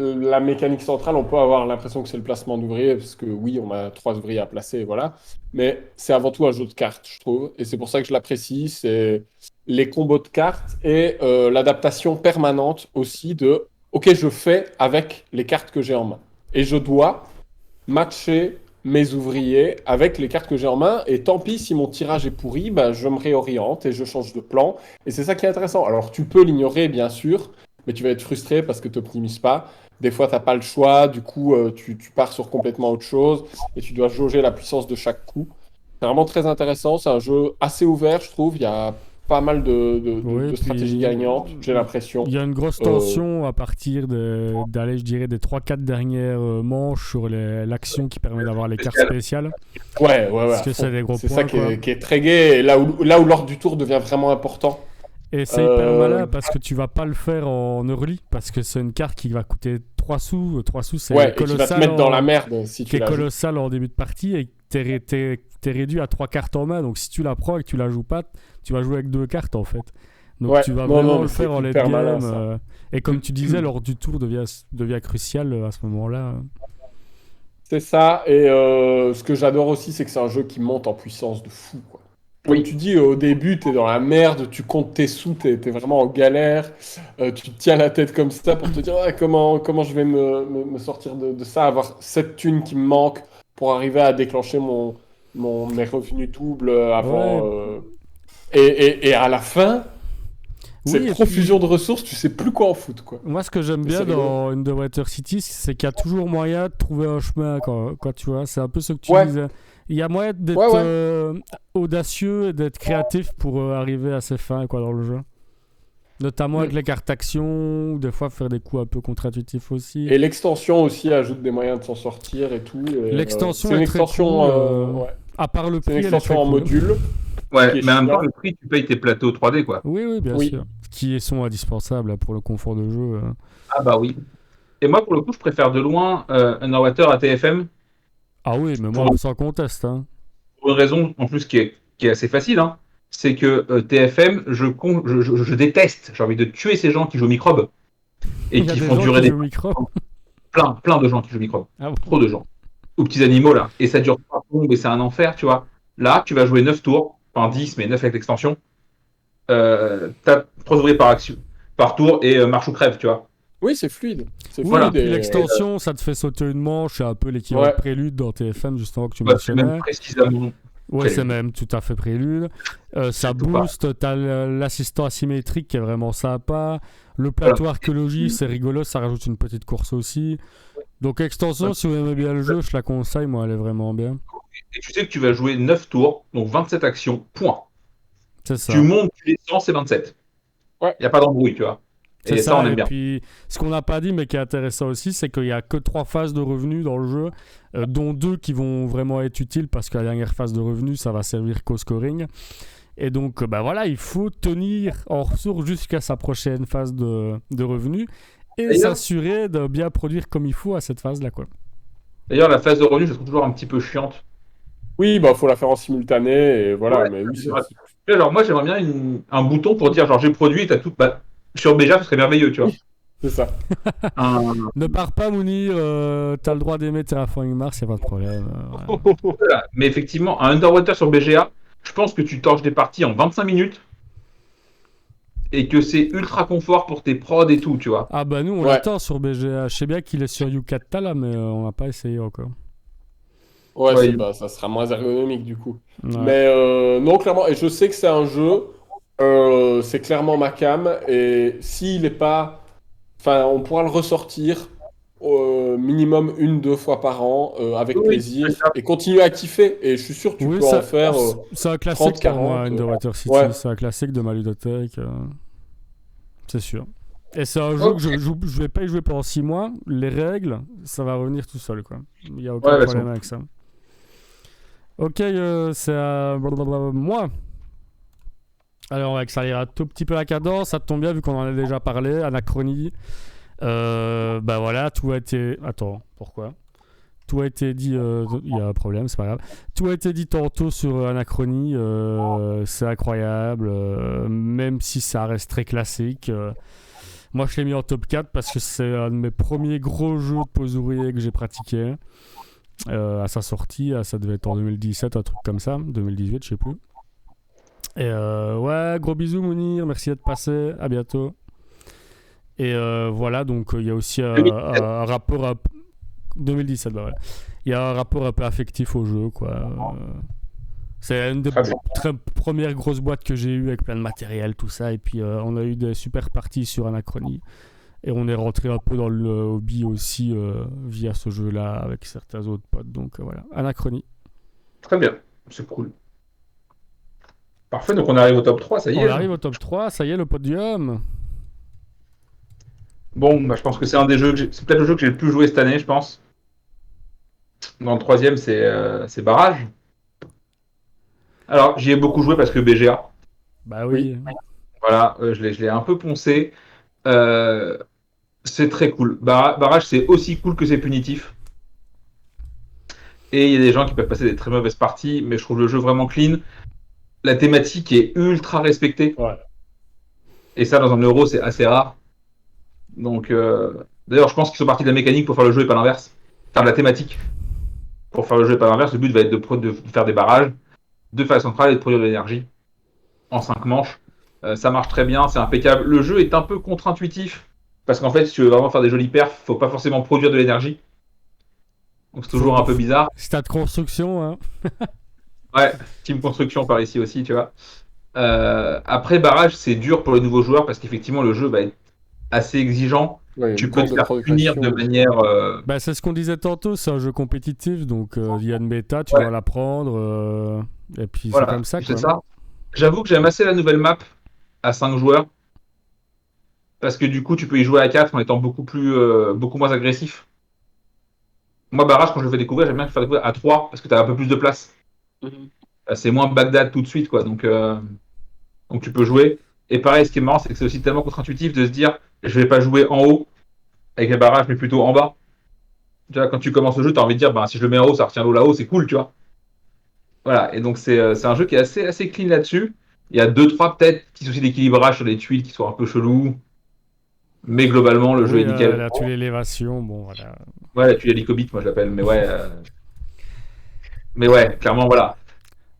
la mécanique centrale, on peut avoir l'impression que c'est le placement d'ouvriers, parce que oui, on a 3 ouvriers à placer, voilà. Mais c'est avant tout un jeu de cartes, je trouve. Et c'est pour ça que je l'apprécie. C'est les combos de cartes et l'adaptation permanente aussi de OK, je fais avec les cartes que j'ai en main. Et je dois matcher mes ouvriers avec les cartes que j'ai en main. Et tant pis si mon tirage est pourri, ben, je me réoriente et je change de plan. Et c'est ça qui est intéressant. Alors tu peux l'ignorer, bien sûr, mais tu vas être frustré parce que tu n'optimises pas. Des fois, tu n'as pas le choix, du coup, tu pars sur complètement autre chose et tu dois jauger la puissance de chaque coup. C'est vraiment très intéressant. C'est un jeu assez ouvert, je trouve. Il y a pas mal Oui, de stratégies puis gagnantes, j'ai l'impression. il y a une grosse Euh, tension à partir d'aller, je dirais, des 3-4 dernières manches sur l'action qui permet d'avoir les cartes spéciales. ouais, Parce à que c'est fond. des gros C'est ça points, quoi. qui est très gai. Et là où l'ordre du tour devient vraiment important. Et c'est hyper Euh, malin parce que tu vas pas le faire en early, parce que c'est une carte qui va coûter 3 sous. 3 sous, c'est ouais, et qui va te colossal mettre dans la merde si qui tu est la joues. colossal en début de partie et t'es réduit à 3 cartes en main. Donc si tu la prends et que tu la joues pas, tu vas jouer avec 2 cartes en fait. Donc Ouais, tu vas non, vraiment mais le c'est faire en late hyper malin game. ça. Et comme tu disais, l'ordre du tour devient crucial à ce moment-là. C'est ça. Et ce que j'adore aussi, c'est que c'est un jeu qui monte en puissance de fou, quoi. Comme Oui. tu dis, au début, t'es dans la merde, tu comptes tes sous, t'es vraiment en galère, tu te tiens la tête comme ça pour te dire ah, comment je vais me sortir de ça, avoir cette thune qui me manque pour arriver à déclencher mes revenus doubles Ouais, avant. Et à la fin, oui, cette et profusion puis de ressources, tu sais plus quoi en foutre, quoi. moi ce que j'aime Et c'est bien rigolo. dans Underwater City, c'est qu'il y a toujours moyen de trouver un chemin, quoi, tu vois. C'est un peu ce que tu Ouais, disais. Il y a moyen ouais, d'être ouais. audacieux et d'être créatif pour arriver à ses fins, quoi, dans le jeu. Notamment avec Mm. les cartes actions, ou des fois faire des coups un peu contre-intuitifs aussi. Et l'extension aussi ajoute des moyens de s'en sortir et tout. Et, L'extension c'est est une très cool. extension, ouais. À part le C'est une prix, elle est très extension en cool. module, ce Ouais, qui est mais en même temps, chiant. le prix, tu payes tes plateaux 3D, quoi. Oui, oui, bien Oui. sûr. Qui sont indispensables pour le confort de jeu. Ah bah oui. Et moi, pour le coup, je préfère de loin Underwater à TFM Ah oui, mais moi, pour, sans conteste. Hein. pour une raison en plus qui est assez facile. Hein. C'est que TFM, je déteste. J'ai envie de tuer ces gens qui jouent microbes et Il y a qui des font gens durer qui des jouent au micro. plein de gens qui jouent microbes. Ah bon. Trop de gens. Aux petits animaux là. Et ça dure 3 tours et c'est un enfer, tu vois. Là, tu vas jouer 9 tours, enfin 10, mais 9 avec l'extension. T'as 3 ouvriers par tour et marche ou crève, tu vois. Oui, c'est fluide. C'est Oui, et fluide Voilà. puis et l'extension, ça te fait sauter une manche, c'est un peu l'équivalent de ouais. prélude dans TFM, justement, que tu Bah, c'est même mentionnais. précisément Ouais, c'est prélude. même tout à fait prélude. Ça Surtout pas. booste, t'as l'assistant asymétrique qui est vraiment sympa. Le Voilà. plateau archéologie, c'est rigolo, ça rajoute une petite course aussi. Donc extension, si vous aimez bien le jeu, je la conseille, moi, elle est vraiment bien. Et tu sais que tu vas jouer 9 tours, donc 27 actions, point. C'est Tu ça. montes, tu descends, c'est 27. Ouais. Il n'y a pas d'embrouille, tu vois. C'est Et ça, on aime et bien. puis ce qu'on n'a pas dit, mais qui est intéressant aussi, c'est qu'il n'y a que 3 phases de revenus dans le jeu, dont 2 qui vont vraiment être utiles parce que la dernière phase de revenus, ça va servir qu'au scoring. Et donc, bah voilà, il faut tenir en ressources jusqu'à sa prochaine phase de revenus et D'ailleurs, s'assurer de bien produire comme il faut à cette phase-là, quoi. d'ailleurs, la phase de revenu, je la trouve toujours un petit peu chiante. Oui, bah faut la faire en simultané et voilà, Ouais, mais oui, genre, moi, j'aimerais bien un bouton pour dire, genre, j'ai produit, t'as tout. Bah, sur Béja, ce serait merveilleux, tu vois. oui, c'est ça. Un- Ne pars pas, Mounir, t'as le droit d'aimer Terraforming Mars, y a pas de problème. Voilà. Voilà. Mais effectivement, un Underwater sur BGA, je pense que tu torches des parties en 25 minutes et que c'est ultra confort pour tes prods et tout, tu vois. Ah bah nous, on Ouais, l'attend sur BGA. Je sais bien qu'il est sur Yucata, là, mais on n'a pas essayé encore. ouais, Ouais, bah, ça sera moins ergonomique du coup. Ouais. Mais non, clairement, et je sais que c'est un jeu, c'est clairement ma cam, et s'il est pas. Enfin, on pourra le ressortir minimum 1, 2 fois par an avec oui, c'est plaisir ça. et continuer à kiffer. Et je suis sûr que tu Oui, peux en faire c'est un 30, classique pour moi, 40. Underwater City. Ouais, C'est un classique de ma ludothèque, c'est sûr. Et c'est un jeu que Ok. je vais pas y jouer pendant 6 mois. Les règles, ça va revenir tout seul, quoi. Il n'y a aucun Ouais, bah, problème avec ça. Ok, c'est à moi. Alors, on va accélérer un tout petit peu la cadence. Ça tombe bien vu qu'on en a déjà parlé. Anachronie. Bah voilà, tout a été. Attends, pourquoi? Tout a été dit. Il y a un problème, c'est pas grave. Tout a été dit tantôt sur Anachronie. C'est incroyable. Même si ça reste très classique. Moi, je l'ai mis en top 4 parce que c'est un de mes premiers gros jeux de pose ouvrier que j'ai pratiqué. À sa sortie, ça devait être en 2017, un truc comme ça. 2018, je sais plus. Et ouais, gros bisous, Mounir. Merci d'être passé. À bientôt. Et voilà, donc il y a aussi un rapport 2017, bah voilà. Il y a un rapport un peu affectif au jeu, quoi. C'est une des Très bien. très premières grosses boîtes que j'ai eues avec plein de matériel, tout ça. Et puis on a eu des super parties sur Anachronie. Et on est rentré un peu dans le hobby aussi via ce jeu-là avec certains autres potes. Donc voilà, Anachronie. Très bien. C'est cool. Parfait, donc on arrive au top 3, ça y On est. arrive au top 3, ça y est, le podium. Bon, bah, je pense que c'est un des jeux c'est peut-être le jeu que j'ai le plus joué cette année, je pense. Dans le troisième, c'est Barrage. Alors, j'y ai beaucoup joué parce que BGA. Bah oui. oui. Voilà, je l'ai un peu poncé. Euh, c'est très cool. Barrage, c'est aussi cool que c'est punitif. Et il y a des gens qui peuvent passer des très mauvaises parties, mais je trouve le jeu vraiment clean. La thématique est ultra respectée. Ouais. Et ça, dans un euro, c'est assez rare. Donc, d'ailleurs, je pense qu'ils sont partis de la mécanique pour faire le jeu et pas l'inverse. Faire de la thématique pour faire le jeu et pas l'inverse. Le but va être de faire des barrages, de faire la centrale et de produire de l'énergie en 5 manches. Ça marche très bien, c'est impeccable. Le jeu est un peu contre-intuitif parce qu'en fait, si tu veux vraiment faire des jolis perfs, faut pas forcément produire de l'énergie. Donc c'est toujours un peu bizarre. Stade construction, hein. Ouais, team construction par ici aussi, tu vois. Après, barrage, c'est dur pour les nouveaux joueurs parce qu'effectivement, le jeu va être assez exigeant. Ouais, une Tu peux courbe te de faire punir de progression. manière. Bah, c'est ce qu'on disait tantôt, c'est un jeu compétitif, donc il y a une méta, tu Ouais, dois l'apprendre, et puis c'est voilà, comme ça, c'est quoi. ça. J'avoue que j'aime assez la nouvelle map à 5 joueurs parce que du coup, tu peux y jouer à 4 en étant beaucoup moins agressif. Moi, barrage, quand je le fais découvrir, j'aime bien le faire découvrir à 3 parce que tu as un peu plus de place. Mhm. C'est moins Bagdad tout de suite, quoi. Donc tu peux jouer. Et pareil, ce qui est marrant, c'est que c'est aussi tellement contre-intuitif de se dire je vais pas jouer en haut avec les barrages, mais plutôt en bas. Tu vois, quand tu commences le jeu, tu as envie de dire ben, si je le mets en haut, ça retient l'eau là-haut, c'est cool, tu vois. Voilà, et donc c'est un jeu qui est assez clean là-dessus. Il y a deux, trois peut-être petits soucis d'équilibrage sur les tuiles qui sont un peu chelous, mais globalement, le jeu Oui, est nickel. là, tu l'élévation, bon, voilà. Ouais, la tuile hélicobite, moi je l'appelle, mais ouais, clairement, voilà.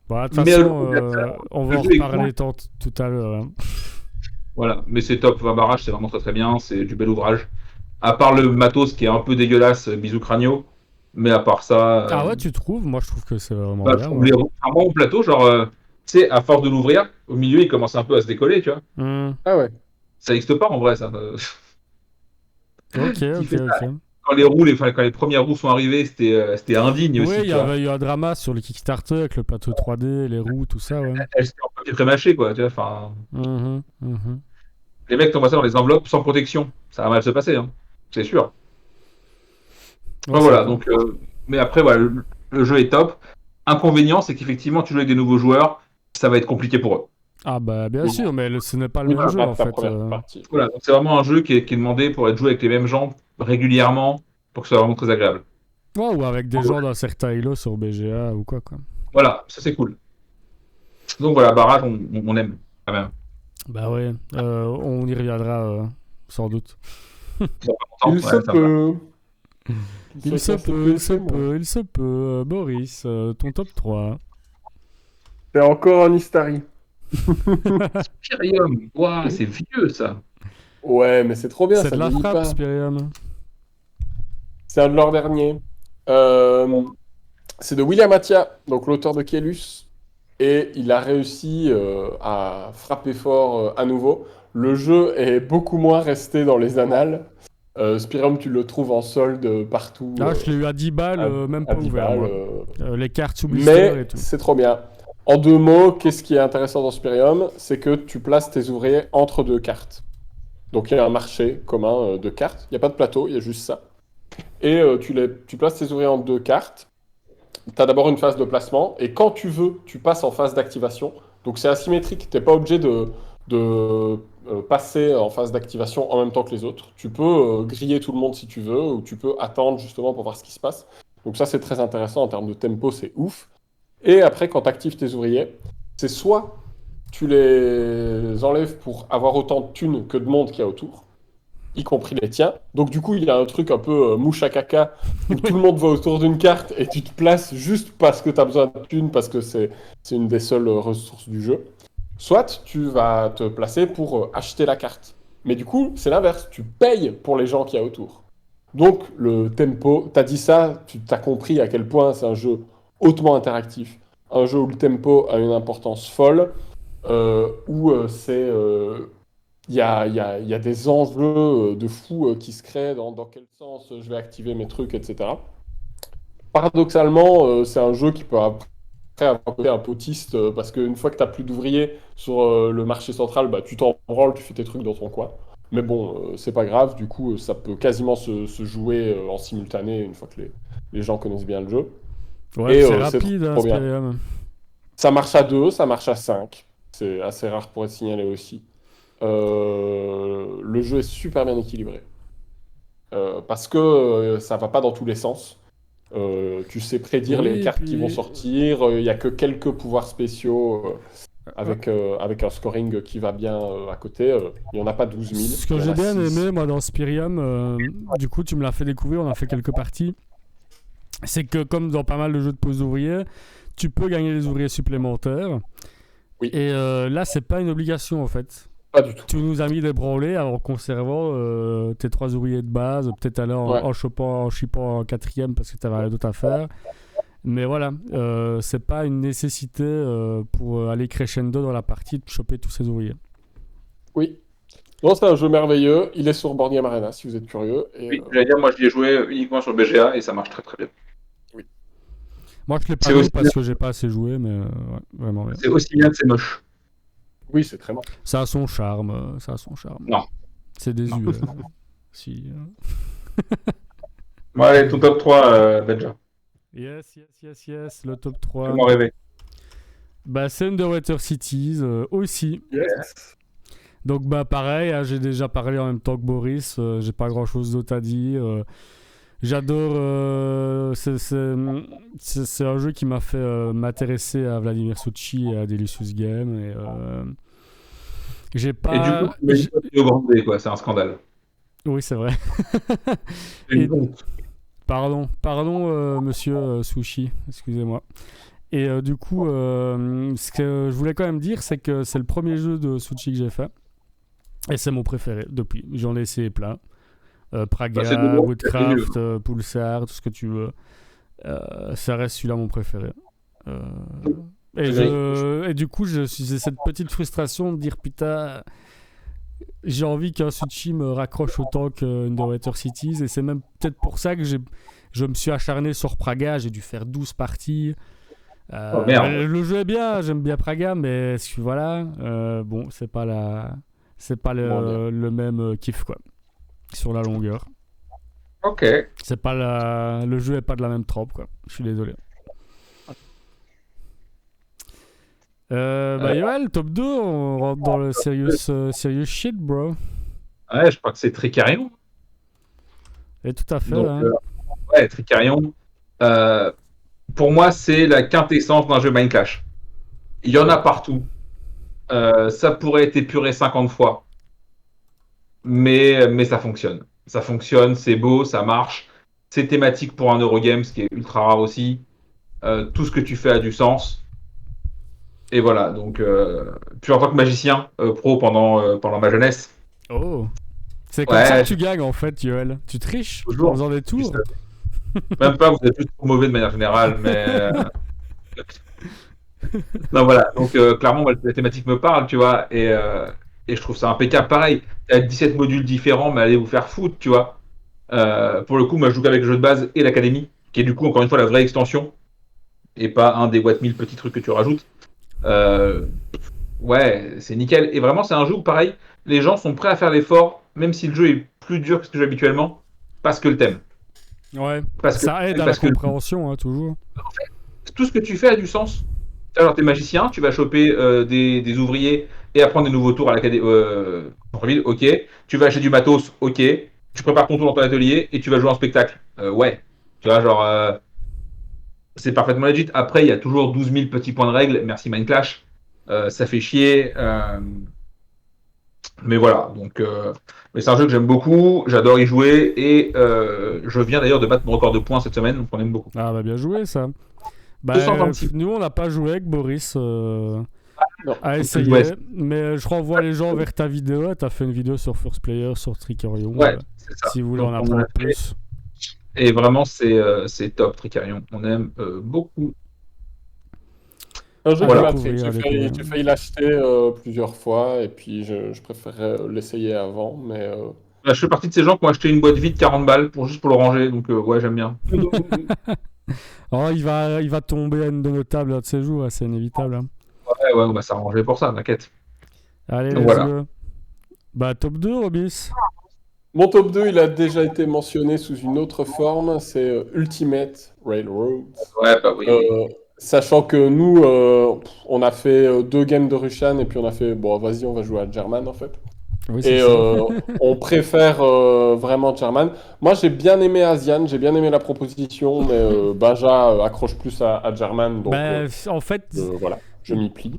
Bon, de toute Mais façon, on va le en jeu est cool. reparler tout à l'heure, hein. Voilà, mais c'est top, 20 barrages, c'est vraiment très très bien, c'est du bel ouvrage. À part le matos qui est un peu dégueulasse, bisous crânio, mais à part ça, Ah ouais, tu trouves? Moi, je trouve que c'est vraiment bah, je bien, trouve moi. un bon plateau, genre, tu sais, à force de l'ouvrir, au milieu, il commence un peu à se décoller, tu vois. Hmm. Ah ouais. Ça n'existe pas en vrai, ça. Ok, Qui ok, fait ça. ok. Quand les premières roues sont arrivées, c'était indigne Oui, aussi, il y tu vois. avait eu un drama sur le Kickstarter avec le plateau 3D, les roues, tout ça, ouais. Elles étaient en papier prémâché, quoi, tu vois. Enfin, Mhm, mhm. les mecs t'envoient ça dans les enveloppes sans protection. Ça va mal se passer, hein. C'est sûr. Ouais, Voilà, c'est donc, mais après, voilà, le jeu est top. Inconvénient, c'est qu'effectivement, tu joues avec des nouveaux joueurs, ça va être compliqué pour eux. Ah bah bien Oui. sûr, mais ce n'est pas le Oui, même tu jeu vas en ta fait. première partie. Voilà, donc c'est vraiment un jeu qui est demandé pour être joué avec les mêmes gens régulièrement, pour que ce soit vraiment très agréable. Ouais, ou avec des gens d'un certain elo sur BGA ou quoi. Voilà, ça c'est cool. Donc voilà, Barrage, on aime quand même. Bah ouais, on y reviendra sans doute. Ça fait longtemps, Il se ouais, ça va. peut. Il se peut. Boris, ton top 3. C'est encore un Istari. Spirium, waouh, c'est vieux ça. Ouais, mais c'est trop bien, C'est ça de la vieillit frappe, pas. Spirium. C'est un de leurs derniers. C'est de William Attia, donc l'auteur de Kélus. Et il a réussi à frapper fort à nouveau. Le jeu est beaucoup moins resté dans les annales. Spyrium, tu le trouves en solde partout. Ah, je l'ai eu à 10 balles, même à pas 10 ouvert, balles, moi. Les cartes sous blister et mais tout. c'est trop bien. En 2 mots, qu'est-ce qui est intéressant dans Spyrium? C'est que tu places tes ouvriers entre 2 cartes. Donc il y a un marché commun de cartes. Il n'y a pas de plateau, il y a juste ça. Et tu places tes ouvriers entre 2 cartes. Tu as d'abord une phase de placement. Et quand tu veux, tu passes en phase d'activation. Donc c'est asymétrique. Tu n'es pas obligé de passer en phase d'activation en même temps que les autres. Tu peux griller tout le monde si tu veux. Ou tu peux attendre justement pour voir ce qui se passe. Donc ça, c'est très intéressant en termes de tempo, c'est ouf. Et après, quand tu actives tes ouvriers, c'est soit tu les enlèves pour avoir autant de thunes que de monde qu'il y a autour, y compris les tiens. Donc du coup, il y a un truc un peu mouche à caca, où tout le monde va autour d'une carte et tu te places juste parce que tu as besoin de thunes, parce que c'est une des seules ressources du jeu. Soit tu vas te placer pour acheter la carte. Mais du coup, c'est l'inverse, tu payes pour les gens qu'il y a autour. Donc le tempo, t'as dit ça, tu t'as compris à quel point c'est un jeu hautement interactif, un jeu où le tempo a une importance folle, où il y a des enjeux de fou qui se créent dans quel sens je vais activer mes trucs, etc. Paradoxalement, c'est un jeu qui peut après avoir un côté un peu autiste, parce qu'une fois que tu n'as plus d'ouvriers sur le marché central, bah, tu t'en branles, tu fais tes trucs dans ton coin. Mais bon, c'est pas grave, du coup, ça peut quasiment se jouer en simultané une fois que les gens connaissent bien le jeu. Ouais, Et c'est c'est rapide, hein, trop bien. Spirium. Ça marche à 2, ça marche à 5. C'est assez rare pour être signalé aussi. Le jeu est super bien équilibré. Parce que ça va pas dans tous les sens. Tu sais prédire les Oui, cartes qui vont puis sortir. Il y a que quelques pouvoirs spéciaux avec un scoring qui va bien à côté. Il n'y en a pas 12 000. ce que Il y en j'ai a bien 6. aimé, moi, dans Spirium, du coup, tu me l'as fait découvrir, on a fait quelques parties, c'est que, comme dans pas mal de jeux de pose ouvriers, tu peux gagner des ouvriers supplémentaires. Oui. Et là, c'est pas une obligation, en fait. Pas du tout. Tu nous as mis des branlés en conservant tes 3 ouvriers de base, peut-être aller Ouais. en chippant en 4ème parce que tu avais rien d'autre à faire. Mais voilà, c'est pas une nécessité pour aller crescendo dans la partie de choper tous ces ouvriers. Oui. Non, c'est un jeu merveilleux. Il est sur Board Game Arena si vous êtes curieux. Et, Oui, j'allais dire, moi j'y ai joué uniquement sur BGA et ça marche très très bien. Moi, je l'ai pas C'est vu aussi parce bien. que j'ai pas assez joué, mais ouais, vraiment bien. C'est aussi bien que c'est moche. oui, c'est très bon. Ça a son charme, ça a son charme. Non. C'est désuet. Si. Bon, allez, ton top 3, Benja. Yes, le top 3. Fais-moi rêver. Bah, c'est Underwater Cities aussi. Yes. Donc, bah, pareil, hein, j'ai déjà parlé en même temps que Boris. J'ai pas grand chose d'autre à dire. J'adore. C'est un jeu qui m'a fait m'intéresser à Vladimir Suchy et à Delicious Game. Et j'ai pas. Et du coup, tu mets une copie au grand D, quoi. C'est un scandale. Oui, c'est vrai. C'est une Et- honte. Pardon, monsieur Sushi, excusez-moi. Et du coup, ce que je voulais quand même dire, c'est que c'est le premier jeu de Sushi que j'ai fait. Et c'est mon préféré depuis. J'en ai essayé plein. Praga, Bah, c'est de bon, Woodcraft, Pulsar, tout ce que tu veux. Ça reste celui-là mon préféré. Et du coup, j'ai cette petite frustration de dire putain, j'ai envie qu'un Sushi me raccroche autant que Underwater Cities. Et c'est même peut-être pour ça que je me suis acharné sur Praga. J'ai dû faire 12 parties. Oh, merde. Le jeu est bien, j'aime bien Praga, mais voilà, bon, c'est pas c'est pas le même kiff, quoi, sur la longueur. Ok. C'est pas le jeu est pas de la même trempe, quoi. Je suis désolé. Yoel, top 2, on rentre dans le serious shit, bro. Ouais, je crois que c'est Tricarion. Et tout à fait. Donc, hein. ouais, Tricarion. Pour moi, c'est la quintessence d'un jeu Mind Clash. Il y en a partout. Ça pourrait être épuré 50 fois. Mais ça fonctionne. Ça fonctionne, c'est beau, ça marche. C'est thématique pour un Eurogame, ce qui est ultra rare aussi. Tout ce que tu fais a du sens. Et voilà, donc, puis en tant que magicien pro pendant ma jeunesse. Oh. C'est comme ça que tu gagnes, en fait, Yoel. Tu triches Toujours. en faisant des tours. Même pas, vous êtes juste trop mauvais de manière générale, mais. Non, voilà, donc clairement, moi, la thématique me parle, tu vois, et je trouve ça impeccable. Pareil, il y a 17 modules différents, mais allez vous faire foutre, tu vois. Pour le coup, moi, je joue qu'avec le jeu de base et l'académie, qui est du coup, encore une fois, la vraie extension, et pas un des what 1000 petits trucs que tu rajoutes. Ouais, c'est nickel. Et vraiment, c'est un jeu où, pareil, les gens sont prêts à faire l'effort, même si le jeu est plus dur que ce que j'ai habituellement, parce que le thème. Ouais, Parce que ça aide à la compréhension, hein, toujours. tout ce que tu fais a du sens. Alors, t'es magicien, tu vas choper des ouvriers et apprendre des nouveaux tours à l'académie. Ok. Tu vas acheter du matos, ok. Tu prépares ton tour dans ton atelier et tu vas jouer en spectacle. Ouais. Tu vois, genre, c'est parfaitement legit. Après, il y a toujours 12 000 petits points de règle. Merci Mind Clash. Ça fait chier. Mais voilà. Donc, mais c'est un jeu que j'aime beaucoup. J'adore y jouer. Et je viens d'ailleurs de battre mon record de points cette semaine. Donc, on aime beaucoup. Ah, bah bien joué, ça. Bah, 226. nous, on n'a pas joué avec Boris Non, à faut essayer, que je joue. mais je renvoie les gens vers ta vidéo. Tu as fait une vidéo sur First Player, sur Tricarion. Ouais, c'est ça. Si vous voulez Donc, en on apprendre a fait. plus. Et vraiment, c'est top, Tricarion. On aime beaucoup. Un jeu Voilà. qui m'a fait. J'ai failli l'acheter plusieurs fois et puis je préférerais l'essayer avant, mais. Là, je fais partie de ces gens qui ont acheté une boîte vide 40 balles juste pour le ranger. Donc, ouais, j'aime bien. Oh, il va tomber à une de nos tables un de ces jours, c'est inévitable. Hein. Ouais, on va s'arranger pour ça, t'inquiète. Allez, Donc, let's voilà. go. Bah, top 2, Robis. Mon top 2, il a déjà été mentionné sous une autre forme, c'est Ultimate Railroads. Ouais, bah oui. Sachant que nous, on a fait 2 games de Rushan et puis on a fait, bon, vas-y, on va jouer à German en fait. Oui, Et c'est ça. on préfère vraiment German. Moi, j'ai bien aimé Asian, j'ai bien aimé la proposition, mais Baja accroche plus à German, donc Bah, en fait, voilà, je m'y plie.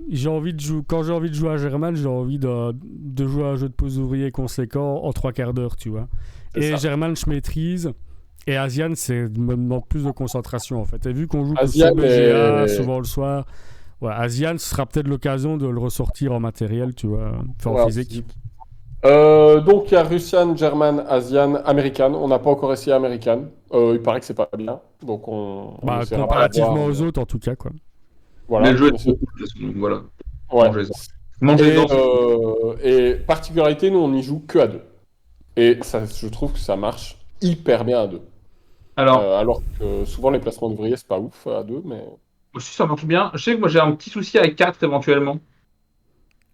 quand j'ai envie de jouer à German, j'ai envie de jouer à un jeu de pose ouvrier conséquent en 3 quarts d'heure, tu vois. C'est Et ça. German, je maîtrise. Et Asian, c'est me demande plus de concentration en fait. Et vu qu'on joue Asian sur BGA, est- souvent le soir, voilà, Asian, ce sera peut-être l'occasion de le ressortir en matériel, tu vois, enfin, Ouais, en physique. donc il y a Russian, German, Asian, American. On n'a pas encore essayé American. Il paraît que c'est pas bien, donc on Bah, essaiera comparativement d'avoir, aux autres, en tout cas, quoi. voilà. Mais le jeu on est essaie- trop cool, de toute façon, donc voilà. Ouais. Mangez-en. Mangez-en. Et particularité, nous on y joue que à 2. Et ça, je trouve que ça marche hyper bien à 2. Alors, Alors que souvent les placements d'ouvriers c'est pas ouf à 2, mais si ça marche bien, je sais que moi j'ai un petit souci avec 4 éventuellement.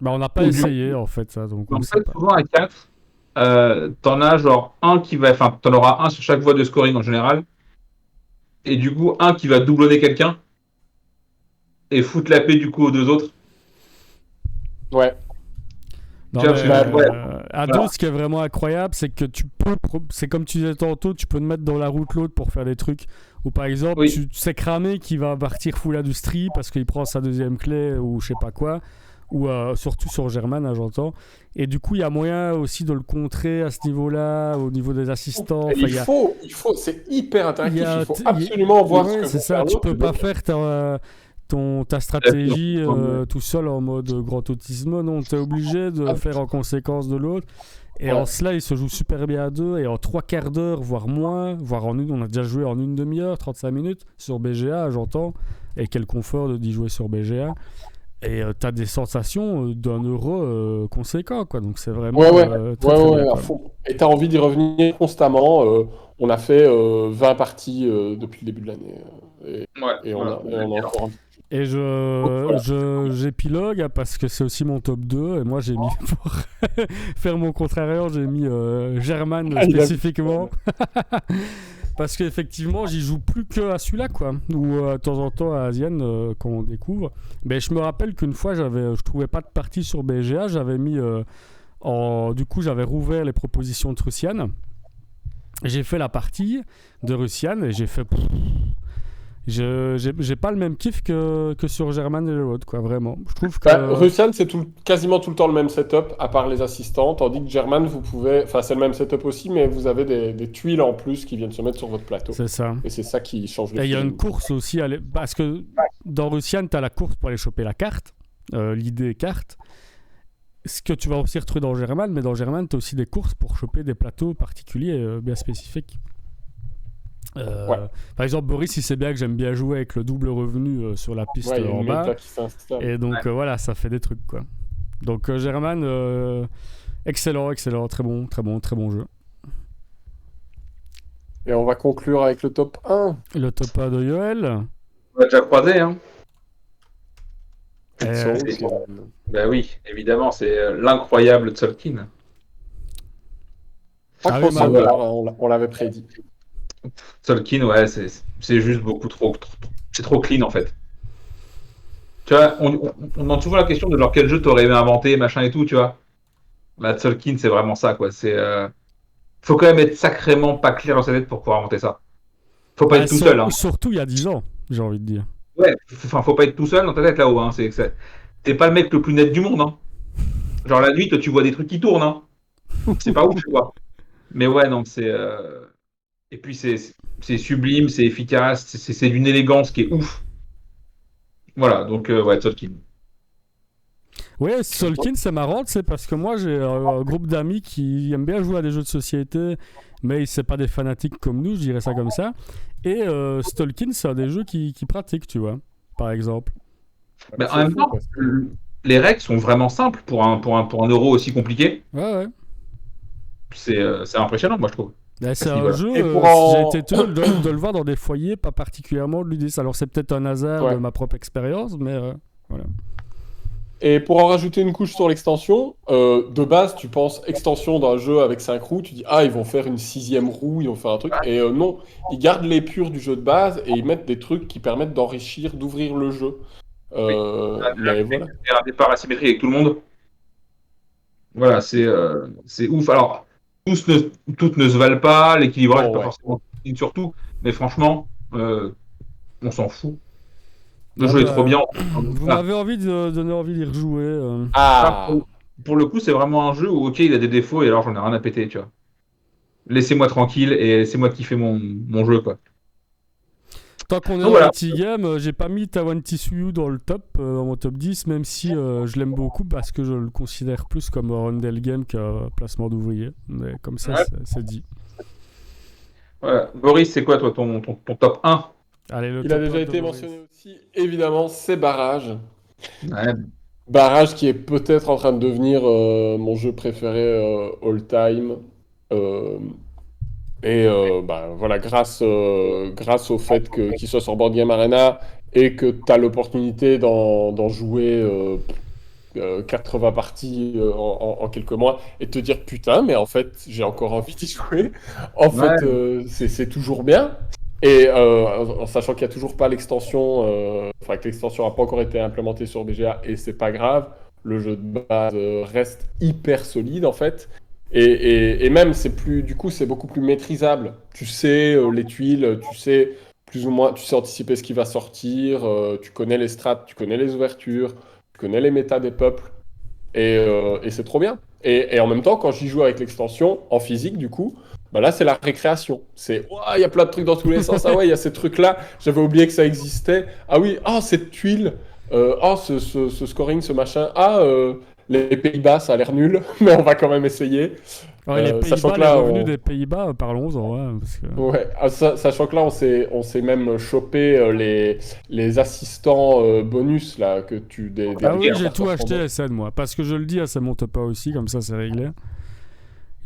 Bah, on n'a pas Ou du- essayé, en fait, ça, donc on En ne sait fait, pas. souvent à 4, t'en as genre un qui va. Enfin, t'en auras un sur chaque voie de scoring en général. Et du coup, un qui va doublonner quelqu'un et foutre la paix du coup aux deux autres. ouais. Non, Tu vois, mais, parce que, ouais, à voilà. deux, ce qui est vraiment incroyable, c'est que c'est comme tu disais tantôt, tu peux te mettre dans la route l'autre pour faire des trucs. Ou par exemple, Oui. tu sais cramer qui va partir full industrie parce qu'il prend sa deuxième clé ou je sais pas quoi. Ou surtout sur German, hein, j'entends. Et du coup, il y a moyen aussi de le contrer à ce niveau-là, au niveau des assistants. Et Enfin, il faut, c'est hyper interactif. il y a- Il faut il y a- absolument voir ce ouais, que c'est veut ça. faire Tu l'autre. peux pas faire ta stratégie Ouais. tout seul en mode grand autisme. Non, tu es obligé de faire en conséquence de l'autre. Et Ouais. en cela, il se joue super bien à deux. Et en 3 quarts d'heure, voire moins, voire en une, on a déjà joué en une demi-heure, 35 minutes sur BGA, j'entends. Et quel confort d'y jouer sur BGA. Et t'as des sensations d'un euro conséquent, quoi. Donc c'est vraiment très, très bien, à quoi. fond. Et t'as envie d'y revenir constamment. On a fait 20 parties depuis le début de l'année. Et on a encore envie. Et j'épilogue parce que c'est aussi mon top 2. Et moi, j'ai mis, pour faire mon contrariant, j'ai mis German spécifiquement. Parce qu'effectivement, j'y joue plus que à celui-là, quoi. Ou de temps en temps à Asian, quand on découvre. Mais je me rappelle qu'une fois, je trouvais pas de partie sur BGA. J'avais mis. Du coup, j'avais rouvert les propositions de Russian. J'ai fait la partie de Russian et j'ai fait. J'ai pas le même kiff que sur German et le Road, quoi, vraiment. Je trouve que. Russian, c'est quasiment tout le temps le même setup, à part les assistants, tandis que German, vous pouvez. Enfin, c'est le même setup aussi, mais vous avez des tuiles en plus qui viennent se mettre sur votre plateau. C'est ça. Et c'est ça qui change le Et il y a feeling. une course aussi, parce que dans Russian, tu as la course pour aller choper la carte, l'idée carte. Ce que tu vas aussi retrouver dans German, mais dans German, tu as aussi des courses pour choper des plateaux particuliers bien spécifiques. Par exemple, Boris, il sait bien que j'aime bien jouer avec le double revenu sur la piste en bas. Et donc voilà, ça fait des trucs, quoi. Donc German, excellent, très bon jeu. Et on va conclure avec le top 1. Le top 1 de Yoel. On a déjà croisé, hein. Ben oui, évidemment, c'est l'incroyable Tzolk'in. Pas crossover, on l'avait prédit. Tzolk'in, ouais, c'est juste beaucoup trop, c'est trop clean en fait. Tu vois, on demande souvent la question de genre quel jeu t'aurais aimé inventer, machin et tout, tu vois. Bah, Tzolk'in, c'est vraiment ça, quoi. Faut quand même être sacrément pas clair dans sa tête pour pouvoir inventer ça. Faut pas être tout seul, hein. Surtout il y a 10 ans, j'ai envie de dire. Ouais, enfin, faut pas être tout seul dans ta tête là-haut, hein. T'es pas le mec le plus net du monde, hein. Genre la nuit, toi, tu vois des trucs qui tournent, hein. C'est pas ouf, tu vois. Mais ouais, non, et puis c'est sublime, c'est efficace, c'est d'une élégance qui est ouf. Voilà, donc ouais, Tzolk'in. Ouais, Tzolk'in, c'est marrant, c'est parce que moi j'ai un groupe d'amis qui aiment bien jouer à des jeux de société, mais c'est pas des fanatiques comme nous, je dirais ça comme ça. Et Tzolk'in, c'est un des jeux qui pratiquent, tu vois, par exemple. Mais en même temps, les règles sont vraiment simples pour un euro aussi compliqué. Ouais. C'est impressionnant, moi je trouve. C'est un jeu, j'ai été étonné de le voir dans des foyers pas particulièrement ludistes. Alors c'est peut-être un hasard de ma propre expérience, mais voilà. Et pour en rajouter une couche sur l'extension, de base, tu penses extension d'un jeu avec 5 roues, tu dis « Ah, ils vont faire une 6e roue, ils vont faire un truc. » Et non, ils gardent l'épure du jeu de base et ils mettent des trucs qui permettent d'enrichir, d'ouvrir le jeu. Mais voilà. Un départ asymétrique avec tout le monde. Voilà, c'est ouf. Alors, toutes ne se valent pas, l'équilibrage n'est pas forcément surtout, mais franchement, on s'en fout. Le jeu est trop bien. Vous m'avez donné envie d'y rejouer. Pour le coup, c'est vraiment un jeu où, ok, il a des défauts et alors j'en ai rien à péter, tu vois. Laissez-moi tranquille et laissez-moi kiffer mon jeu, quoi. Tant qu'on est dans la T-Game, j'ai pas mis Tawantisuyu dans le top, dans mon top 10, même si je l'aime beaucoup parce que je le considère plus comme un Rundle Game qu'un placement d'ouvrier. Mais comme ça, c'est dit. Ouais. Boris, c'est quoi, toi, ton top 1 ? Allez, il a déjà été mentionné aussi, évidemment, c'est Barrage. Ouais. Barrage qui est peut-être en train de devenir mon jeu préféré all-time. Voilà, grâce au fait qu'il soit sur Board Game Arena et que tu as l'opportunité d'en jouer 80 parties en quelques mois et te dire putain, mais en fait, j'ai encore envie d'y jouer. En fait, c'est toujours bien. Et en sachant qu'il n'y a toujours pas l'extension, que l'extension n'a pas encore été implémentée sur BGA et c'est pas grave, le jeu de base reste hyper solide en fait. Et même, c'est beaucoup plus maîtrisable. Tu sais les tuiles, tu sais plus ou moins, tu sais anticiper ce qui va sortir, tu connais les strats, tu connais les ouvertures, tu connais les méta des peuples, et c'est trop bien. Et en même temps, quand j'y joue avec l'extension, en physique du coup, bah là c'est la récréation. C'est, il y a plein de trucs dans tous les sens, ah ouais, il y a ces trucs-là, j'avais oublié que ça existait. Ah oui, cette tuile, ce scoring, ce machin, les Pays-Bas, ça a l'air nul, mais on va quand même essayer. Les Pays-Bas, les revenus des Pays-Bas, parlons-en. Parce que... Ouais, sachant que là, on s'est même chopé les assistants bonus, là, que tu... oui, j'ai tout acheté SN, moi. Parce que je le dis, c'est mon top 1 aussi, comme ça, c'est réglé.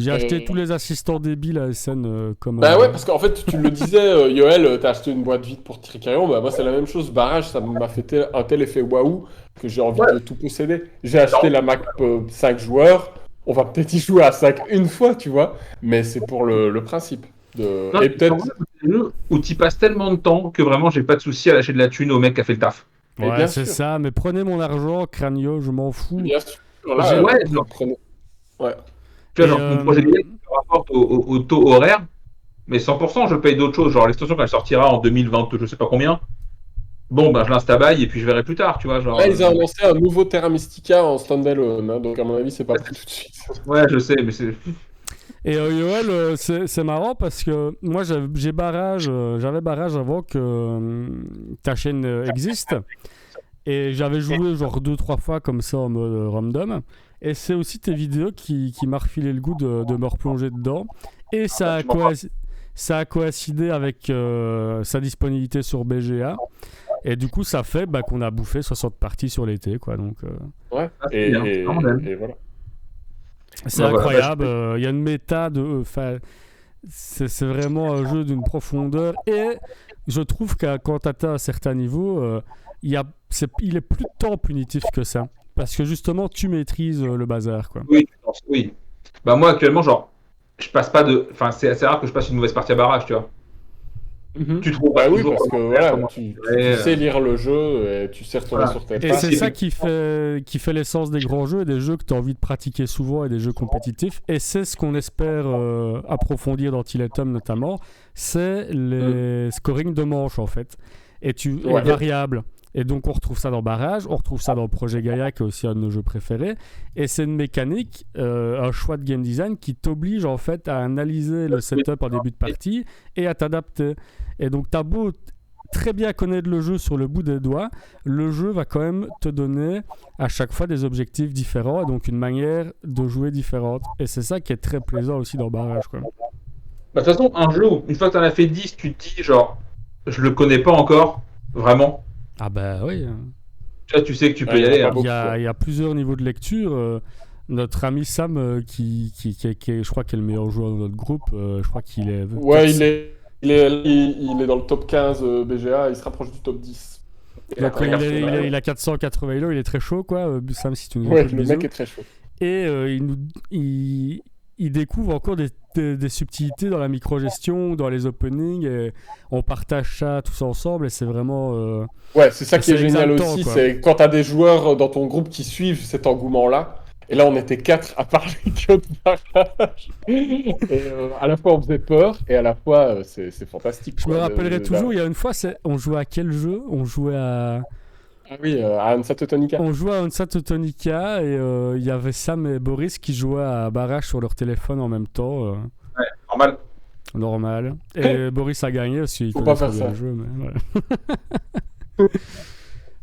J'ai acheté Et- tous les assistants débiles à SN comme. Bah ouais, parce qu'en fait, tu le disais, Yoel, t'as acheté une boîte vide pour Tricarion, bah moi c'est la même chose, Barrage, ça m'a fait un tel effet waouh que j'ai envie Ouais. de tout posséder. J'ai acheté la Mac 5 joueurs, on va peut-être y jouer à 5 une fois, tu vois, mais c'est pour le principe. Non, Et c'est peut-être, des jeux où tu passes tellement de temps que vraiment, j'ai pas de souci à lâcher de la thune au mec qui a fait le taf. mais Ouais, bien c'est sûr, ça, mais prenez mon argent, Cranio, je m'en fous. bien sûr, J'ai- là, Ouais, vous genre, prenez. Ouais. tu vois, Et genre, mon projet de loi me rapporte au taux horaire, mais 100%, je paye d'autres choses. Genre, l'extension, quand elle sortira en 2020, je sais pas combien, bon, ben, je l'instabaille et puis je verrai plus tard, tu vois. Genre, Là, ils ont annoncé un nouveau Terra Mystica en standalone, hein, donc à mon avis, c'est pas prêt tout de suite. ouais, je sais, mais c'est. Et Yoel, c'est marrant parce que moi j'avais barrage avant que ta chaîne existe. Et j'avais joué genre 2-3 fois comme ça en mode random. Et c'est aussi tes vidéos qui m'a refilé le goût de me replonger dedans. Et ça a coïncidé avec sa disponibilité sur BGA. Et du coup, ça fait qu'on a bouffé 60 parties sur l'été, quoi. Donc, Ouais, Ah, c'est bien, c'est vraiment dingue. et voilà. c'est Ouais, voilà, incroyable. Il y a une méta de. C'est vraiment un jeu d'une profondeur. Et je trouve que quand tu atteins un certain niveau, il est plus tant punitif que ça. Parce que justement, tu maîtrises le bazar, quoi. oui, oui. Bah, moi, actuellement, genre, je passe pas de. Enfin, c'est assez rare que je passe une mauvaise partie à barrage, tu vois. Tu trouves Bah oui, toujours parce que comment voilà, comment tu gérer, sais lire le jeu et tu sais retourner voilà. sur tes Et pas. c'est ça qui fait l'essence des grands jeux, et des jeux que tu as envie de pratiquer souvent et des jeux compétitifs. Et c'est ce qu'on espère approfondir dans Tiletum notamment, c'est les scoring de manches en fait. Et Ouais. variables. Et donc on retrouve ça dans Barrage, on retrouve ça dans Projet Gaia qui est aussi un de nos jeux préférés. Et c'est une mécanique, un choix de game design qui t'oblige en fait à analyser le setup en début de partie et à t'adapter. Et donc t'as beau très bien connaître le jeu sur le bout des doigts, le jeu va quand même te donner à chaque fois des objectifs différents et donc une manière de jouer différente. Et c'est ça qui est très plaisant aussi dans Barrage, quoi. Bah, de toute façon, un jeu où, une fois que t'en as fait 10, tu te dis, genre, je le connais pas encore, vraiment. Ah bah oui. Tu vois, tu sais que tu peux Ouais, y il y en a aller. pas Hein. beaucoup. Il y a plusieurs niveaux de lecture. Notre ami Sam, je crois, qui est le meilleur joueur de notre groupe, je crois qu'il est. Ouais, il est dans le top 15 BGA, il se rapproche du top 10. Et Donc, après, il a 480 il est très chaud, quoi. Sam, si tu nous Ouais, écoutes, le bisous. mec est très chaud. Et il découvre encore des subtilités dans la microgestion, dans les openings, et on partage ça tous ensemble, et c'est vraiment. Ouais, c'est ça qui est c'est génial exaltant, aussi, quoi. c'est quand t'as des joueurs dans ton groupe qui suivent cet engouement-là. Et là, on était 4 à parler que de Barrage. Et à la fois, on faisait peur, et à la fois, c'est fantastique. Je quoi, me rappellerai de- toujours, il y a une fois, on jouait à quel jeu? On jouait à Ah oui, à Hansa Teutonica. Hansa Teutonica, et il y avait Sam et Boris qui jouaient à Barrage sur leur téléphone en même temps. Normal. Normal. Et Boris a gagné parce qu'il Faut connaît pas très faire bien ça. le jeu. Mais voilà.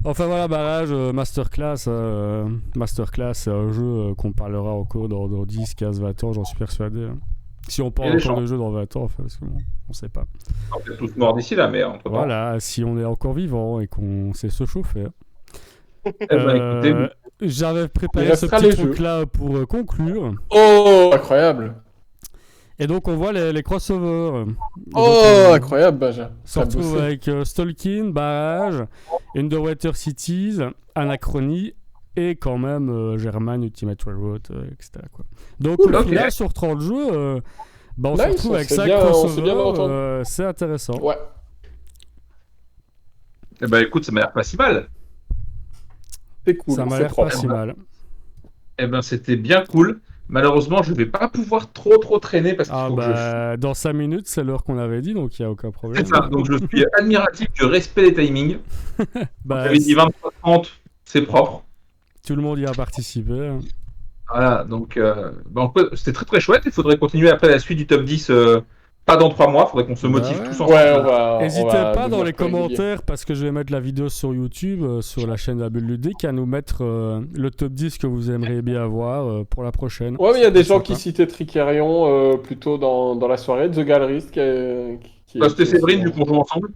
Enfin voilà, Barrage, Masterclass. Masterclass, c'est un jeu qu'on parlera encore dans 10, 15, 20 ans, j'en suis persuadé. Hein. Si on parle Il y a des encore chances. de jeux dans 20 ans, enfin, parce qu'on ne sait pas. On est tous morts d'ici là, mais entre-temps. Voilà, si on est encore vivant et qu'on sait se chauffer. Eh ben, écoutez, J'avais préparé Il ce restera petit les jeux. truc-là pour conclure. Oh, incroyable. Et donc on voit les crossovers. Et Oh, donc, incroyable, Benja. on se retrouve avec Stalking, Barrage, Underwater Cities, Anachronie et quand même German, Ultimate Railroad, etc. Quoi. Donc Cool, au ok. final, sur 30 jeux, on se Nice, retrouve on avec s'est 5 bien- on s'est bien crossovers. entendu. C'est intéressant. Ouais. eh ben, écoute, ça m'a l'air pas si mal. C'est cool, Ça m'a c'est l'air pas propre. si mal. Eh ben, c'était bien cool. Malheureusement, je vais pas pouvoir trop traîner parce qu'il Ah faut que je bah, dans 5 minutes, c'est l'heure qu'on avait dit, donc il n'y a aucun problème. C'est ça. Donc, je suis admiratif du respect des timings. Bah, J'avais dit 23h30, c'est propre. tout le monde y a participé. Hein. Voilà, donc en fait, c'était très chouette. Il faudrait continuer après la suite du top 10, pas dans 3 mois. Il faudrait qu'on se Bah motive ouais. tous ensemble. Ouais, on va. N'hésitez on va pas dans devenir les plus régulier. commentaires, parce que je vais mettre la vidéo sur YouTube, sur la chaîne de la Bulle Ludique, à nous mettre le top 10 que vous aimeriez bien avoir pour la prochaine. Ouais, mais il y a des gens Sympa. qui citaient Tricarion plutôt dans la soirée. The Gallerist Bah, c'était qui est Séverine, aussi- du coup, on joue ensemble.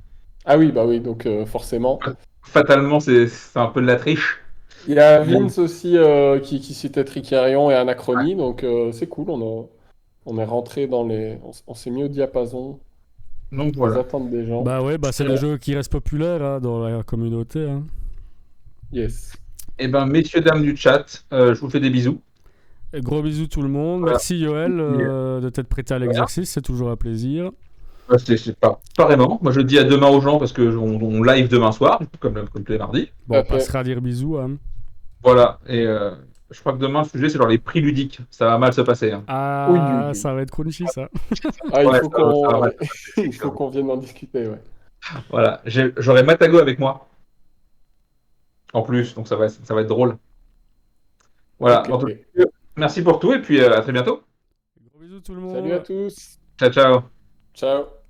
Ah oui, bah oui, donc forcément. Fatalement, c'est un peu de la triche. Il y a Vince aussi qui citait Tricarion et Anachronie, donc c'est cool. On est rentré dans les... On s'est mis au diapason Donc des voilà. attentes des gens. Bah ouais, bah c'est le jeu qui reste populaire hein, dans la communauté. Hein. Yes. Eh ben, messieurs, dames du chat, je vous fais des bisous. Et gros bisous tout le monde. Voilà. Merci Yoel de t'être prêté à Voilà. l'exercice, c'est toujours un plaisir. C'est pas vraiment. Moi, je le dis à demain aux gens parce que on live demain soir, comme tous les mardis. Bon, on Parfait. passera à dire bisous. Hein. Voilà. Et je crois que demain, le sujet, c'est genre les prix ludiques. Ça va mal se passer. Hein. Ah, Oui, oui, oui. ça va être crunchy ça. Ah, il Ouais, faut ça va mal qu'on se passer. il faut qu'on vienne en discuter, ouais. Voilà. J'aurai Matago avec moi. En plus, donc ça va être drôle. Voilà. Ok. En tout cas, merci pour tout et puis à très bientôt. Gros bisous tout le monde. Salut à tous. Ciao, ciao. Ciao.